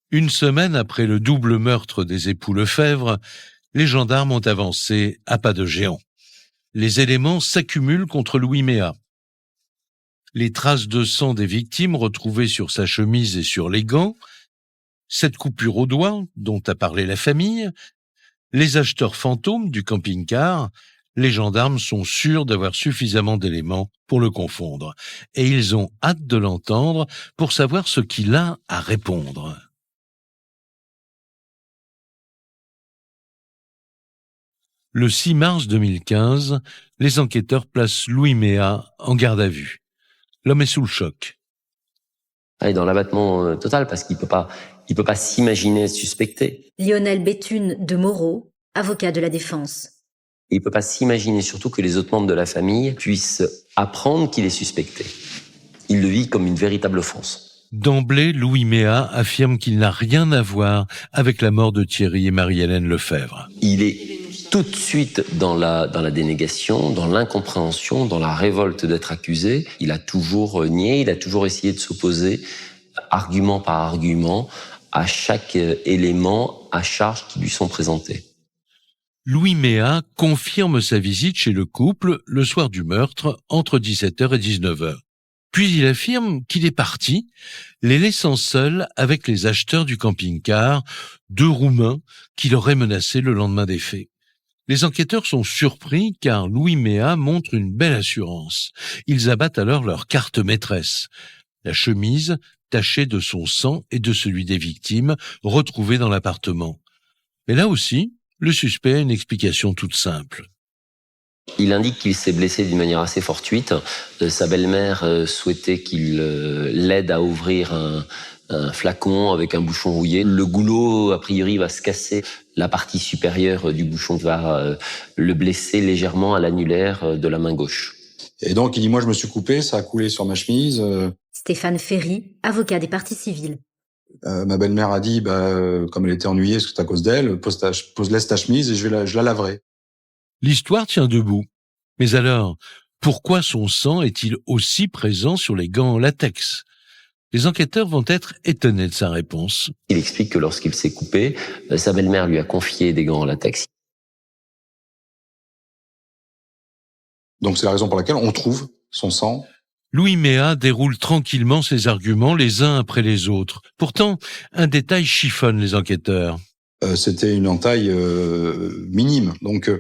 [SPEAKER 1] Une semaine après le double meurtre des époux Lefebvre, les gendarmes ont avancé à pas de géant. Les éléments s'accumulent contre Louis Méa. Les traces de sang des victimes retrouvées sur sa chemise et sur les gants, cette coupure au doigt dont a parlé la famille, les acheteurs fantômes du camping-car, les gendarmes sont sûrs d'avoir suffisamment d'éléments pour le confondre. Et ils ont hâte de l'entendre pour savoir ce qu'il a à répondre. Le 6 mars 2015, les enquêteurs placent Louis Méa en garde à vue. L'homme est sous le choc.
[SPEAKER 12] Il est dans l'abattement total parce qu'il peut pas s'imaginer suspecté.
[SPEAKER 3] Lionel Béthune de Moreau, avocat de la défense.
[SPEAKER 12] Il peut pas s'imaginer surtout que les autres membres de la famille puissent apprendre qu'il est suspecté. Il le vit comme une véritable offense.
[SPEAKER 1] D'emblée, Louis Méa affirme qu'il n'a rien à voir avec la mort de Thierry et Marie-Hélène Lefebvre.
[SPEAKER 12] Il est tout de suite dans la dénégation, dans l'incompréhension, dans la révolte d'être accusé. Il a toujours nié, il a toujours essayé de s'opposer, argument par argument, à chaque élément à charge qui lui sont présentés.
[SPEAKER 1] Louis Méa confirme sa visite chez le couple le soir du meurtre, entre 17h et 19h. Puis il affirme qu'il est parti, les laissant seuls avec les acheteurs du camping-car, deux Roumains qui l'auraient menacé le lendemain des faits. Les enquêteurs sont surpris car Louis Méa montre une belle assurance. Ils abattent alors leur carte maîtresse. La chemise tachée de son sang et de celui des victimes retrouvées dans l'appartement. Mais là aussi, le suspect a une explication toute simple.
[SPEAKER 12] Il indique qu'il s'est blessé d'une manière assez fortuite. Sa belle-mère souhaitait qu'il l'aide à ouvrir un flacon avec un bouchon rouillé. Le goulot, a priori, va se casser. La partie supérieure du bouchon va le blesser légèrement à l'annulaire de la main gauche.
[SPEAKER 20] Et donc, il dit, moi, je me suis coupé, ça a coulé sur ma chemise.
[SPEAKER 3] Stéphane Ferry, avocat des parties civiles.
[SPEAKER 20] Ma belle-mère a dit, comme elle était ennuyée, parce que c'est à cause d'elle, laisse ta chemise et je la laverai.
[SPEAKER 1] L'histoire tient debout. Mais alors, pourquoi son sang est-il aussi présent sur les gants en latex ? Les enquêteurs vont être étonnés de sa réponse.
[SPEAKER 12] Il explique que lorsqu'il s'est coupé, sa belle-mère lui a confié des gants en latex.
[SPEAKER 20] Donc c'est la raison pour laquelle on trouve son sang.
[SPEAKER 1] Louis Méa déroule tranquillement ses arguments les uns après les autres. Pourtant, un détail chiffonne les enquêteurs.
[SPEAKER 20] C'était une entaille minime. Donc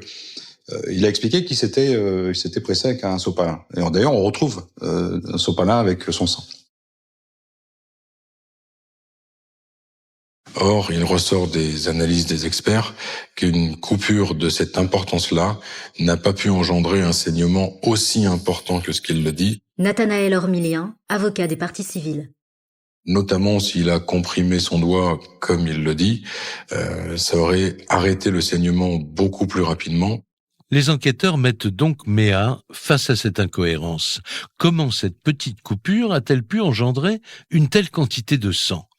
[SPEAKER 20] il a expliqué qu'il s'était pressé avec un sopalin. Et d'ailleurs, on retrouve un sopalin avec son sang.
[SPEAKER 22] Or, il ressort des analyses des experts qu'une coupure de cette importance-là n'a pas pu engendrer un saignement aussi important que ce qu'il le dit,
[SPEAKER 3] Nathanaël Ormilien, avocat des parties civiles.
[SPEAKER 22] notamment s'il a comprimé son doigt comme il le dit, ça aurait arrêté le saignement beaucoup plus rapidement.
[SPEAKER 1] Les enquêteurs mettent donc Méa face à cette incohérence. Comment cette petite coupure a-t-elle pu engendrer une telle quantité de sang ?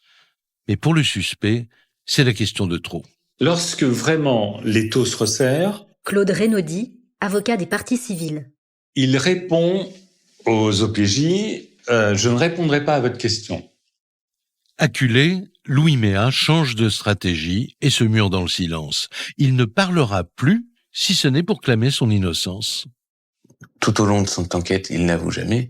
[SPEAKER 1] Mais pour le suspect, c'est la question de trop.
[SPEAKER 19] Lorsque vraiment l'étau se resserre,
[SPEAKER 3] Claude Renaudi, avocat des parties civiles.
[SPEAKER 19] il répond aux OPJ « Je ne répondrai pas à votre question ».
[SPEAKER 1] Acculé, Louis Méa change de stratégie et se mure dans le silence. Il ne parlera plus, si ce n'est pour clamer son innocence.
[SPEAKER 13] Tout au long de son enquête, il n'avoue jamais.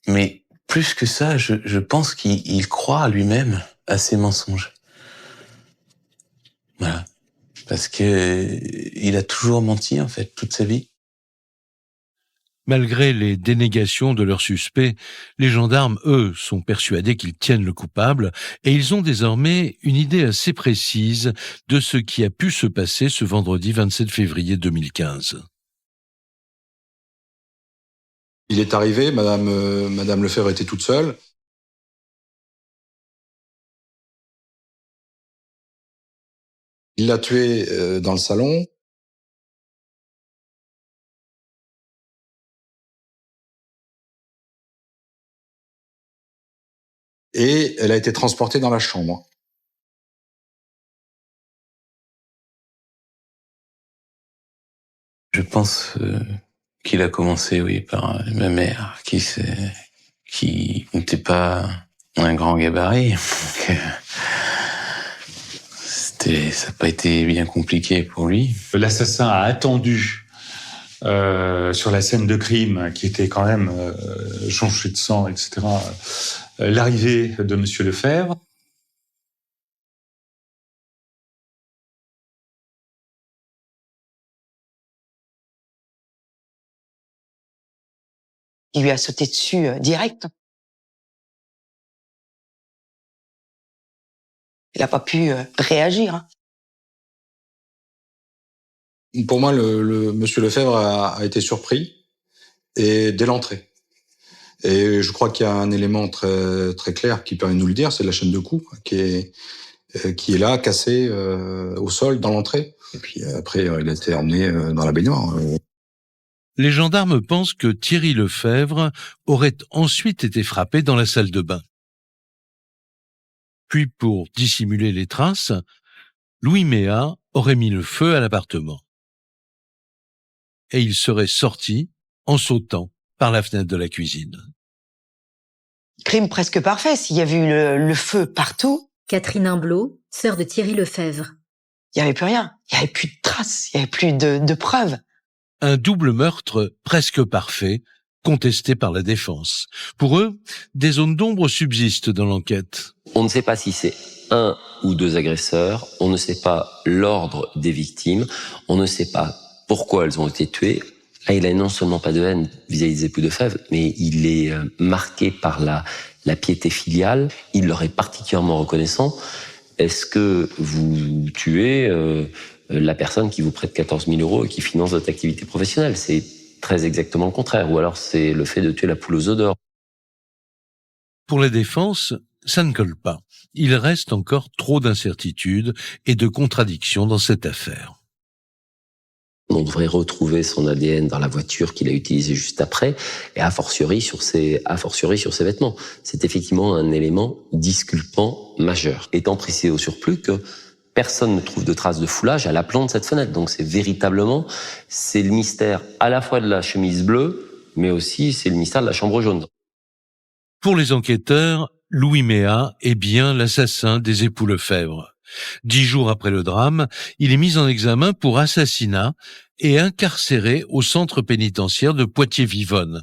[SPEAKER 13] Mais plus que ça, je pense qu'il croit à lui-même à ses mensonges. Voilà. Parce que il a toujours menti, en fait, toute sa vie.
[SPEAKER 1] Malgré les dénégations de leurs suspects, les gendarmes, eux, sont persuadés qu'ils tiennent le coupable et ils ont désormais une idée assez précise de ce qui a pu se passer ce vendredi 27 février 2015.
[SPEAKER 20] Il est arrivé, Madame Lefebvre était toute seule. Il l'a tuée dans le salon. Et elle a été transportée dans la chambre.
[SPEAKER 13] Je pense qu'il a commencé, oui, par ma mère, qui n'était pas un grand gabarit. Donc, ça n'a pas été bien compliqué pour lui.
[SPEAKER 19] L'assassin a attendu sur la scène de crime, qui était quand même jonchée de sang, etc., l'arrivée de Monsieur Lefebvre.
[SPEAKER 21] Il lui a sauté dessus direct. Il n'a pas pu réagir.
[SPEAKER 20] Pour moi, le Monsieur Lefebvre a été surpris et dès l'entrée. Et je crois qu'il y a un élément très très clair qui peut nous le dire, c'est la chaîne de cou qui est là, cassée au sol dans l'entrée. Et puis après, il a été emmené dans la baignoire.
[SPEAKER 1] Les gendarmes pensent que Thierry Lefebvre aurait ensuite été frappé dans la salle de bain. Puis, pour dissimuler les traces, Louis Méa aurait mis le feu à l'appartement. Et il serait sorti en sautant par la fenêtre de la cuisine.
[SPEAKER 21] Crime presque parfait, s'il y avait eu le feu partout.
[SPEAKER 3] Catherine Imblot, sœur de Thierry Lefebvre.
[SPEAKER 21] Il n'y avait plus rien, il n'y avait plus de traces, il n'y avait plus de preuves.
[SPEAKER 1] Un double meurtre presque parfait, contesté par la défense. Pour eux, des zones d'ombre subsistent dans l'enquête.
[SPEAKER 12] On ne sait pas si c'est un ou deux agresseurs, on ne sait pas l'ordre des victimes, on ne sait pas pourquoi elles ont été tuées. Là, il a non seulement pas de haine vis-à-vis des époux Lefebvre, mais il est marqué par la piété filiale. Il leur est particulièrement reconnaissant. Est-ce que vous tuez la personne qui vous prête 14 000 € et qui finance votre activité professionnelle? C'est très exactement le contraire. Ou alors c'est le fait de tuer la poule aux œufs d'or.
[SPEAKER 1] Pour la défense, ça ne colle pas. Il reste encore trop d'incertitudes et de contradictions dans cette affaire.
[SPEAKER 12] On devrait retrouver son ADN dans la voiture qu'il a utilisée juste après, et a fortiori sur ses vêtements. C'est effectivement un élément disculpant majeur. Étant précisé au surplus que personne ne trouve de traces de foulage à l'aplomb de cette fenêtre. Donc c'est le mystère à la fois de la chemise bleue, mais aussi c'est le mystère de la chambre jaune.
[SPEAKER 1] Pour les enquêteurs, Louis Méa est bien l'assassin des époux Lefebvre. 10 jours après le drame, il est mis en examen pour assassinat et incarcéré au centre pénitentiaire de Poitiers-Vivonne.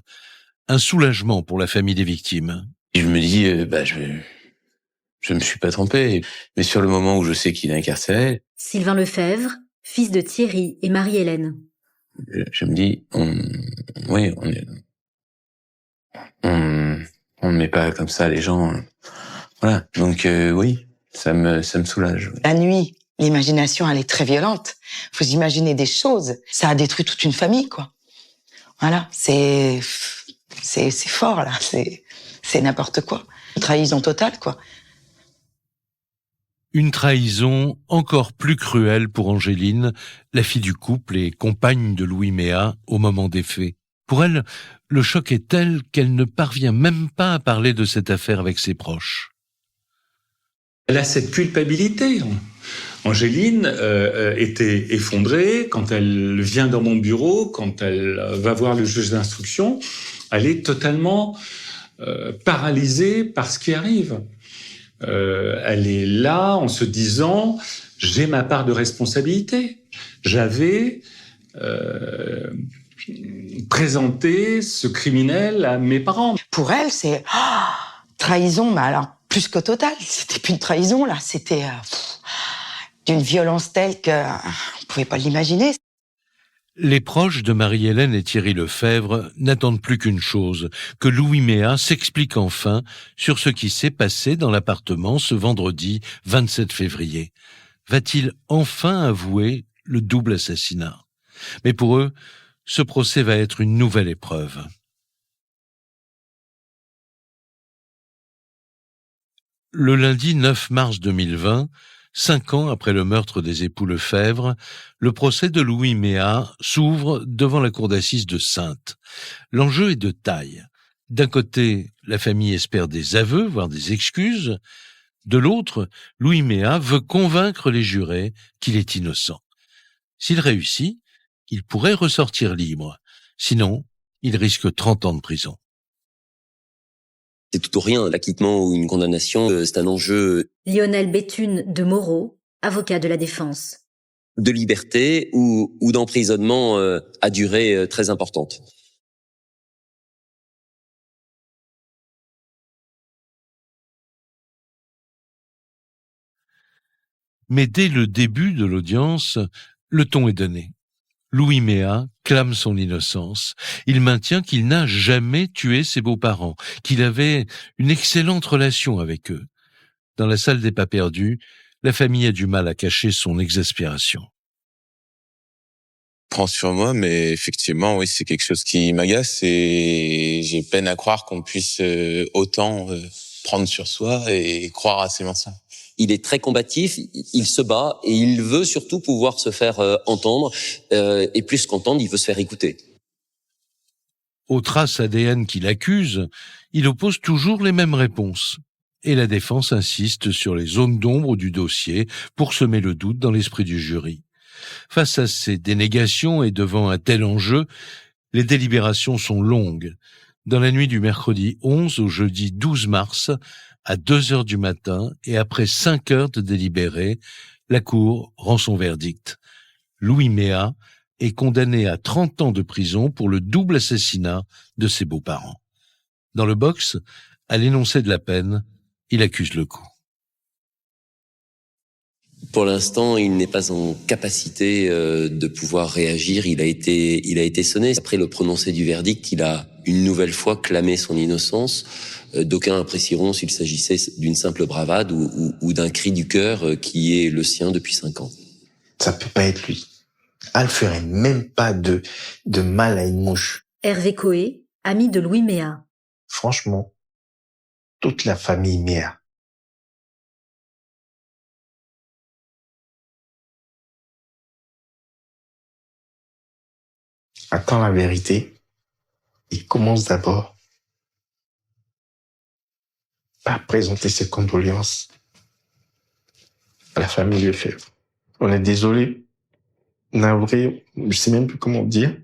[SPEAKER 1] Un soulagement pour la famille des victimes.
[SPEAKER 13] Je me dis, je me suis pas trompé. Mais sur le moment où je sais qu'il est incarcéré,
[SPEAKER 3] Sylvain Lefebvre, fils de Thierry et Marie-Hélène.
[SPEAKER 13] je me dis, on ne met pas comme ça les gens. Voilà. Donc oui, Ça me soulage. Oui.
[SPEAKER 21] La nuit, l'imagination, elle est très violente. Faut imaginer des choses. Ça a détruit toute une famille, quoi. Voilà, c'est fort, là. C'est n'importe quoi. Une trahison totale, quoi.
[SPEAKER 1] Une trahison encore plus cruelle pour Angéline, la fille du couple et compagne de Louis Méa au moment des faits. Pour elle, le choc est tel qu'elle ne parvient même pas à parler de cette affaire avec ses proches.
[SPEAKER 19] Elle a cette culpabilité. Angéline était effondrée quand elle vient dans mon bureau, quand elle va voir le juge d'instruction. Elle est totalement paralysée par ce qui arrive. Elle est là en se disant « j'ai ma part de responsabilité ». J'avais présenté ce criminel à mes parents.
[SPEAKER 21] Pour elle, c'est trahison, mais alors plus que totale. C'était plus une trahison, là. C'était d'une violence telle qu'on ne pouvait pas l'imaginer.
[SPEAKER 1] Les proches de Marie-Hélène et Thierry Lefebvre n'attendent plus qu'une chose, que Louis Méa s'explique enfin sur ce qui s'est passé dans l'appartement ce vendredi 27 février. Va-t-il enfin avouer le double assassinat ? Mais pour eux, ce procès va être une nouvelle épreuve. Le lundi 9 mars 2020, 5 ans après le meurtre des époux Lefebvre, le procès de Louis Méa s'ouvre devant la cour d'assises de Saintes. L'enjeu est de taille. D'un côté, la famille espère des aveux, voire des excuses. De l'autre, Louis Méa veut convaincre les jurés qu'il est innocent. S'il réussit, il pourrait ressortir libre. Sinon, il risque 30 ans de prison.
[SPEAKER 12] C'est tout ou rien, l'acquittement ou une condamnation, c'est un enjeu
[SPEAKER 3] Lionel Béthune de Moreau, avocat de la défense.
[SPEAKER 12] de liberté ou d'emprisonnement à durée très importante.
[SPEAKER 1] Mais dès le début de l'audience, le ton est donné. Louis Méa clame son innocence. Il maintient qu'il n'a jamais tué ses beaux-parents, qu'il avait une excellente relation avec eux. Dans la salle des pas perdus, la famille a du mal à cacher son exaspération.
[SPEAKER 13] Prends sur moi, mais effectivement, oui, c'est quelque chose qui m'agace et j'ai peine à croire qu'on puisse autant prendre sur soi et croire à ses mensonges.
[SPEAKER 12] Il est très combatif, il se bat et il veut surtout pouvoir se faire entendre et plus qu'entendre, il veut se faire écouter.
[SPEAKER 1] Aux traces ADN qu'il accuse, il oppose toujours les mêmes réponses. Et la défense insiste sur les zones d'ombre du dossier pour semer le doute dans l'esprit du jury. Face à ces dénégations et devant un tel enjeu, les délibérations sont longues. Dans la nuit du mercredi 11 au jeudi 12 mars, à 2h du matin et après 5 heures de délibéré, la Cour rend son verdict. Louis Méa est condamné à 30 ans de prison pour le double assassinat de ses beaux-parents. Dans le box, à l'énoncé de la peine, il accuse le coup.
[SPEAKER 12] Pour l'instant, il n'est pas en capacité de pouvoir réagir. Il a été sonné. Après le prononcé du verdict, il a une nouvelle fois clamé son innocence. D'aucuns apprécieront s'il s'agissait d'une simple bravade ou d'un cri du cœur qui est le sien depuis 5 ans.
[SPEAKER 14] Ça peut pas être lui. Elle ferait même pas de mal à une mouche.
[SPEAKER 3] Hervé Coé, ami de Louis Méa.
[SPEAKER 14] Franchement, toute la famille Méa. Attends la vérité. Il commence d'abord par présenter ses condoléances à la famille Lefebvre. On est désolé, navré, je sais même plus comment dire.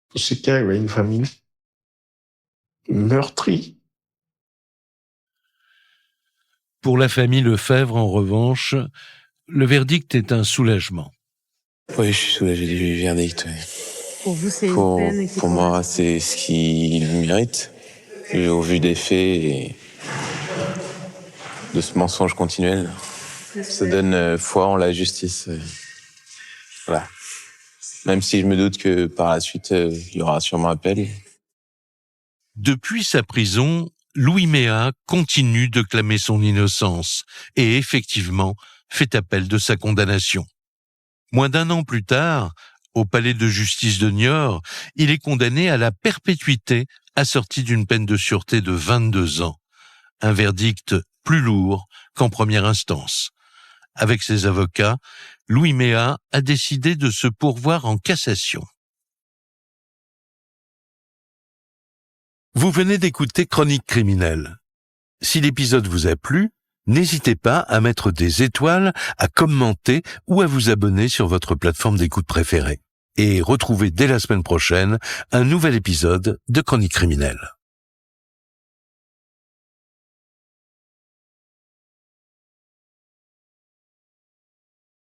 [SPEAKER 14] Pour ce qui arrive à une famille meurtrie.
[SPEAKER 1] Pour la famille Lefebvre, en revanche, le verdict est un soulagement.
[SPEAKER 13] Oui, je suis soulagé du verdict. Oui.
[SPEAKER 7] Pour vous, c'est une peine
[SPEAKER 13] Pour moi, c'est ce qu'il mérite, au vu des faits et de ce mensonge continuel. Ça donne foi en la justice. Voilà. Même si je me doute que par la suite, il y aura sûrement appel.
[SPEAKER 1] Depuis sa prison, Louis Méa continue de clamer son innocence et effectivement fait appel de sa condamnation. Moins d'un an plus tard, au palais de justice de Niort, il est condamné à la perpétuité assorti d'une peine de sûreté de 22 ans. Un verdict plus lourd qu'en première instance. Avec ses avocats, Louis Méa a décidé de se pourvoir en cassation. Vous venez d'écouter Chronique criminelle. Si l'épisode vous a plu, n'hésitez pas à mettre des étoiles, à commenter ou à vous abonner sur votre plateforme d'écoute préférée. Et retrouvez dès la semaine prochaine un nouvel épisode de Chronique criminelle.